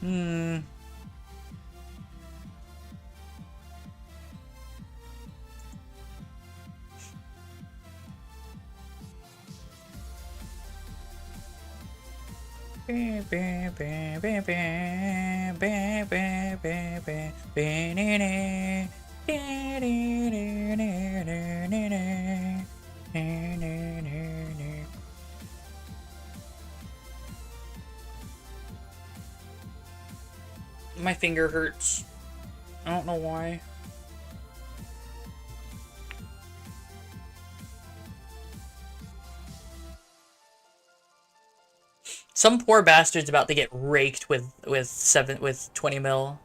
Hmm. My finger hurts. I don't know why. Some poor bastard's about to get raked with 20 mil.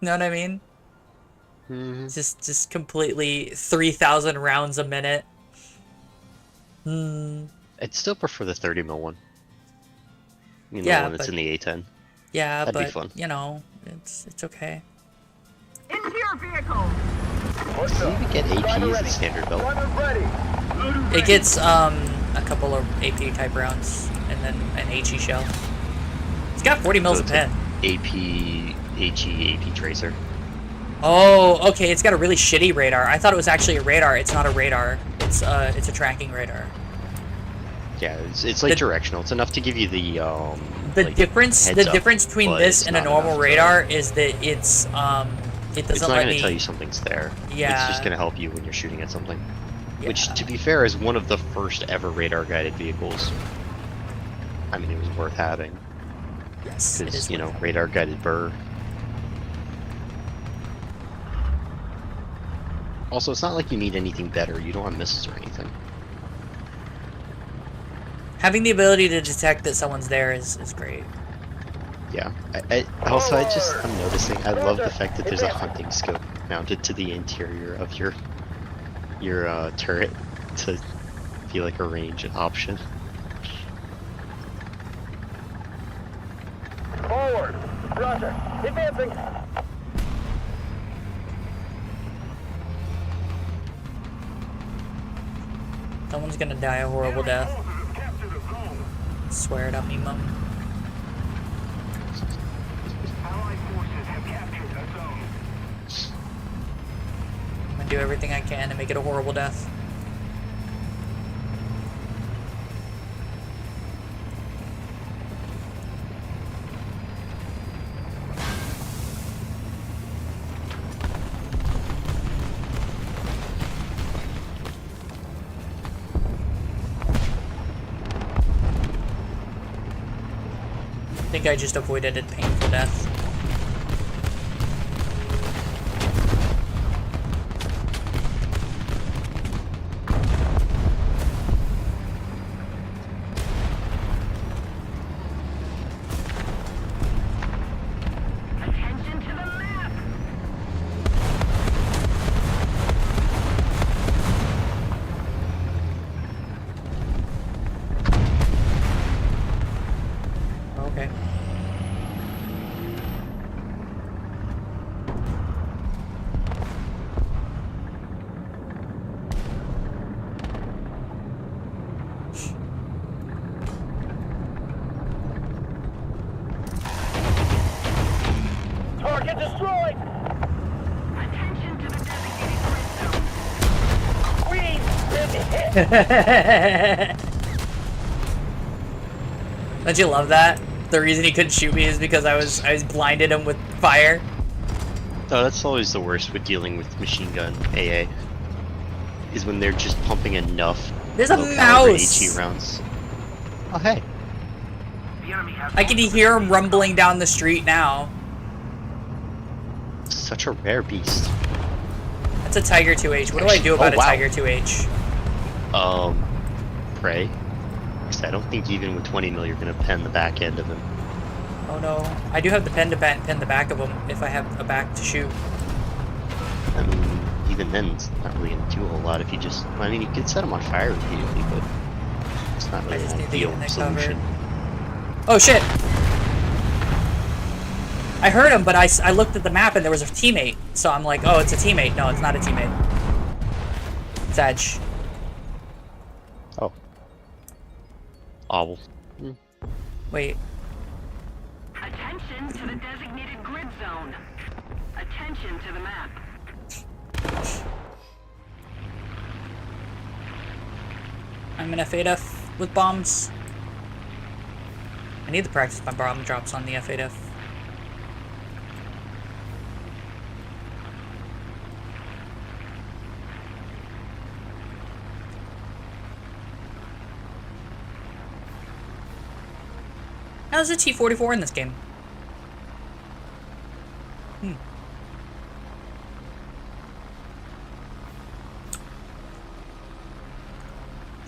Know what I mean? Mm-hmm. Just completely 3,000 rounds a minute. Hmm. I'd still prefer the 30mm one. You know, Yeah, the one that's but- in the A10. Yeah, That'd be but fun. you know, it's okay. Into your vehicle. What's Does it up? even get APs Driver in ready. standard belt? Driver ready. It gets a couple of AP type rounds and then an HE shell. It's got 40 mils So of it's pen. AP, HE, AP tracer. Oh, okay. It's got a really shitty radar. I thought it was actually a radar. It's not a radar. It's a tracking radar. Yeah, it's like The- directional. It's enough to give you the The like, difference heads up, between but this it's and a not normal enough to- radar is that it It's doesn't not let going to me. tell you something's there. Yeah. It's just going to help you when you're shooting at something. Which, Yeah. to be fair, is one of the first ever radar-guided vehicles. I mean, it was worth having. Yes, it Because, is you know, worth it. radar-guided burr. Also, it's not like you need anything better. You don't have missiles or anything. Having the ability to detect that someone's there is great. Yeah. I'm noticing. I love the fact that there's a hunting scope mounted to the interior of your turret to be like a range option. Forward. Roger. Advancing. Someone's gonna die a horrible death. Forces have captured a zone. Swear it up, me mum. Allied forces have captured a zone. I'm gonna do everything I can to make it a horrible death. I think I just avoided a painful death. Attention to the map. Don't you love that? The reason he couldn't shoot me is because I was blinded him with fire. Oh, that's always the worst with dealing with machine gun AA. Is when they're just pumping enough There's a low-caliber mouse! HE rounds. Oh, hey. The enemy has I can hear him rumbling down the street now. Such a rare beast. That's a Tiger 2H. What do I do about Oh, wow. a Tiger 2H? Pray. Because I don't think even with 20 mil you're gonna pen the back end of him. Oh no. I do have the pen to pen the back of him if I have a back to shoot. I mean, even then, it's not really gonna do a whole lot if you just. I mean, you could set him on fire repeatedly, but it's not I really just an need to get ideal in the solution. cover. Oh shit! I heard him, but I looked at the map and there was a teammate. So I'm like, oh, it's a teammate. No, it's not a teammate. It's Edge. Oh. Owl. Wait. Attention to the designated grid zone. Attention to the map. I'm in F8F with bombs. I need to practice my bomb drops on the F8F. How's the T-44 in this game?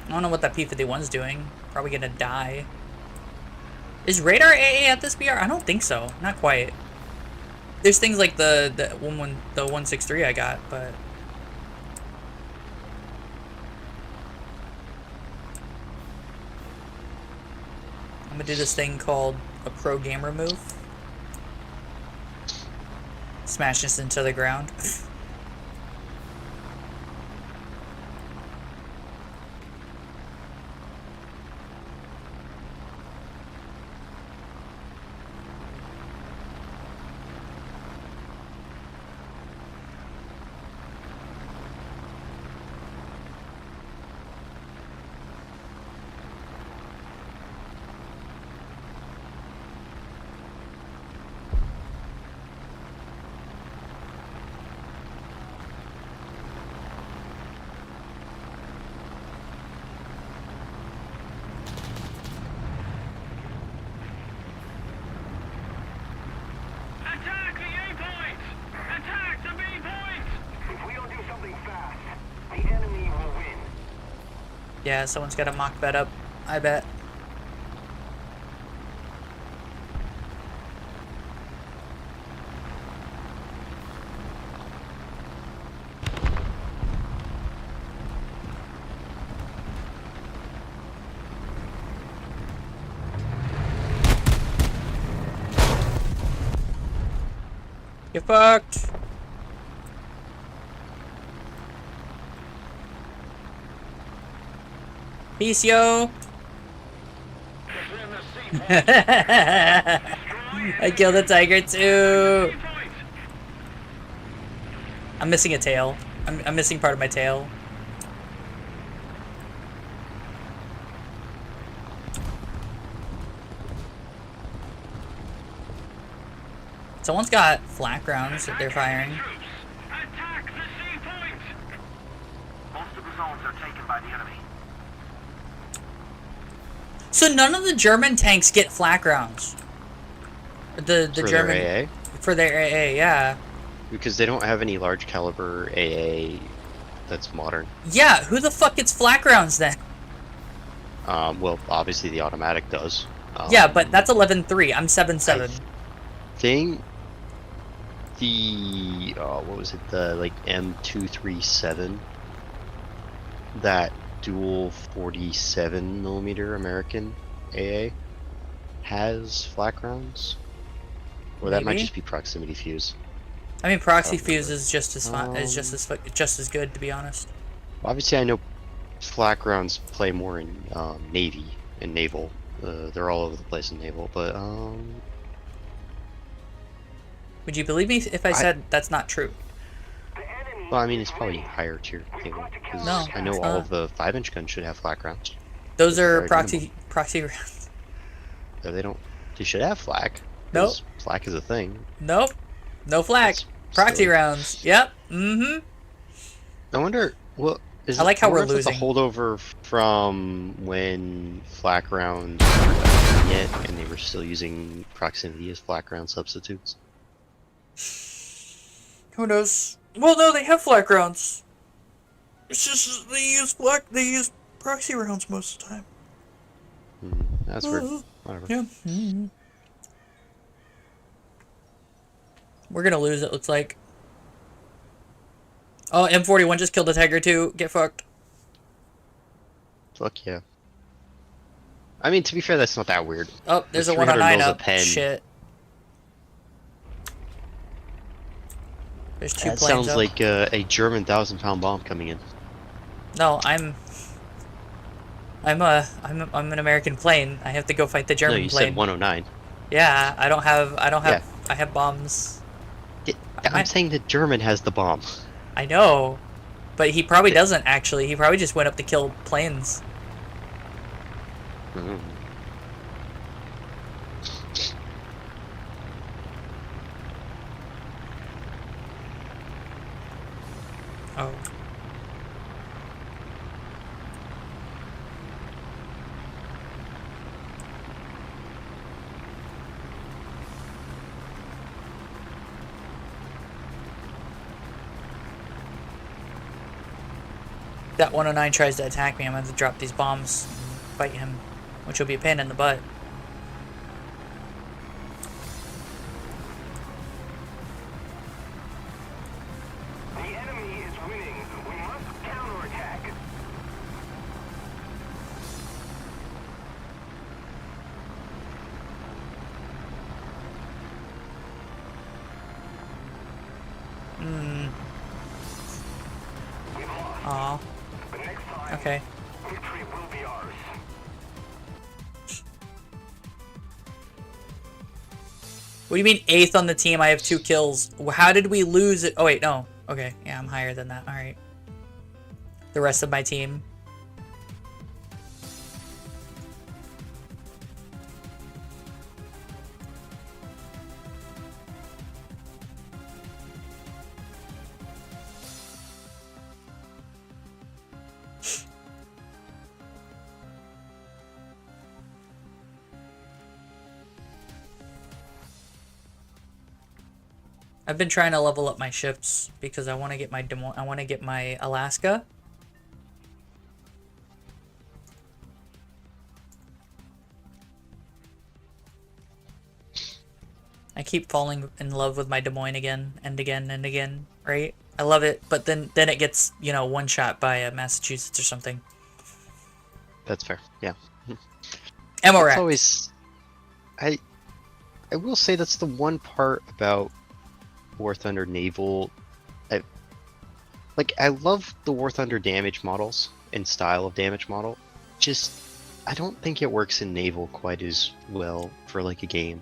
I don't know what that P-51's doing. Probably gonna die. Is radar AA at this BR? I don't think so. Not quite. There's things like the 163 I got, but I'm gonna do this thing called a pro gamer move. Smash this into the ground. Attack the A point! Attack the B point! If we don't do something fast, the enemy will win. Yeah, someone's got a mock bet up, I bet. You're fucked. Peace, yo. I killed a tiger too. I'm missing a tail. I'm missing part of my tail. Someone's got flak rounds that they're firing. Attack the C point! Most of the zones are taken by the enemy. So none of the German tanks get flak rounds. The For German their AA? for their AA, yeah. Because they don't have any large caliber AA that's modern. Yeah, who the fuck gets flak rounds then? Well, obviously the automatic does. Yeah, but that's 11-3. I'm 7-7. Thing. The what was it? The like M237. That dual 47mm American AA has flak rounds, or that might Maybe. just be proximity fuse. I mean, proxy fuse is just as fun, is just as good, to be honest. Obviously, I know flak rounds play more in Navy and naval. They're all over the place in naval, but Would you believe me if I said that's not true? The enemy Well, I mean, it's probably higher tier naval because No, I know it's all not. of the 5-inch guns should have flak rounds. Those are Very proxy rounds. So they don't. They should have flak. Nope. 'Cause flak is a thing. Nope. No flak. That's Proxy silly. rounds. Yep. Mm-hmm. I wonder. Well, is I like how wonder we're if it's losing. a holdover from when flak rounds weren't yet, and they were still using proximity as flak round substitutes. Who knows? Well, no, they have flak rounds. It's just they use proxy rounds most of the time. That's weird. Whatever. Yeah. We're gonna lose, it looks like. Oh, M41 just killed a tiger too. Get fucked. Fuck yeah. I mean, to be fair, that's not that weird. Oh, there's a With 109 300 mils up. a pen. Shit. There's 2 That planes sounds up. like a German 1,000-pound bomb coming in. No, I'm an American plane. I have to go fight the No, German you plane. said 109. Yeah, I don't have. Yeah. I have bombs. I'm saying the German has the bomb. I know, but he probably doesn't actually. He probably just went up to kill planes. Mm. Oh. That 109 tries to attack me, I'm going to have to drop these bombs and fight him, which will be a pain in the butt. The enemy is winning. We must counterattack. We've lost, Aw. but next time, Okay. victory will be ours. What do you mean 8th on the team? I have 2 kills. How did we lose it? Oh wait, no. Okay, yeah, I'm higher than that. Alright. The rest of my team. I've been trying to level up my ships because I want to get my Alaska. I keep falling in love with my Des Moines again and again and again, right? I love it, but then it gets, you know, one shot by a Massachusetts or something. That's fair. Yeah. Ammo It's rack. always. I will say that's the one part about War Thunder Naval. I love the War Thunder damage models and style of damage model. Just I don't think it works in Naval quite as well for like a game.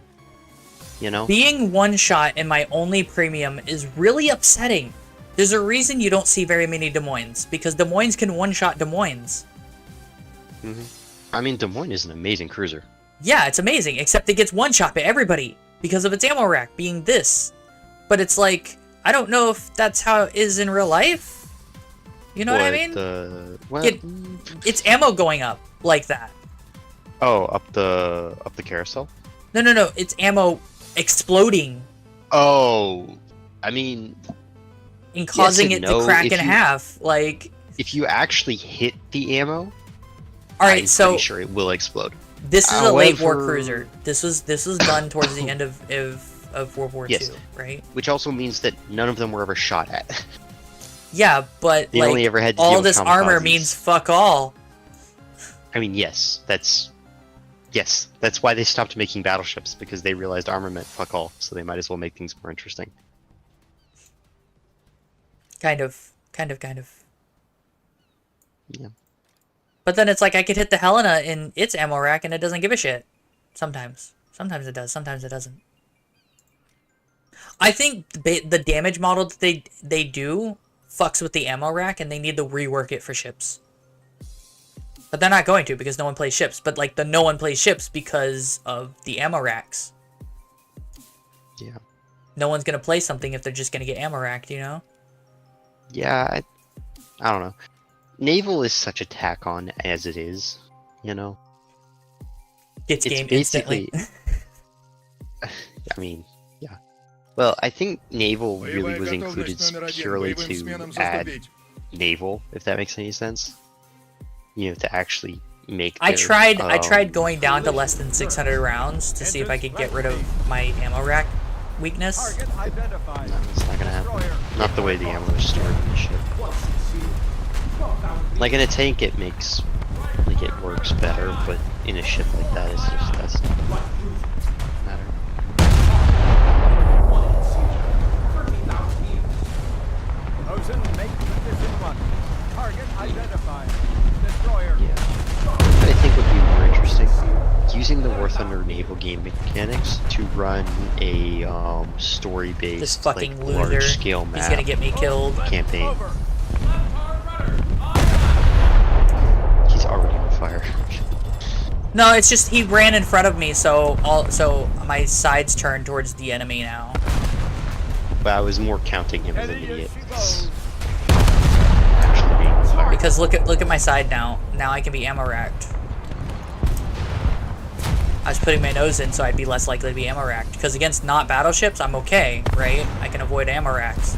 You know? Being one shot in my only premium is really upsetting. There's a reason you don't see very many Des Moines, because Des Moines can one shot Des Moines. I mean, Des Moines is an amazing cruiser. Yeah, it's amazing, except it gets one shot by everybody because of its ammo rack being this. But it's like, I don't know if that's how it is in real life. You know what I mean? Well, It's ammo going up like that. oh, up the carousel. No. It's ammo exploding Oh, I mean, and causing and it no. to crack If in you- half. Like, if you actually hit the ammo, all right, I'm so pretty sure it will explode. this is a late war However- cruiser. This was done towards the end of World War Yes. II, right? Which also means that none of them were ever shot at. Yeah, but They like only ever had to deal all with this armor kamikazes. means fuck all. I mean, yes, that's why they stopped making battleships, because they realized armor meant fuck all, so they might as well make things more interesting. Kind of. Yeah. But then it's like I could hit the Helena in its ammo rack and it doesn't give a shit. Sometimes. Sometimes it does. Sometimes it doesn't. I think the damage model that they do fucks with the ammo rack, and they need to rework it for ships. But they're not going to, because no one plays ships. But, like, no one plays ships because of the ammo racks. Yeah. No one's gonna play something if they're just gonna get ammo racked, you know? Yeah, I don't know. Naval is such a tack on as it is, you know? Gets It's game basically... instantly. I mean, yeah. Well, I think Naval really was included purely to add Naval, if that makes any sense. You know, to actually make I their, tried going down to less than 600 rounds to see if I could get rid of my ammo rack weakness. No, it's not gonna happen. Not the way the ammo is stored in the ship. Like in a tank, it makes, like, it works better, but in a ship like that, it's just, that's not matter. Yeah. What I think would be more interesting, using the War Thunder naval game mechanics to run a This story-based, fucking like, loser. large-scale map He's gonna get me killed. campaign. He's already on fire. No, it's just he ran in front of me, so my side's turned towards the enemy now. But I was more counting him as an idiot. Actually being on fire. Because look at my side now. Now I can be ammo racked. I was putting my nose in so I'd be less likely to be ammo racked. Because against not battleships, I'm okay, right? I can avoid ammo racks.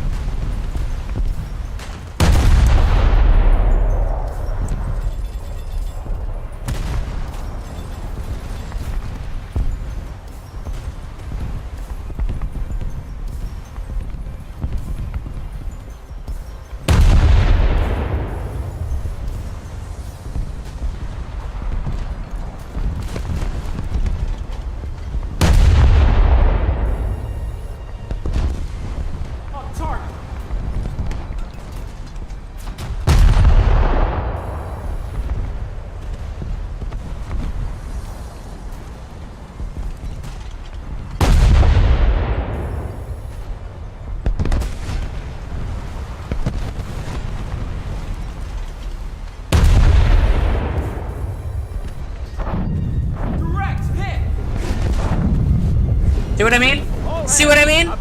See what I mean? See what I mean?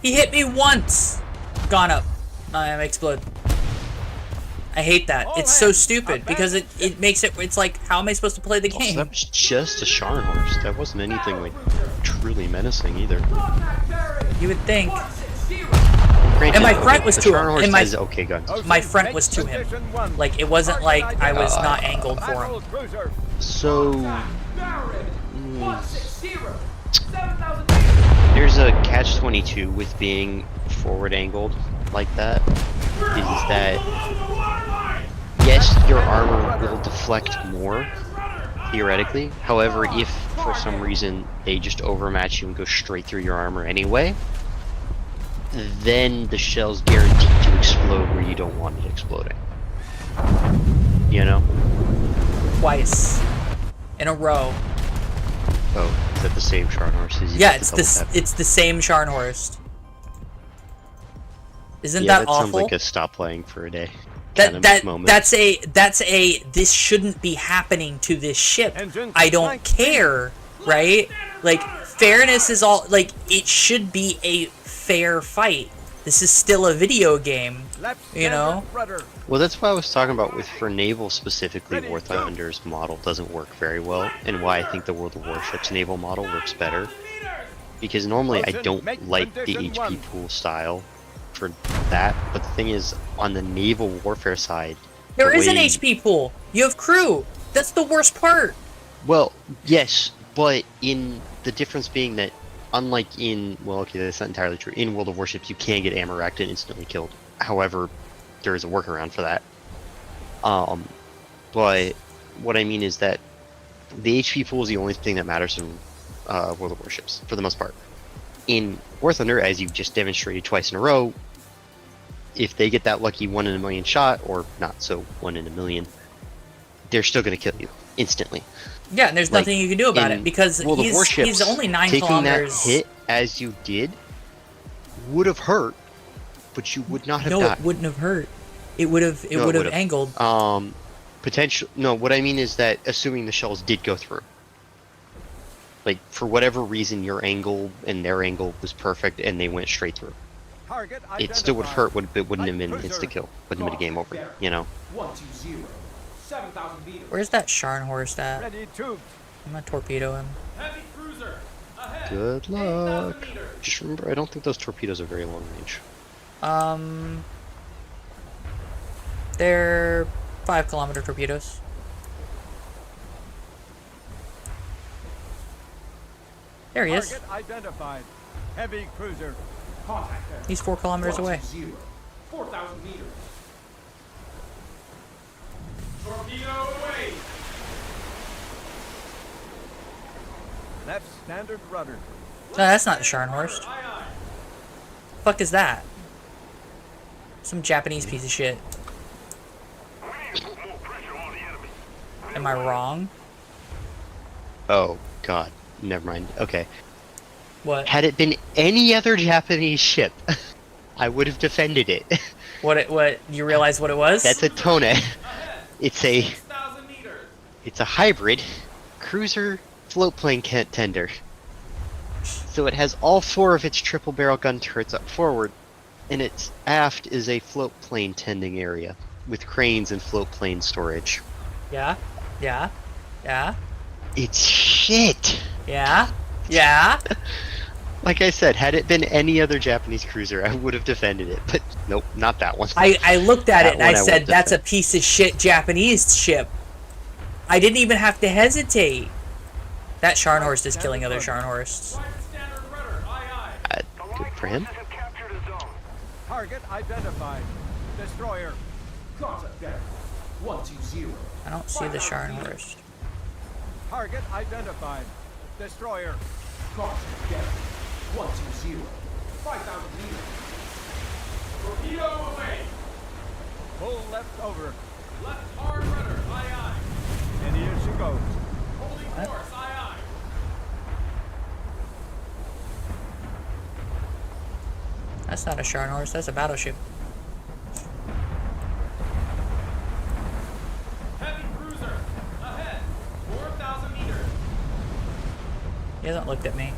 He hit me once. Gone up. I am explode. I hate that. It's so stupid because it makes it. It's like, how am I supposed to play the Also, game? that was just a Scharnhorst. That wasn't anything, like, truly menacing either. You would think. Granted, And my front was the to him. Scharnhorst And my- has okay guns. My front was to him. Like, it wasn't like I was not angled for him. So... There's a catch-22 with being forward angled like that. Is that... Yes, your armor will deflect more, theoretically. However, if for some reason they just overmatch you and go straight through your armor anyway, then the shell's guaranteed to explode where you don't want it exploding. You know? Twice. In a row. Oh, is that the same Scharnhorst as you Yeah, got it's the this. double tap? It's the same Scharnhorst. Isn't Yeah, that that awful? sounds like a stop playing for a day kind of That moment. that's a this shouldn't be happening to this ship. I don't care, right? Like, fairness is all, like, it should be a fair fight. This is still a video game, you know? Well, that's what I was talking about with, for naval specifically, War Thunder's model doesn't work very well, and why I think the World of Warships naval model works better. Because normally I don't like the HP pool style for that, but the thing is, on the naval warfare side, There the is an way- HP pool. You have crew. That's the worst part. Well, yes, but in the difference being that, unlike in, well, okay, that's not entirely true. In World of Warships, you can get ammo racked and instantly killed. However, there is a workaround for that. But what I mean is that the HP pool is the only thing that matters in World of Warships, for the most part. In War Thunder, as you've just demonstrated twice in a row, if they get that lucky 1 in a million shot, or not so 1 in a million, they're still going to kill you instantly. Yeah, and there's Like, nothing you can do about it in because World of he's Warships, only 9 taking kilometers. that hit as you did would have hurt, but you would not have No, died. it wouldn't have hurt. It would have. It No, it would have would've. angled. Potential. No, what I mean is that assuming the shells did go through, like for whatever reason, your angle and their angle was perfect, and they went straight through. Target It still would have hurt. It wouldn't have been Light insta cruiser. kill. Wouldn't have been a game over. You know. 120. 7,000 meters. Where's that Scharnhorst at? Ready tubes. I'm gonna torpedo him. Heavy cruiser. Ahead. Good 8,000 luck. meters. Just remember, I don't think those torpedoes are very long range. They're 5-kilometer torpedoes. There he is. Target identified. Heavy cruiser. Contact there. He's 4 kilometers away. 120. 4,000 meters. Torpedo away. Left standard rudder. No, that's not the Scharnhorst. Aye, aye. Fuck is that? Some Japanese piece of shit. We need to put more pressure on the enemy. Am I wrong? Oh God. Never mind. Okay. What? Had it been any other Japanese ship, I would have defended it. What? You realize what it was? That's a Tone. It's a 6,000 meters. it's a hybrid cruiser float plane tender. So it has all 4 of its triple barrel gun turrets up forward, and its aft is a float plane tending area with cranes and float plane storage. Yeah. Yeah. Yeah. It's shit. Yeah. Yeah. Like I said, had it been any other Japanese cruiser, I would have defended it. But nope, not that one. I looked at That it and I one I said, won't that's a defend. piece of shit Japanese ship. I didn't even have to hesitate. That Scharnhorst is killing other Scharnhorsts. Right standard rudder. Aye, aye. Good for him. Forces have captured a zone. Target identified. Destroyer. Contact there. 120. I don't see the Scharnhorst. Target identified. Destroyer. Contact there. 120. 5,000 meters. Torpedo away. Pull left over. Left hard rudder. Aye, aye. And here she goes. Holding course. Aye, aye. That's not a Scharnhorst, that's a battleship. Heavy cruiser. Ahead. 4,000 meters. He hasn't looked at me.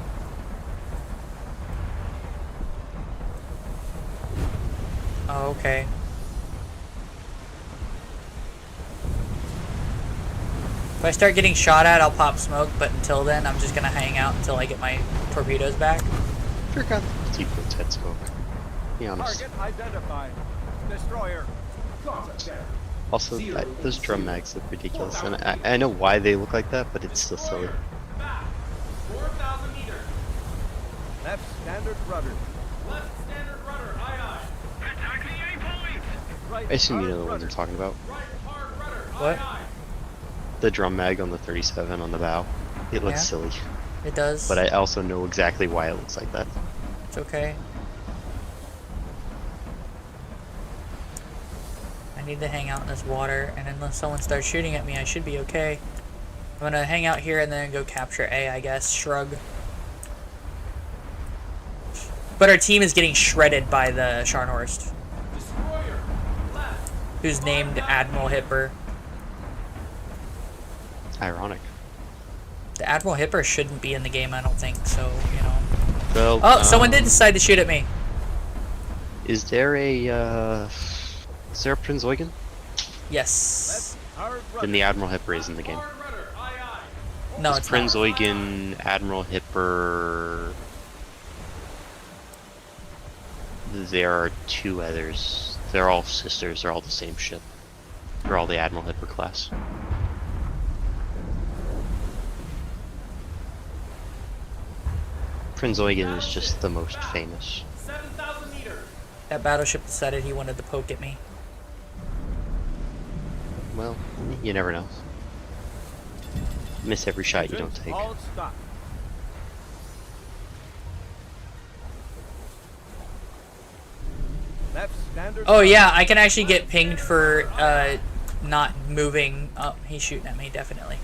Oh, okay. If I start getting shot at, I'll pop smoke, but until then, I'm just gonna hang out until I get my torpedoes back. Forgot the sequence head smoke. Be honest. Target identified. Destroyer. Contact there. Also, those drum mags look ridiculous, and I know why they look like that, but it's still silly. Back. 4,000 meters. Left standard rudder. Left standard rudder. Aye, aye. Attack the A point. Right I assume you know hard the ones I'm rudder. talking about. Right hard rudder. What? Aye, aye. The drum mag on the 37 on the bow. It looks Yeah. silly, It does. but I also know exactly why it looks like that. It's okay. I need to hang out in this water, and unless someone starts shooting at me, I should be okay. I'm gonna hang out here and then go capture A, I guess. Shrug. But our team is getting shredded by the Scharnhorst, Destroyer. Left. who's named Admiral Hipper. Ironic. The Admiral Hipper shouldn't be in the game, I don't think, so, you know. Well, Oh, someone did decide to shoot at me. Is there a Prinz Eugen? Yes. Hard Then rudder. the Admiral Hipper is in the game. Hard rudder. Aye, aye. No, It's it's Prinz not. Eugen, Admiral Hipper. There are 2 others. They're all sisters. They're all the same ship. They're all the Admiral Hipper class. Prinz Eugen is just the most famous. 7,000 meters. That battleship decided he wanted to poke at me. Well, you never know. Miss every shot you don't take. All stop. Left standard. Oh yeah, I can actually get pinged for not moving. Oh, he's shooting at me, definitely.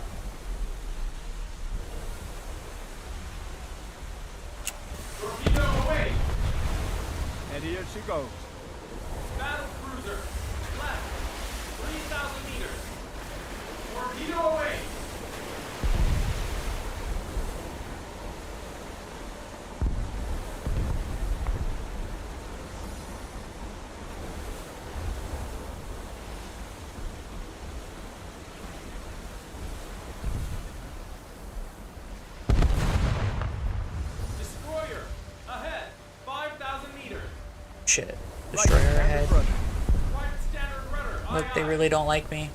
Torpedo away. And here she goes. Battle cruiser. Left. 3,000 meters. Torpedo away. Destroyer. Ahead. 5,000 meters. Shit. Destroyer ahead. Right standard rudder. Look, they really don't like me.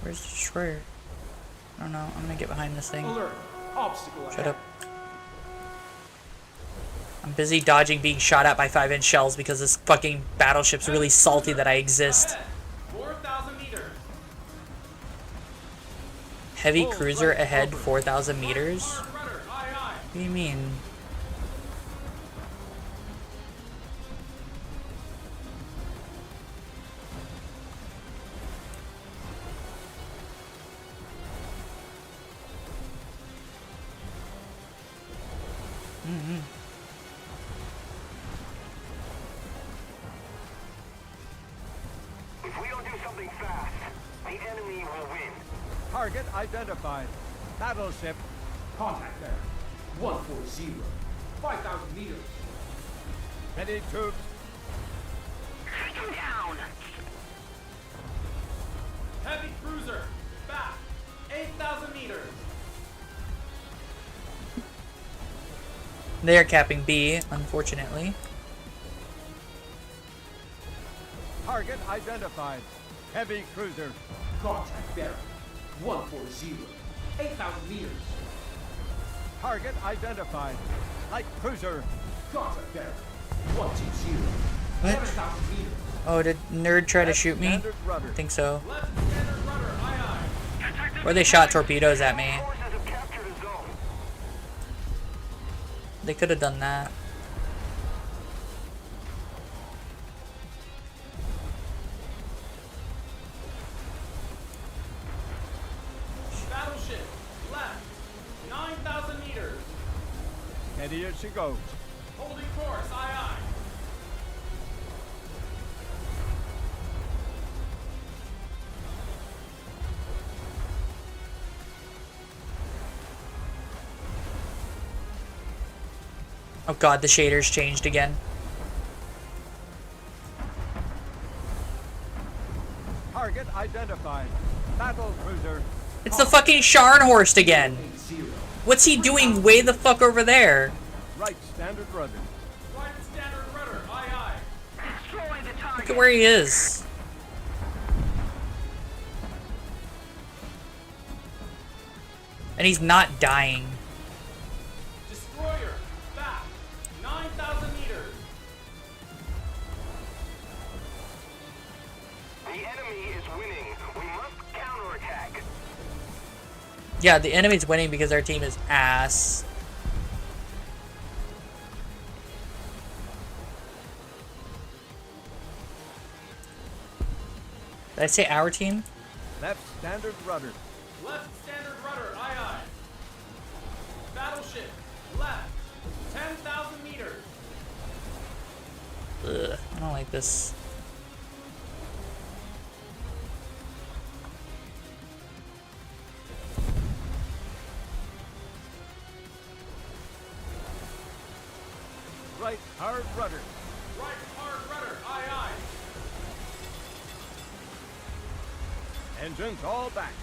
Where's the destroyer? I don't know. I'm gonna get behind this thing. Alert. Obstacle ahead. Shut up. I'm busy dodging being shot at by 5-inch shells because this fucking battleship's really salty that I exist. Ahead. 4,000 meters. Heavy cruiser ahead 4,000 meters? Hard rudder. Aye, aye. What do you mean? If we don't do something fast, the enemy will win. Target identified. Battleship. Contact there. 140. 5,000 meters. Heavy troops. Take him down. Heavy cruiser. Back. 8,000 meters. They're capping B, unfortunately. Target identified. Heavy cruiser. Contact there. 140. 8,000 meters. Target identified. Light cruiser. Contact there. 120. What? 7,000 meters. Oh, did Nerd try to shoot me? Standard rudder. I think so. Left standard rudder. Aye, aye. Or they shot torpedoes at me. Forces have captured a zone. They could have done that. Battleship. Left. 9,000 meters. Steady as she goes. Holding course. Aye, aye. Oh god, the shaders changed again. Target identified. Battle cruiser. It's the fucking Scharnhorst again. 80. What's he doing way the fuck over there? Right standard rudder. Right standard rudder. Aye, aye. Destroy the Look target. at where he is. And he's not dying. Destroyer. Back. 9,000 meters. The enemy is winning. We must counterattack. Yeah, the enemy's winning because our team is ass. Did I say our team? Left standard rudder. Left standard rudder. Aye, aye. Battleship. Left. 10,000 meters. Ugh, I don't like this. Right hard rudder. Right hard rudder. Aye, aye. Engines all back.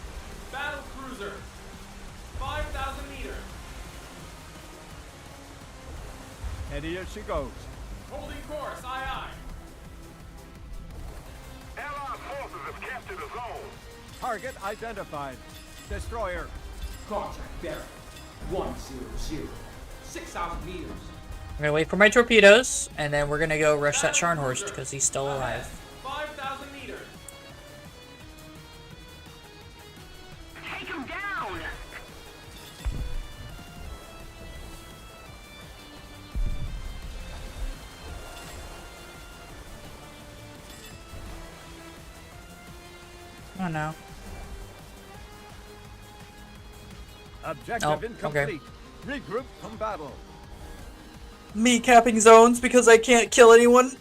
Battle cruiser. 5,000 meters. Steady as she goes. Holding course. Aye, aye. Allied forces have captured a zone. Target identified. Destroyer. Contact there. 100. 6,000 meters. I'm gonna wait for my torpedoes, and then we're gonna go rush that Scharnhorst because he's still alive. 5,000 meters. Take him down. Oh no. Objective Oh, okay. incomplete. Regroup from battle. me capping zones because I can't kill anyone.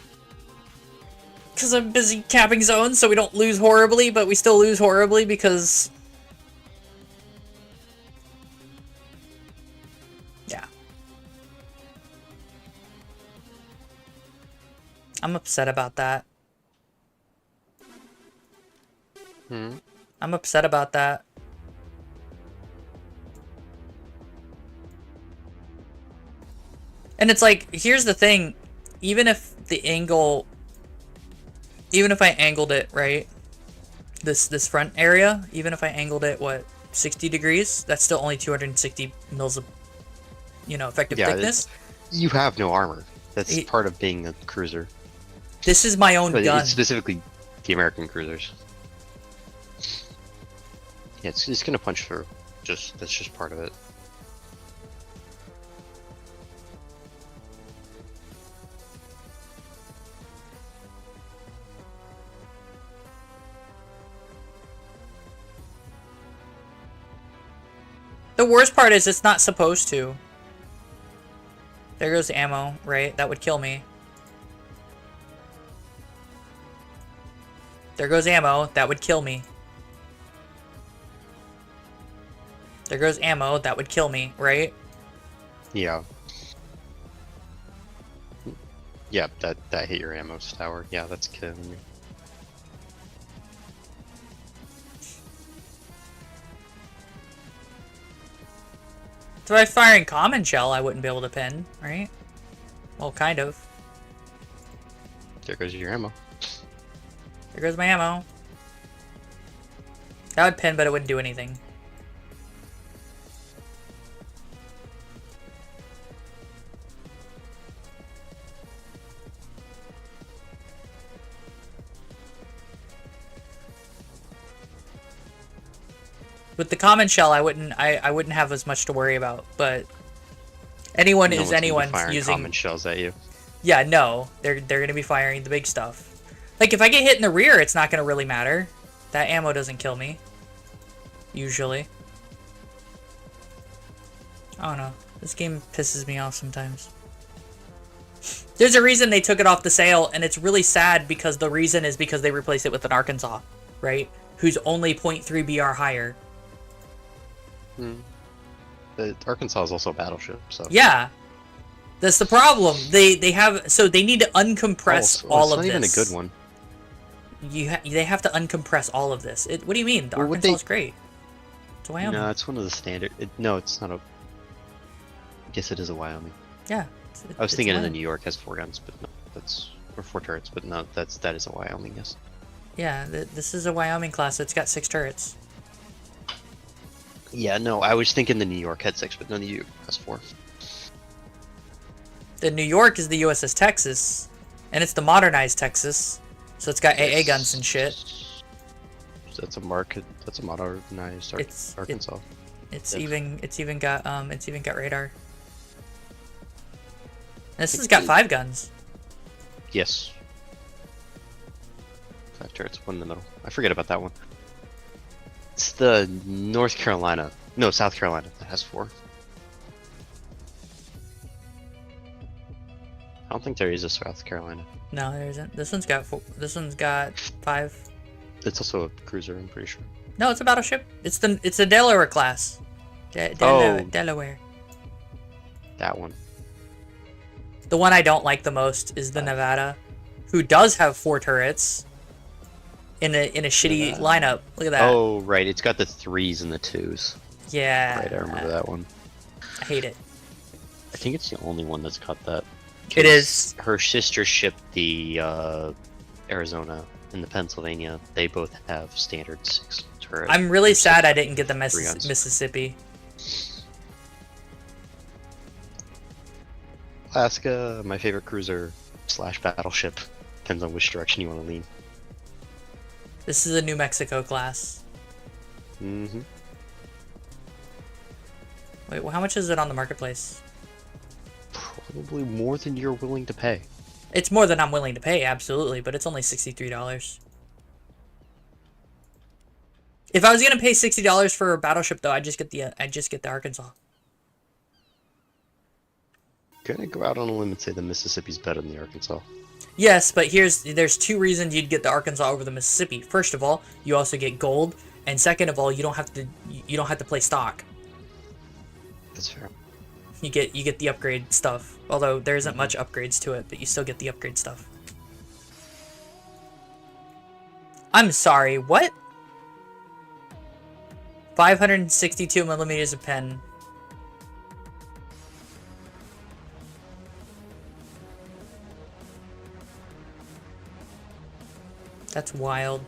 Because I'm busy capping zones, so we don't lose horribly, but we still lose horribly because... Yeah. I'm upset about that. I'm upset about that. And it's like, here's the thing. Even if the angle... Even if I angled it, right? This front area, even if I angled it, what, 60 degrees? That's still only 260 mils of, you know, effective thickness. You have no armor. That's part of being a cruiser. This is my own But gun. it's specifically the American cruisers. Yeah, it's gonna punch through. That's just part of it. The worst part is it's not supposed to. There goes the ammo, right? That would kill me. There goes ammo. That would kill me. There goes ammo. That would kill me, right? Yeah. Yeah, that hit your ammo tower. Yeah, that's killing you. So if I fire in common shell, I wouldn't be able to pin, right? Well, kind of. There goes your ammo. There goes my ammo. That would pin, but it wouldn't do anything. With the common shell, I wouldn't have as much to worry about, but anyone No is one's gonna be anyone firing using common shells at you. Yeah, no. They're gonna be firing the big stuff. Like if I get hit in the rear, it's not gonna really matter. That ammo doesn't kill me. Usually. I don't know. This game pisses me off sometimes. There's a reason they took it off the sale, and it's really sad because the reason is because they replaced it with an Arkansas, right? Who's only 0.3 BR higher. The Arkansas is also a battleship, so. Yeah. That's the problem. They need to uncompress all of this. It's not even a good one. They have to uncompress all of this. What do you mean? The Arkansas is great. It's Wyoming. No, it's one of the standard. No, it's not a. I guess it is a Wyoming. Yeah. I was thinking the New York has 4 guns, but no, or 4 turrets, but no, that is a Wyoming. Yes. Yeah, this is a Wyoming class. It's got 6 turrets. Yeah, no, I was thinking the New York had 6, but no, the New York has 4. The New York is the USS Texas, and it's the modernized Texas, so it's got AA guns and shit. So that's a modernized Arkansas. It's even got radar. This has got 5 guns. Yes. 5 turrets, 1 in the middle. I forget about that one. It's the South Carolina that has 4. I don't think there is a South Carolina. No, there isn't. This one's got 4. This one's got 5. It's also a cruiser, I'm pretty sure. No, it's a battleship. It's the Delaware class. Delaware. That one. The one I don't like the most is the Nevada, who does have 4 turrets. In a shitty lineup. Look at that. Oh, right. It's got the 3s and the 2s. Yeah. Right, I remember that one. I hate it. I think it's the only one that's got that. It is. Her sister ship, the Arizona and the Pennsylvania, they both have standard 6 turrets. I'm really sad I didn't get the 3 guns. Mississippi. Alaska, my favorite cruiser / battleship. Depends on which direction you want to lean. This is a New Mexico class. Mm-hmm. Wait, well, how much is it on the marketplace? Probably more than you're willing to pay. It's more than I'm willing to pay, absolutely, but it's only $63. If I was gonna pay $60 for a battleship, though, I'd just get the Arkansas. gonna go out on a limb and say the Mississippi's better than the Arkansas. Yes, but there's two reasons you'd get the Arkansas over the Mississippi. First of all, you also get gold, and second of all, you don't have to play stock. That's fair. You get the upgrade stuff. Although there isn't much upgrades to it, but you still get the upgrade stuff. I'm sorry, what? 562 millimeters of pen. That's wild.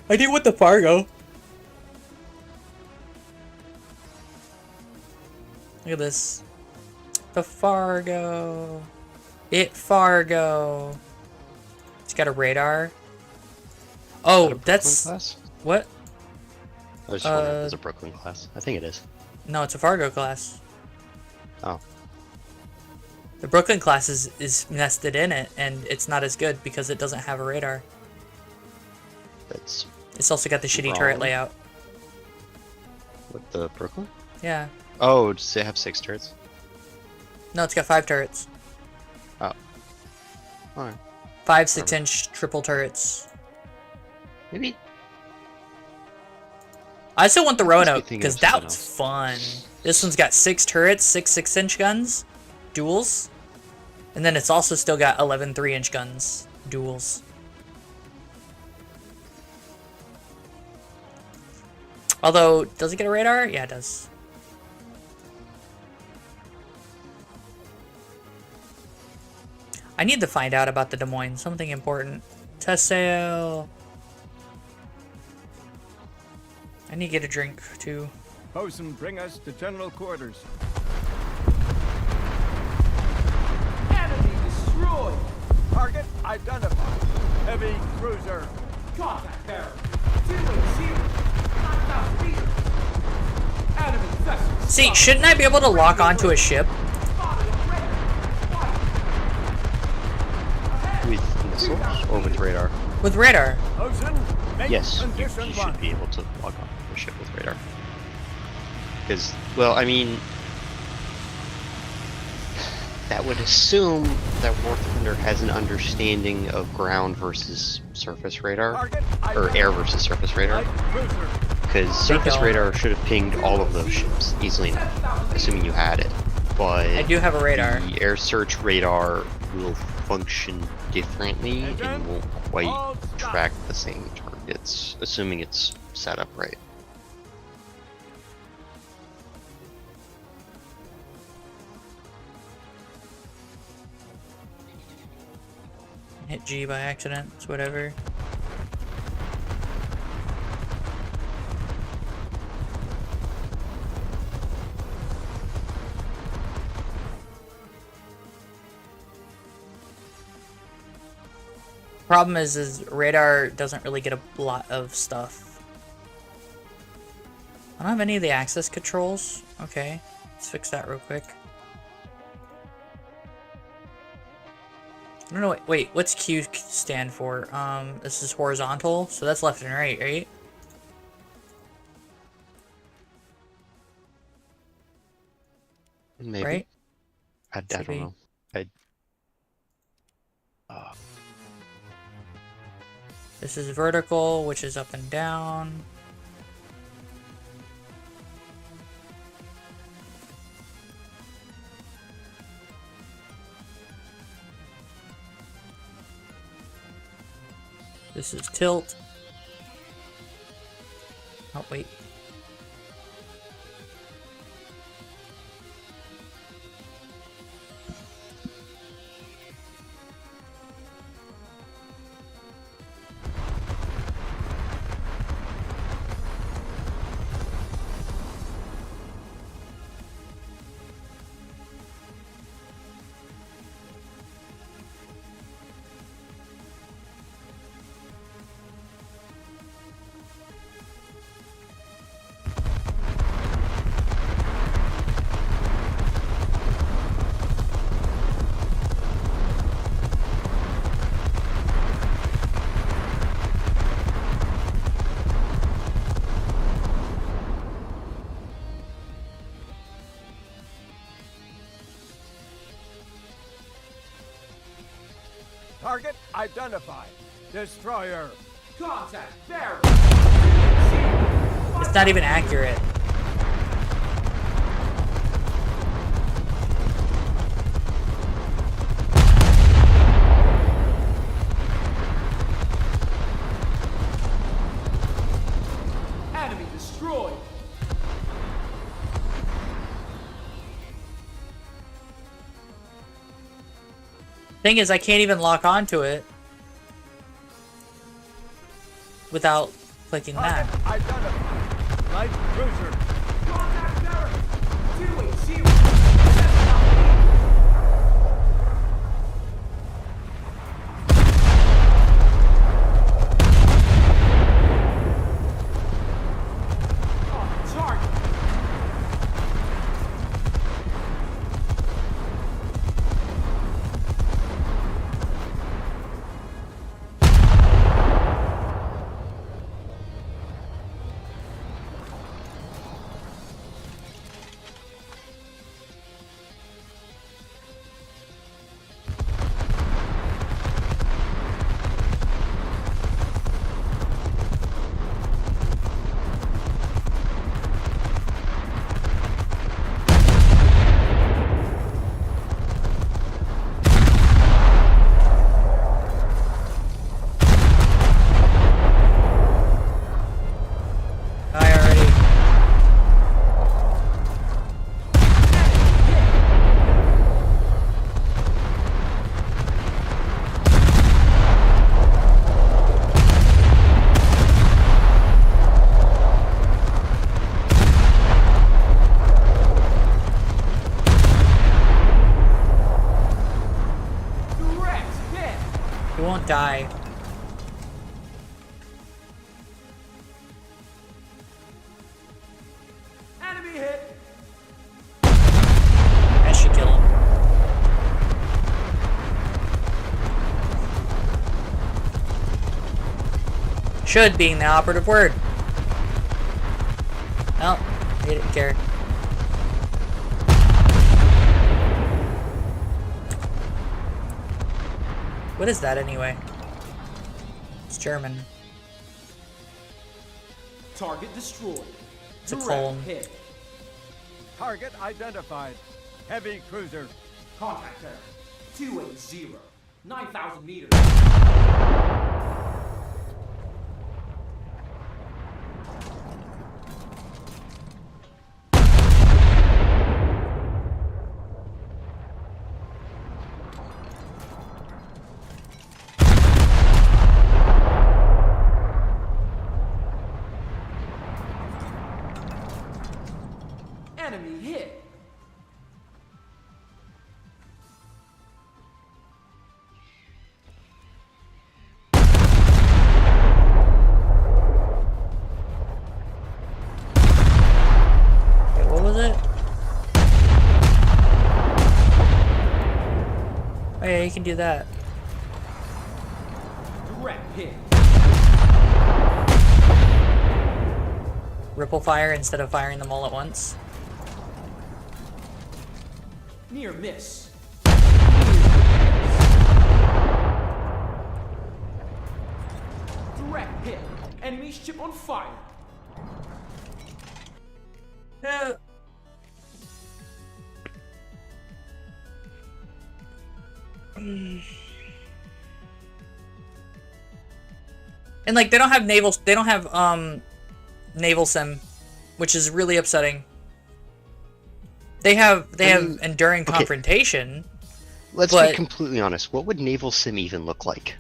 I do want the Fargo. Look at this. The Fargo. Fargo. It's got a radar. Oh, Is that a that's... Brooklyn class? What? I was just wondering if it was a Brooklyn class. I think it is. No, it's a Fargo class. Oh. The Brooklyn class is nested in it, and it's not as good because it doesn't have a radar. That's It's also got the shitty wrong. turret layout. what, the Brooklyn? Yeah. Oh, does it have 6 turrets? No, it's got 5 turrets. Oh. Alright. 5 6-inch triple turrets. Maybe. I still want the Must be Roanoke thinking because of that something was else. fun. This one's got 6 turrets, 6 6-inch guns, duels, and then it's also still got 11 3-inch guns, duels. Although, does it get a radar? Yeah, it does. I need to find out about the Des Moines. Something important. Test sale. I need to get a drink, too. Bosun, bring us to general quarters. Enemy destroyed. Target identified. Heavy cruiser. Contact bearer. 280. 9,000 meters. Enemy vessel. See, shouldn't I be able to lock onto a ship? Spotted a radar. Fire. With missiles or with radar? With radar. Bosun, make Yes, you condition should one. be able to log on to a ship with radar. Because, well, I mean, that would assume that War Thunder has an understanding of ground versus surface radar, Target or air identified. versus surface radar. Light cruiser. Because surface don't. radar should have pinged all of those ships easily enough, assuming you had it. But I do have a radar. the air search radar will function differently and won't quite track the same targets, assuming it's set up right. Hit G by accident. It's whatever. Problem is radar doesn't really get a lot of stuff. I don't have any of the access controls. Okay, let's fix that real quick. I don't know. Wait, what's Q stand for? This is horizontal, so that's left and right, right? Maybe. Right? I don't be. know. This is vertical, which is up and down. This is tilt. Oh, wait. Target identified. Destroyer. Contact bearer. It's not even accurate. Enemy destroyed. Thing is, I can't even lock onto it without clicking that. Target identified. Light cruiser. Contact bearer. 280. On target. I already. Direct hit. You won't die. Enemy hit. I should kill him. Should being the operative word. Oh, he didn't care. What is that anyway? It's German. Target destroyed. It's a Direct colon. hit. Target identified. Heavy cruiser. Contact bearer. 280. 9,000 meters. Enemy hit. Wait, what was it? Oh yeah, you can do that. Direct hit. Ripple fire instead of firing them all at once. Near miss. Direct hit. Enemy ship on fire. And like they don't have naval sim, which is really upsetting. They have enduring okay. confrontation. Let's But- be completely honest. What would naval sim even look like?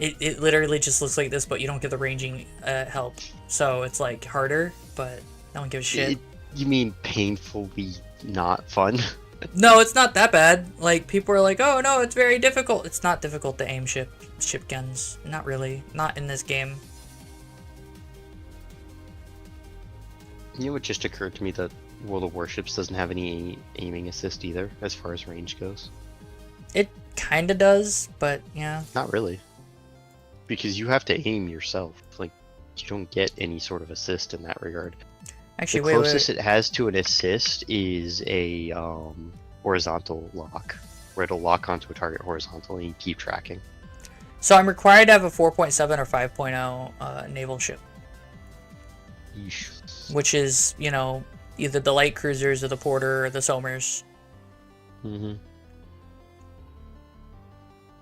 It literally just looks like this, but you don't get the ranging help. So it's like harder, but no one gives a shit. You mean painfully not fun? No, it's not that bad. Like people are like, "Oh no, it's very difficult." It's not difficult to aim ship guns. Not really. Not in this game. You know, it just occurred to me that World of Warships doesn't have any aiming assist either, as far as range goes. It kind of does, but yeah. Not really. Because you have to aim yourself. Like, you don't get any sort of assist in that regard. Actually, The wait. closest it has to an assist is a horizontal lock, where it'll lock onto a target horizontally and keep tracking. So I'm required to have a 4.7 or 5.0 naval ship, Yeesh. which is, you know, either the light cruisers or the Porter or the Somers. Mm-hmm.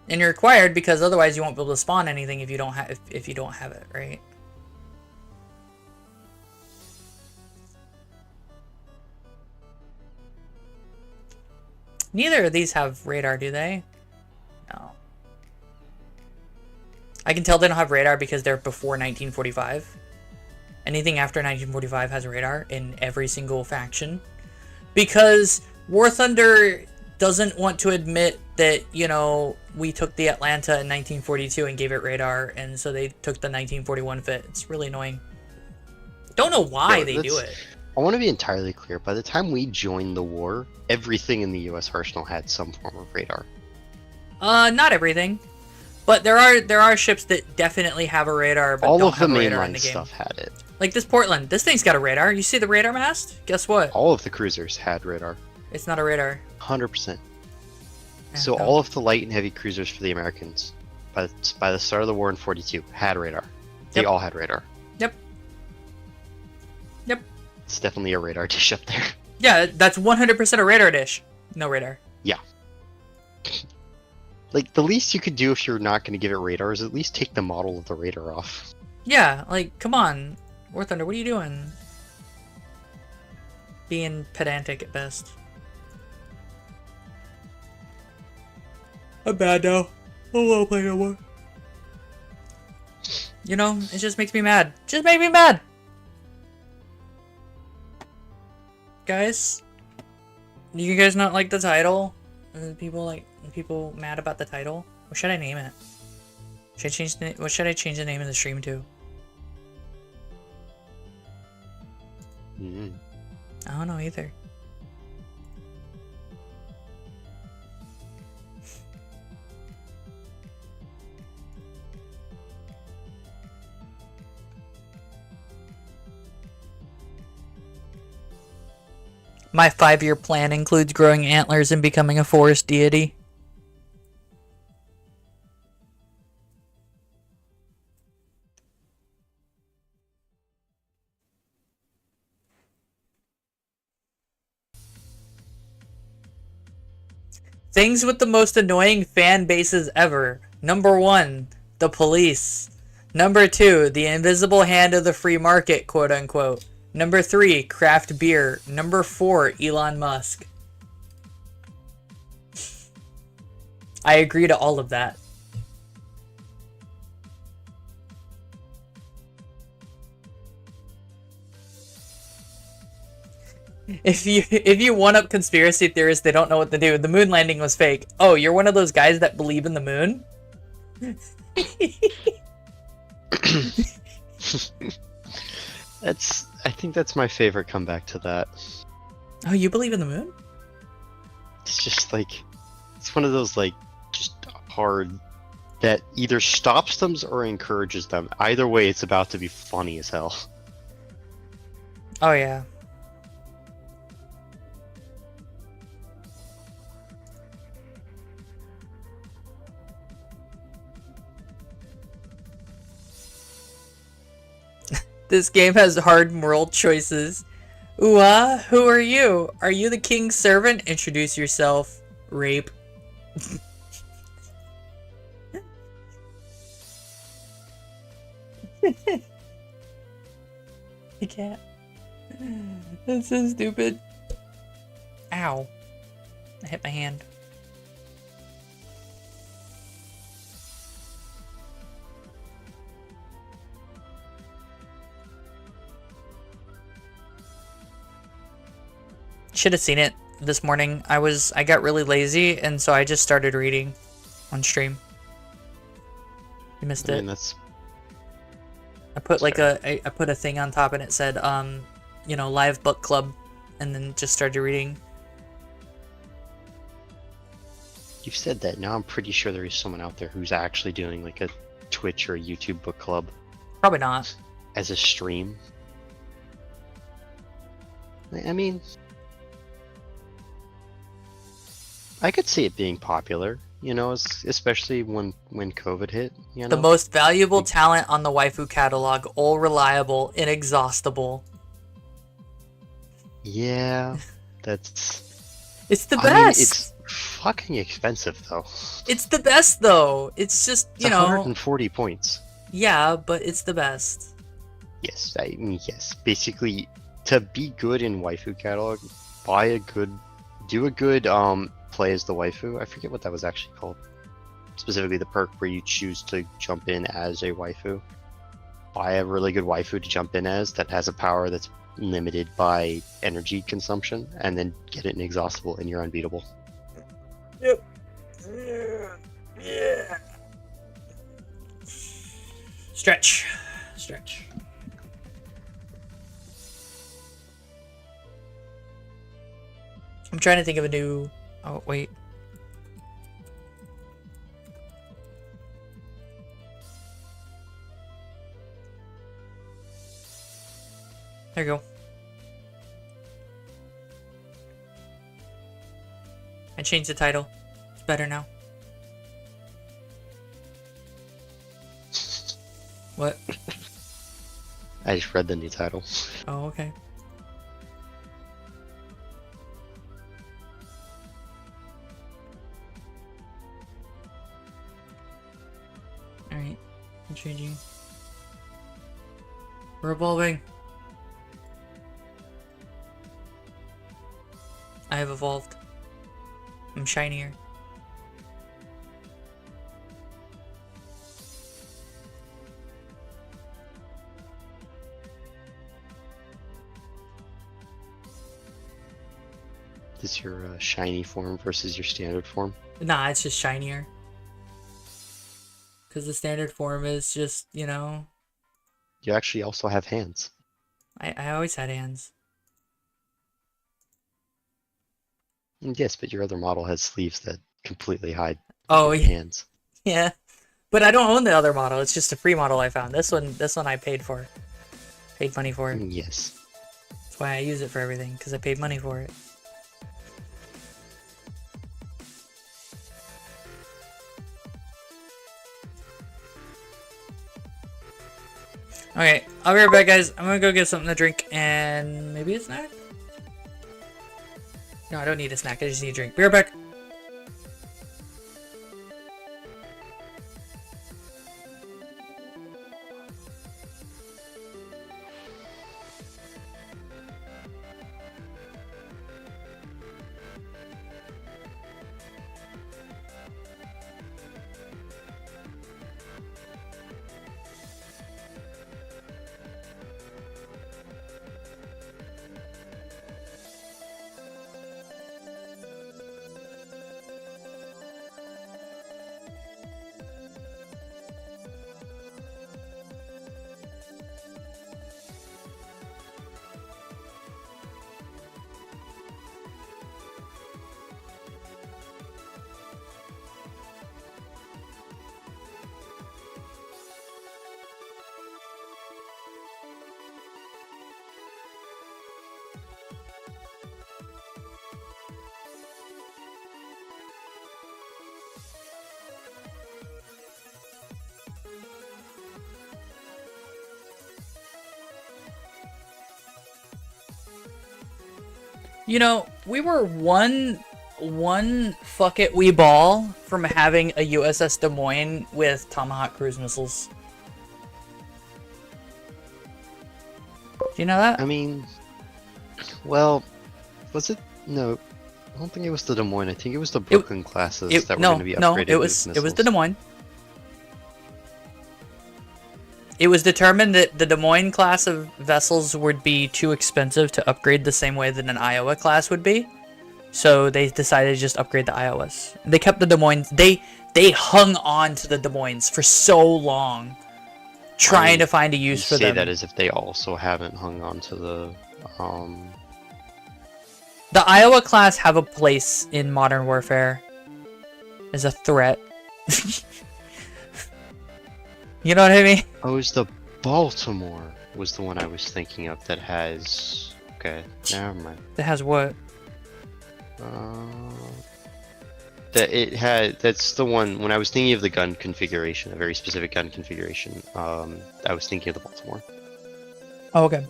And you're required because otherwise you won't be able to spawn anything if you don't have if you don't have it, right? Neither of these have radar, do they? No. I can tell they don't have radar because they're before 1945. Anything after 1945 has radar in every single faction. Because War Thunder doesn't want to admit that, you know, we took the Atlanta in 1942 and gave it radar, and so they took the 1941 fit. It's really annoying. Don't know why Yeah, they do it. I want to be entirely clear. By the time we joined the war, everything in the U.S. arsenal had some form of radar. Not everything. But there are ships that definitely have a radar, but All don't of the have a radar in mainline the game. stuff had it. Like this Portland. This thing's got a radar. You see the radar mast? Guess what? All of the cruisers had radar. It's not a radar. 100%. Yeah, So no. all of the light and heavy cruisers for the Americans, by the start of the war in 42, had radar. They Yep. all had radar. Yep. Yep. It's definitely a radar dish up there. Yeah, that's 100% a radar dish. No radar. Yeah. Like, the least you could do if you're not going to give it radar is at least take the model of the radar off. Yeah, like, come on. War Thunder, what are you doing? Being pedantic at best. I'm bad now. I don't want to play no more. You know, it just makes me mad. Just make me mad! Guys? Do you guys not like the title? People mad about the title? What should I name it? What should I change the name of the stream to? Mm. I don't know either. My 5-year plan includes growing antlers and becoming a forest deity. Things with the most annoying fan bases ever. Number 1, the police. Number 2, the invisible hand of the free market, quote unquote. Number 3, craft beer. Number 4, Elon Musk. I agree to all of that. If you one up conspiracy theorists, they don't know what to do. The moon landing was fake. Oh, you're one of those guys that believe in the moon? I think that's my favorite comeback to that. Oh, you believe in the moon? It's just like, it's one of those like, just hard, that either stops them or encourages them. Either way, it's about to be funny as hell. Oh yeah. This game has hard moral choices. Ooh, who are you? Are you the king's servant? Introduce yourself. Rape. I can't. That's so stupid. Ow. I hit my hand. Should have seen it this morning. I got really lazy, and so I just started reading on stream. You missed I it. mean, that's I put like I put a thing on top, and it said, you know, live book club, and then just started reading. You've said that. Now I'm pretty sure there is someone out there who's actually doing like a Twitch or a YouTube book club Probably not. as a stream. I mean, I could see it being popular. You know, especially when COVID hit. You The know, most valuable talent on the waifu catalog, all reliable, inexhaustible. yeah, that's. It's the I mean, best. it's fucking expensive though. It's the best though. It's just, It's you know, 140 points. yeah, but it's the best. Yes, I mean, yes. Basically, to be good in waifu catalog, do a good play as the waifu. I forget what that was actually called. Specifically, the perk where you choose to jump in as a waifu. Buy a really good waifu to jump in as that has a power that's limited by energy consumption, and then get it inexhaustible, and you're unbeatable. Yep. Yeah. Stretch. Stretch. I'm trying to think of a new... Oh, wait. There you go. I changed the title. It's better now. What? I just read the new title. Oh, okay. Alright. I'm changing. We're evolving. I have evolved. I'm shinier. This is your shiny form versus your standard form. Nah, it's just shinier. Because the standard form is just, you know... You actually also have hands. I always had hands. Yes, but your other model has sleeves that completely hide Oh, your yeah. hands. Yeah. But I don't own the other model. It's just a free model I found. This one I paid for. Paid money for it. Yes. That's why I use it for everything, because I paid money for it. Okay, I'll be right back, guys. I'm gonna go get something to drink and maybe a snack? No, I don't need a snack. I just need a drink. Be right back. You know, we were one fuck it we ball from having a USS Des Moines with Tomahawk cruise missiles. Do you know that? I mean, well, was it? No, I don't think it was the Des Moines. I think it was the Brooklyn classes that were going to be upgraded it with was the Des missiles. Moines. It was determined that the Des Moines class of vessels would be too expensive to upgrade the same way that an Iowa class would be. So they decided to just upgrade the Iowas. They kept the Des Moines. They hung on to the Des Moines for so long, trying to find a use for You say them. that as if they also haven't hung on to the The Iowa class have a place in modern warfare as a threat. You know what I mean? Oh, it's the Baltimore was the one I was thinking of that has. Okay, never mind. That has what? That it had. That's the one. When I was thinking of the gun configuration, a very specific gun configuration, I was thinking of the Baltimore. Oh, okay.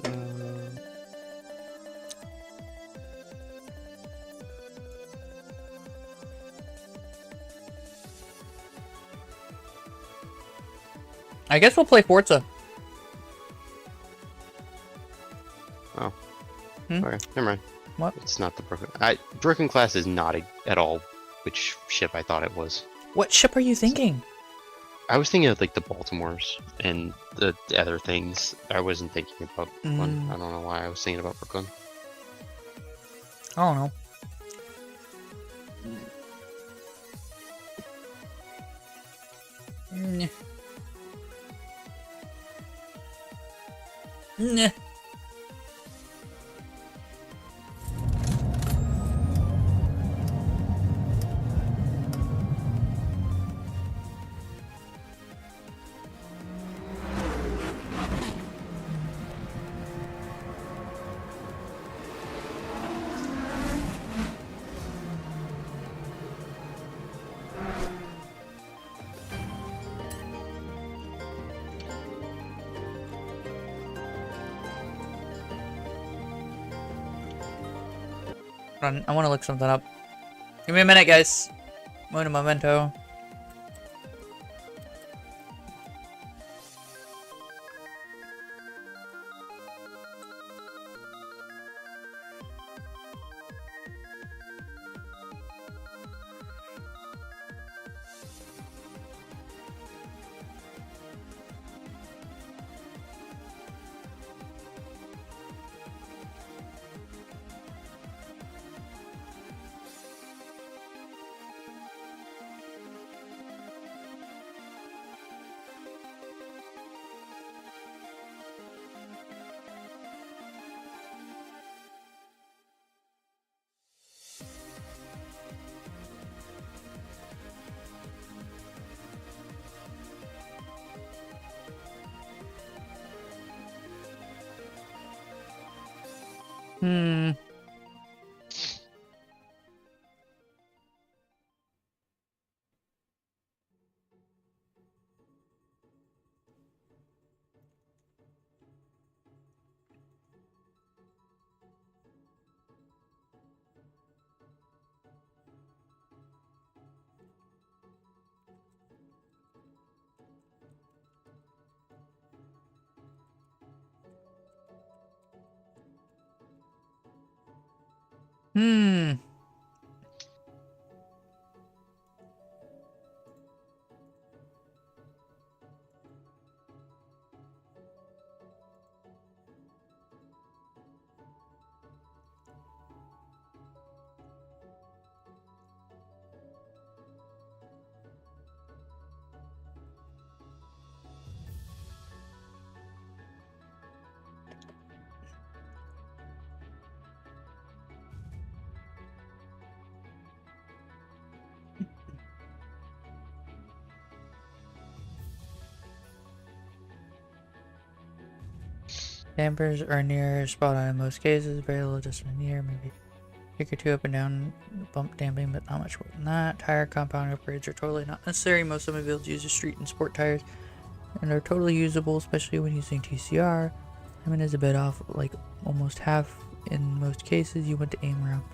I guess we'll play Forza. Oh. Hmm? Okay, never mind. What? It's not the Brooklyn. Brooklyn class is not at all which ship I thought it was. What ship are you thinking? I was thinking of like the Baltimores and the other things. I wasn't thinking about one. I don't know why I was thinking about Brooklyn. I don't know. Nah. Nah. I want to look something up. Give me a minute, guys. Un momento. Hmm. Hmm. Dampers are near spot on in most cases. Very little adjustment near, maybe kick or two up and down, bump damping, but not much more than that. Tire compound upgrades are totally not necessary. Most automobiles use street and sport tires, and are totally usable, especially when using TCR. I mean, it's a bit off, like almost half in most cases. You want to aim around.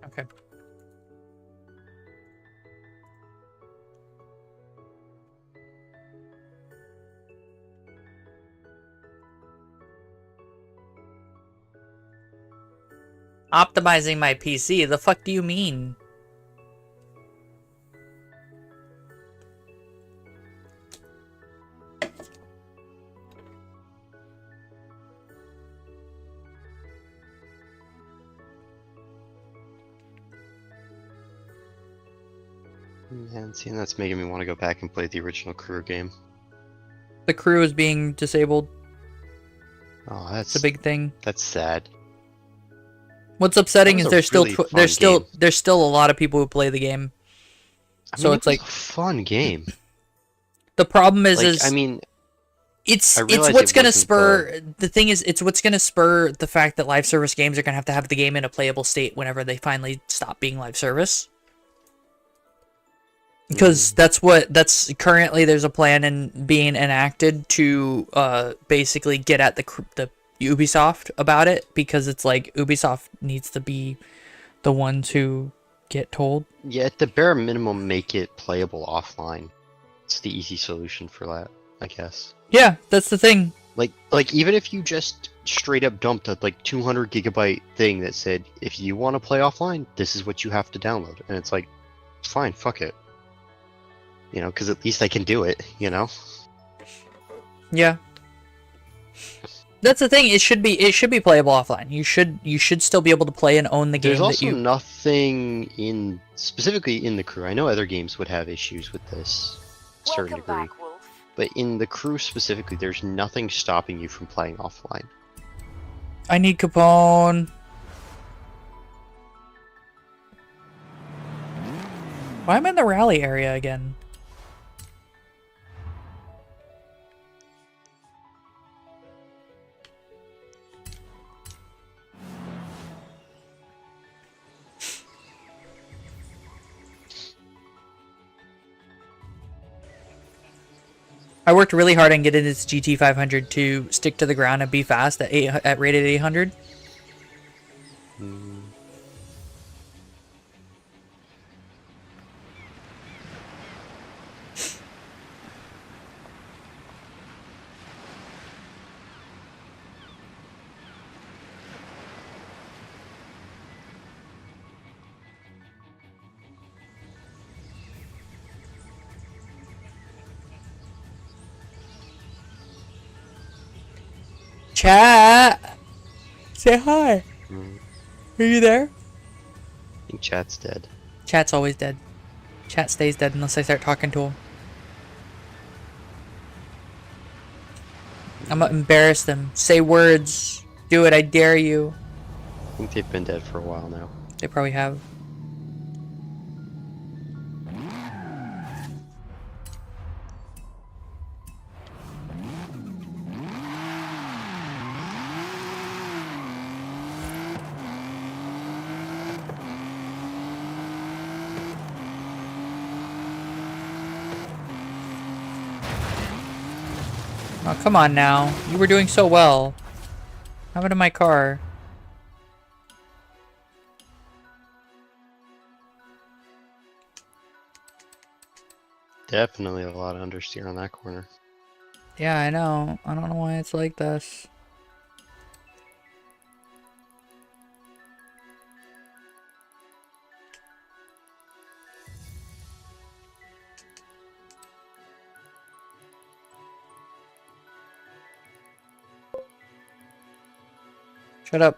Okay. Optimizing my PC? The fuck do you mean? Man, seeing that's making me want to go back and play the original Crew game. The crew is being disabled. Oh, It's a big thing. that's sad. What's upsetting That is was a there's still really fun game. there's still a lot of people who play the game. I So mean, it's it was like a fun game. the problem Like, is I mean, it's I realize what's it gonna wasn't spur the thing is it's what's gonna spur the fact that live service games are gonna have the game in a playable state whenever they finally stop being live service. Because that's currently there's a plan and being enacted to basically get at the Ubisoft about it, because it's like Ubisoft needs to be the one to get told. yeah, at the bare minimum, make it playable offline. It's the easy solution for that, I guess. Yeah, that's the thing. Like even if you just straight up dumped a like 200 gigabyte thing that said, if you want to play offline, this is what you have to download, and it's like, fine, fuck it. You know, because at least I can do it. You know. Yeah. That's the thing. It should be playable offline. You should still be able to play and own the game. There's that also you... nothing specifically in the Crew. I know other games would have issues with this to a certain degree, but in the Crew specifically, there's nothing stopping you from playing offline. I need Capone. Why am I in the rally area again? I worked really hard on getting this GT 500 to stick to the ground and be fast at rated 800. Chat! Say hi! Are you there? I think chat's dead. Chat's always dead. Chat stays dead unless I start talking to him. I'm gonna embarrass them. Say words. Do it, I dare you. I think they've been dead for a while now. They probably have. Oh, come on now. You were doing so well. How about in my car? Definitely a lot of understeer on that corner. Yeah, I know. I don't know why it's like this. Shut up.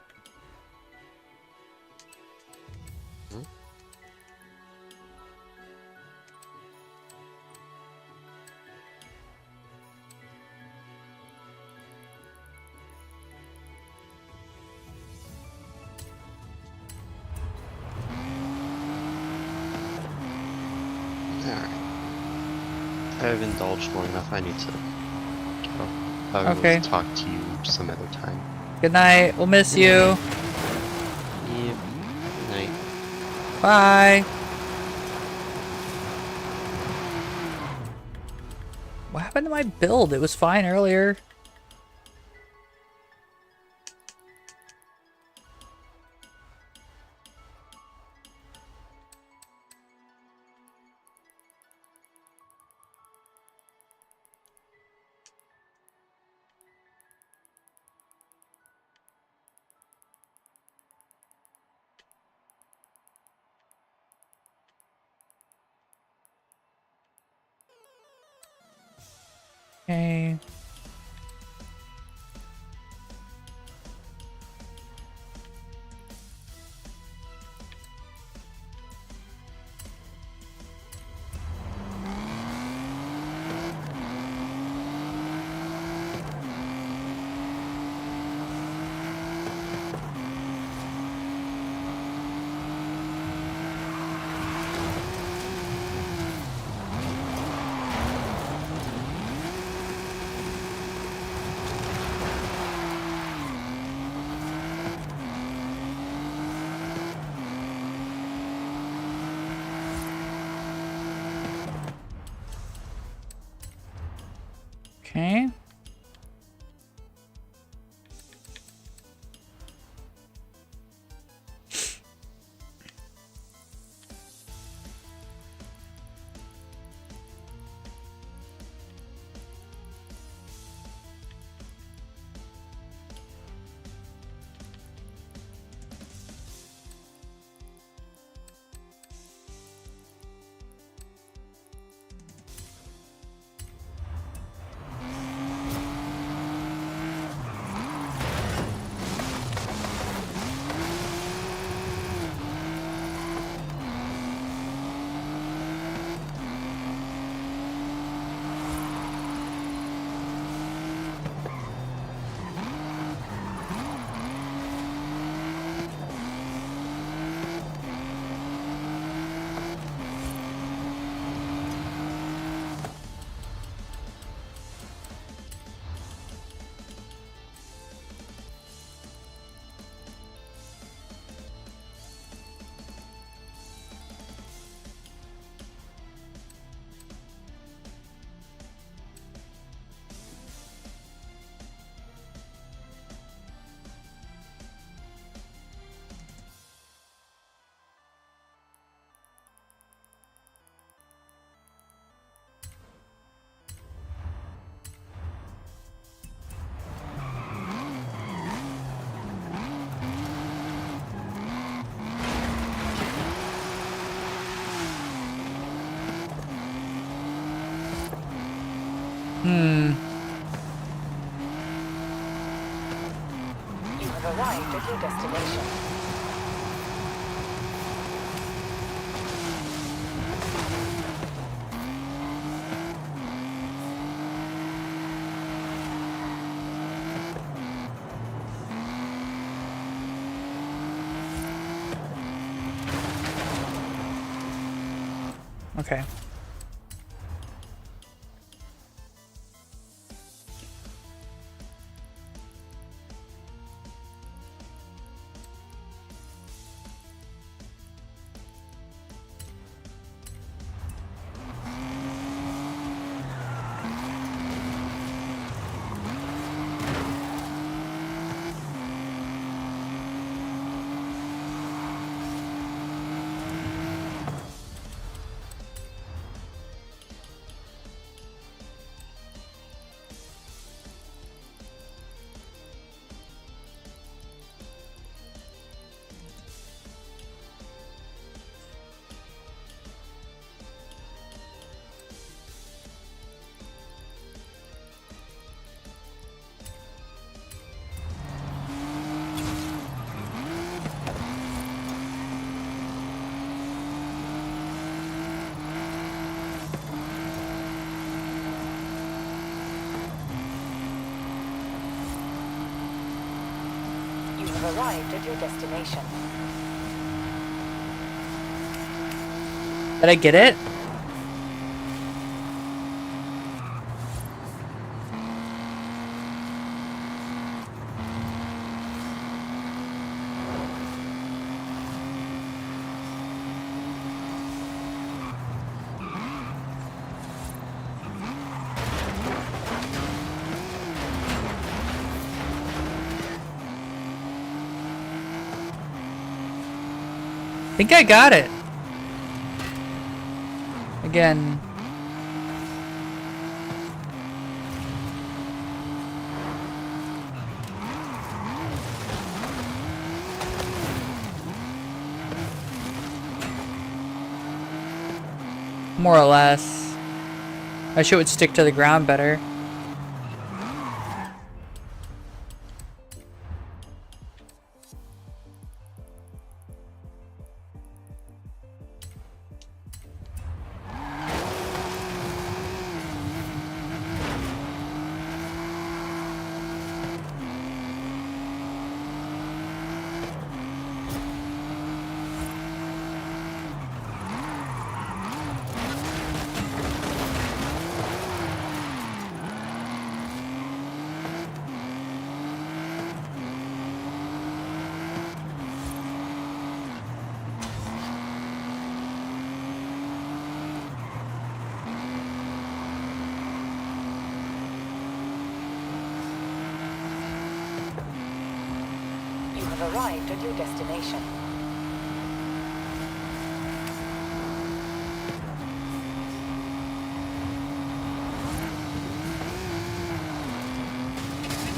Alright. I've indulged long enough. I need to go. I will Okay. talk to you some other time. Good night. We'll miss you. Yep. Good night. Bye. What happened to my build? It was fine earlier. Okay. Okay. You have arrived at your destination. Okay. You have arrived at your destination. Did I get it? I think I got it. Again. More or less. I wish it would stick to the ground better. have arrived at your destination.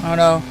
Oh no.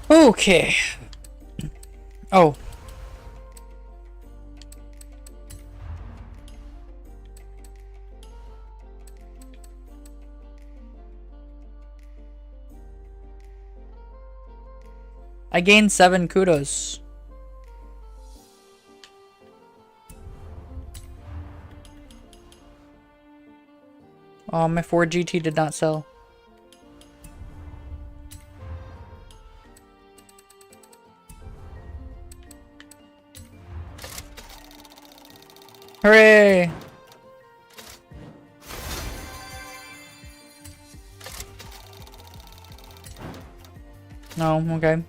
Okay. Oh. I gained 7 kudos. Oh, my 4 GT did not sell. Hooray! No, okay.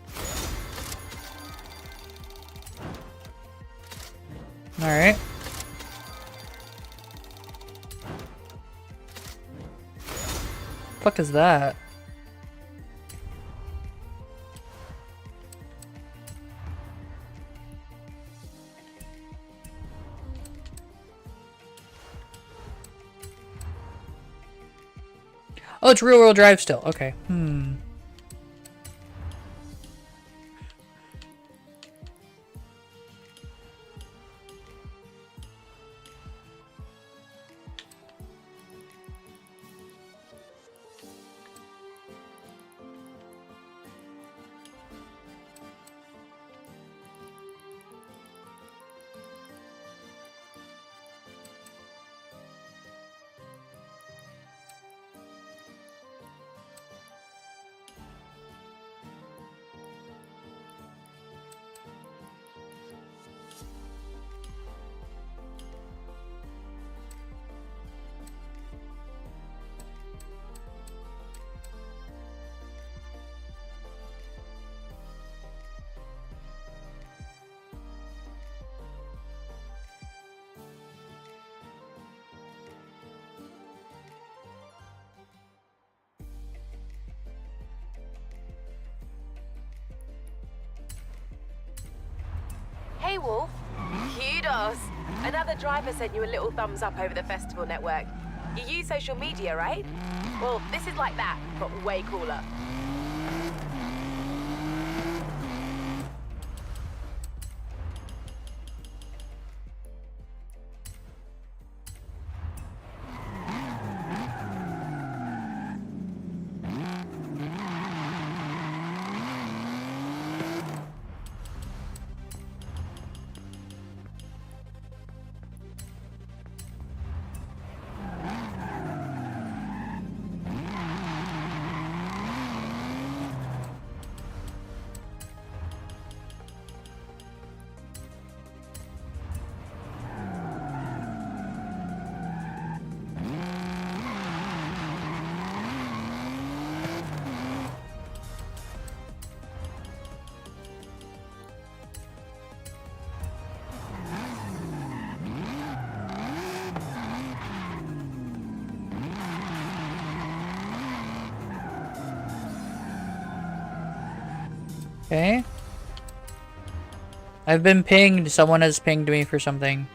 Alright. Fuck is that? Oh, it's rear-wheel drive still. Okay. Hey Wolf, kudos! Another driver sent you a little thumbs up over the festival network. You use social media, right? Well, this is like that, but way cooler. Okay. I've been pinged. Someone has pinged me for something.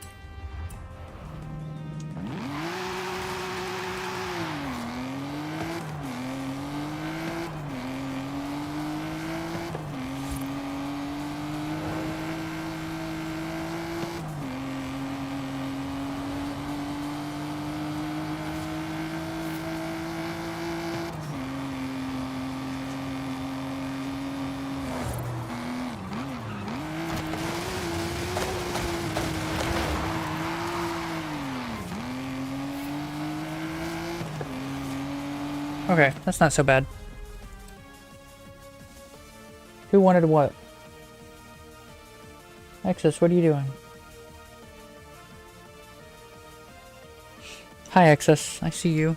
Okay, that's not so bad. Who wanted what? Exus, what are you doing? Hi, Exus. I see you.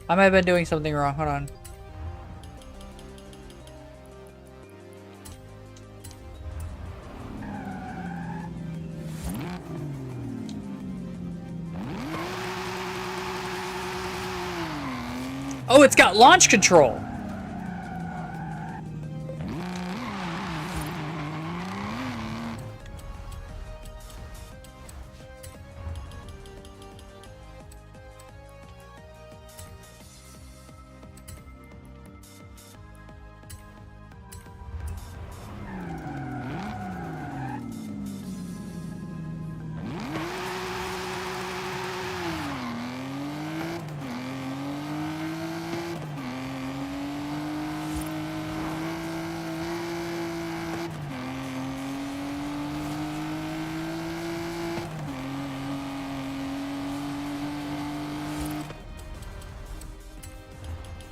I might have been doing something wrong. Hold on. Oh, it's got launch control.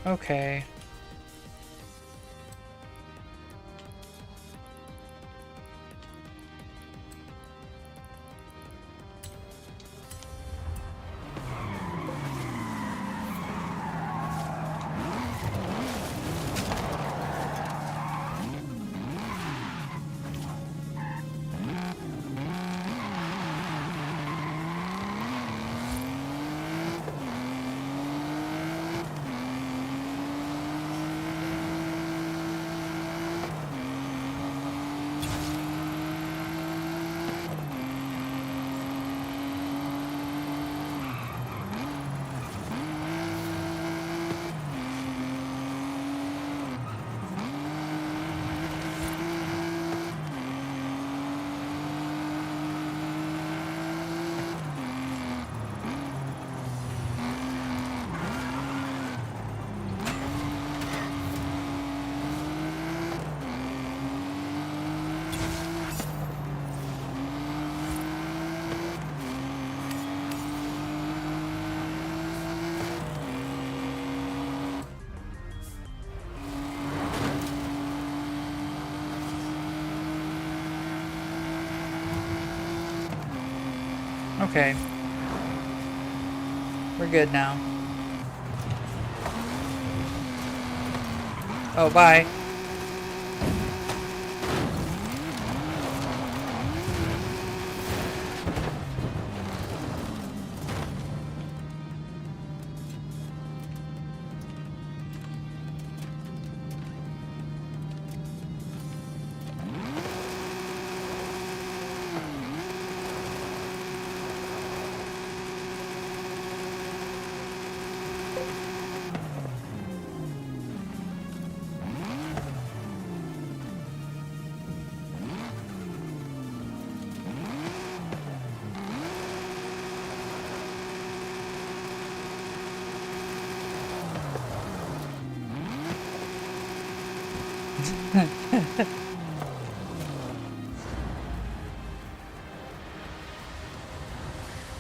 Okay. Okay. We're good now. Oh, bye.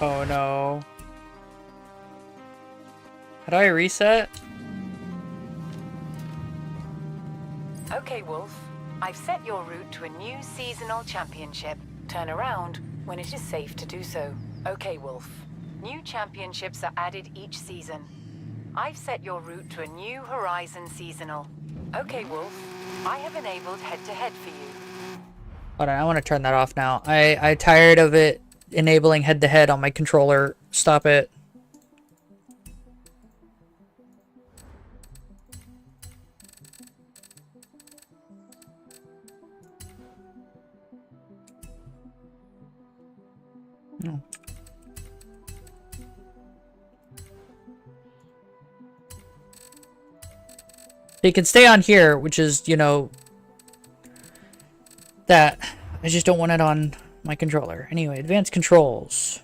Oh no. How do I reset? Okay, Wolf. I've set your route to a new seasonal championship. Turn around when it is safe to do so. Okay, Wolf. New championships are added each season. I've set your route to a new Horizon seasonal. Okay, Wolf. I have enabled head-to-head for you. Hold on, I want to turn that off now. I'm tired of it enabling head-to-head on my controller. Stop it. No. They can stay on here, which is, you know, that. I just don't want it on my controller. Anyway, advanced controls.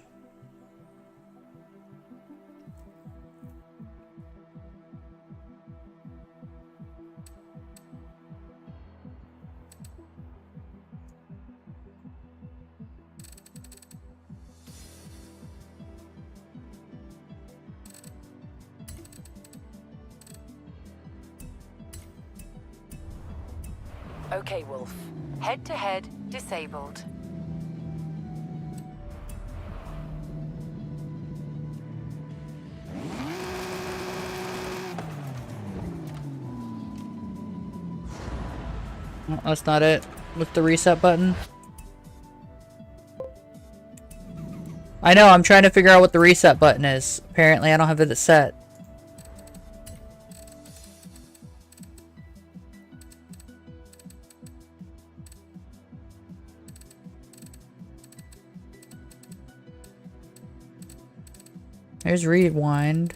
Okay, Wolf. Head-to-head disabled. Oh, that's not it. With the reset button. I know, I'm trying to figure out what the reset button is. Apparently, I don't have it set. There's rewind.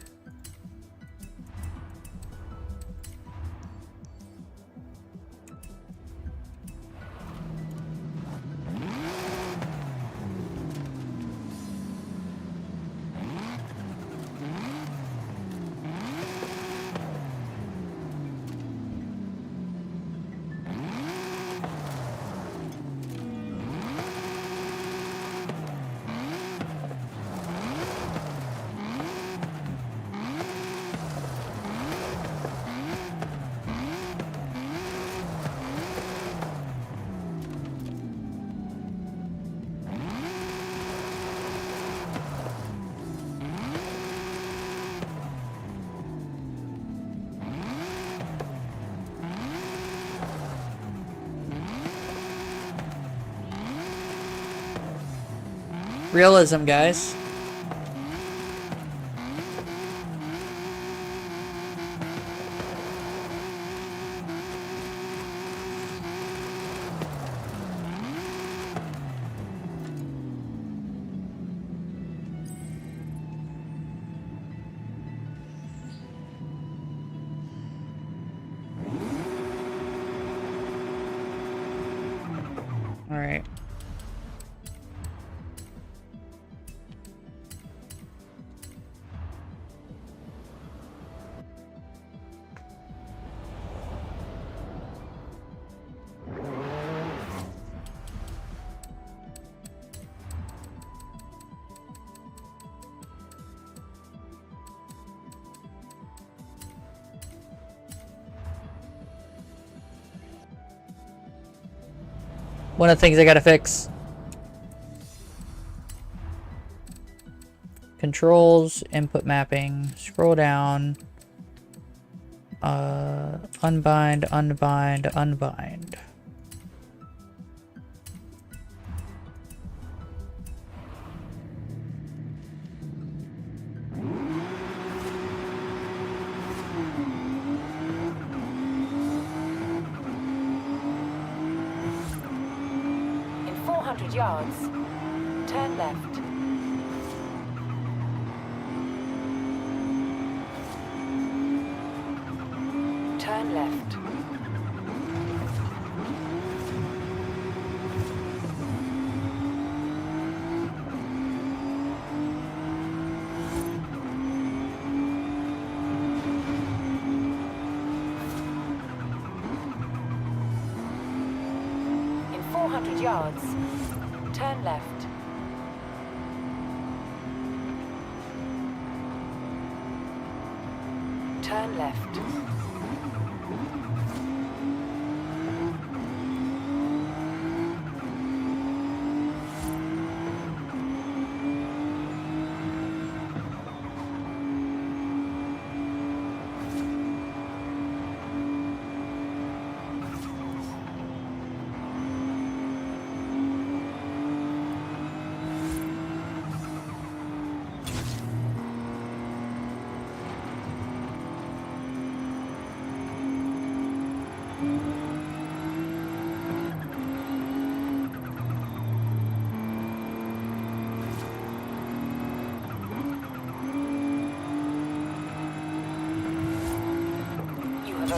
Realism, guys. All right. One of the things I gotta fix. Controls, input mapping, scroll down. Unbind, unbind, unbind. In 400 yards, turn left. Turn left. In 400 yards, turn left. Turn left.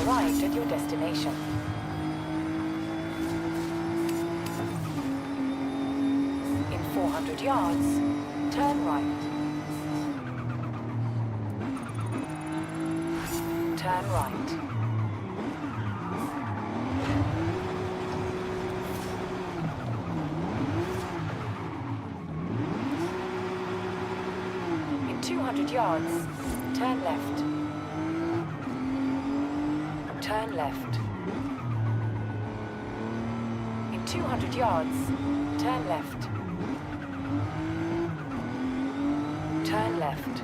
arrived at your destination. In 400 yards, turn right. Turn right. In 200 yards, turn left. Turn left. In 200 yards, turn left. Turn left.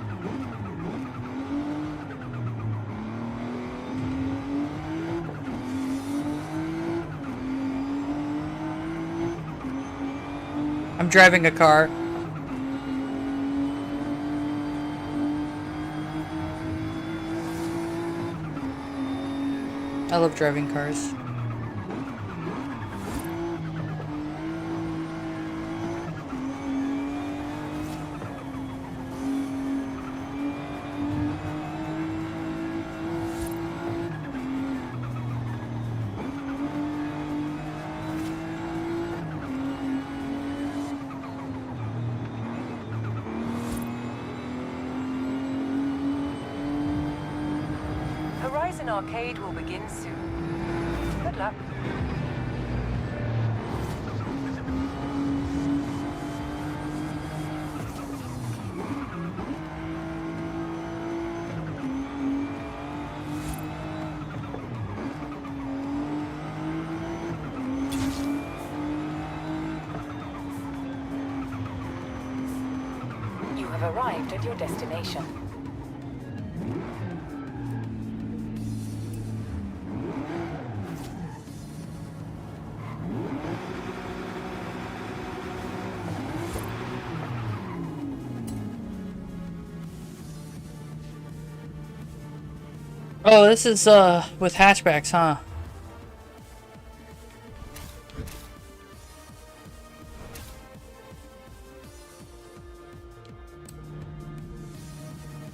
I'm driving a car. I love driving cars. Horizon Arcade will begin soon. Good luck. You have arrived at your destination. Oh, this is with hatchbacks, huh?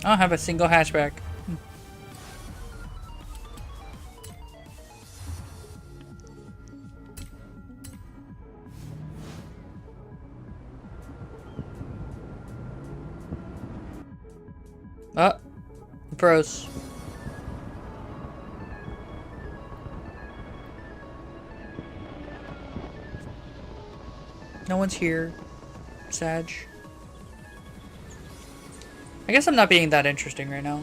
I don't have a single hatchback. Oh, pros. No one's here. Sag. I guess I'm not being that interesting right now.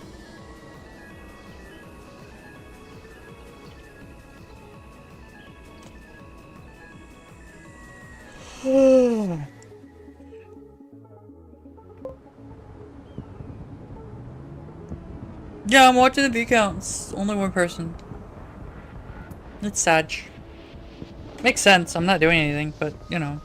Yeah, I'm watching the view counts. Only one person. It's Sag. Makes sense. I'm not doing anything, but you know.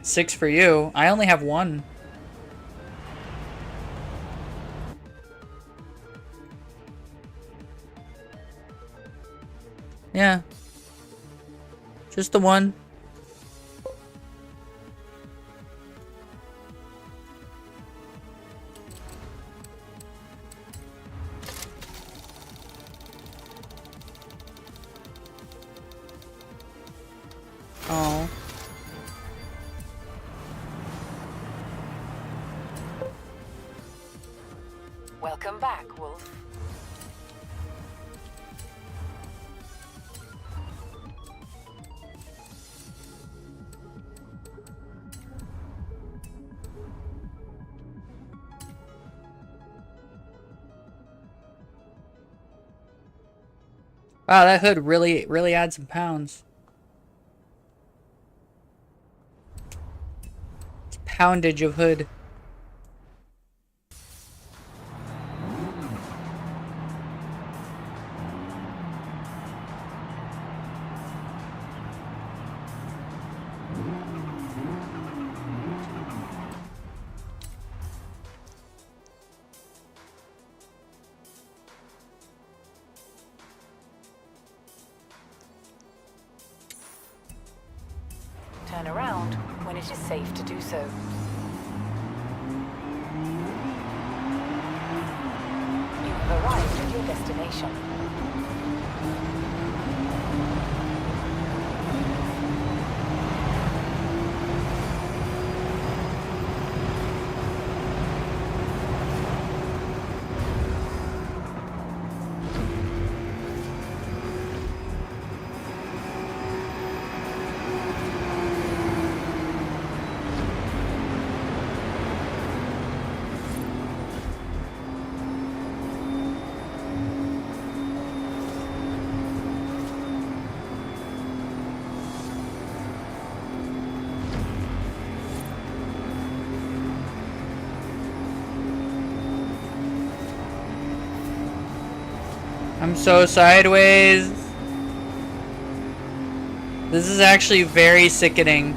Six for you. I only have one. Yeah. Just the one. Oh. Welcome back, Wolf. Wow, that hood really adds some pounds. It's poundage of hood. it is safe to do so. You have arrived at your destination. I'm so sideways. This is actually very sickening.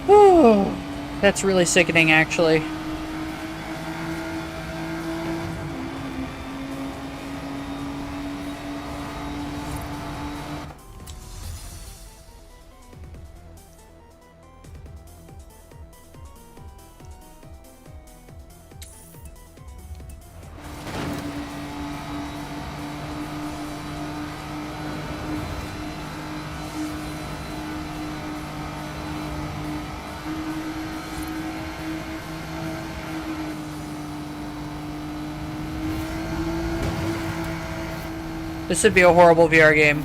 Whew. That's really sickening, actually. This would be a horrible VR game.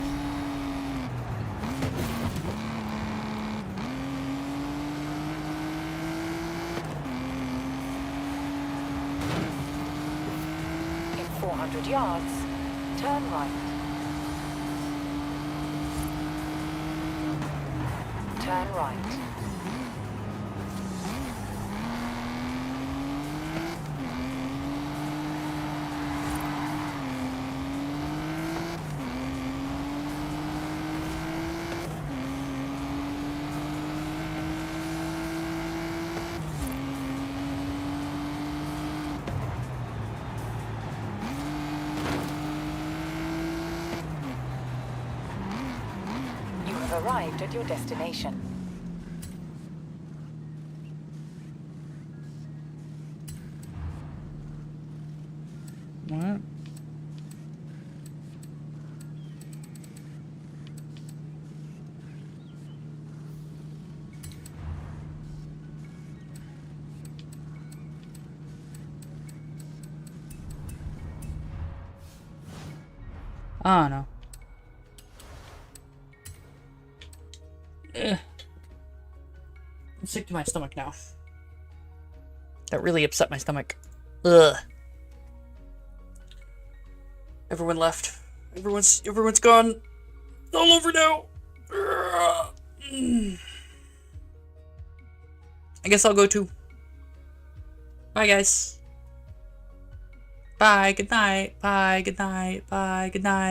In 400 yards, turn right. Turn right. Arrived at your destination. What? I don't know. Ugh. I'm sick to my stomach now. That really upset my stomach. Ugh. Everyone left. Everyone's gone. It's all over now. I guess I'll go too. Bye, guys. Bye. Good night. Bye. Good night. Bye. Good night.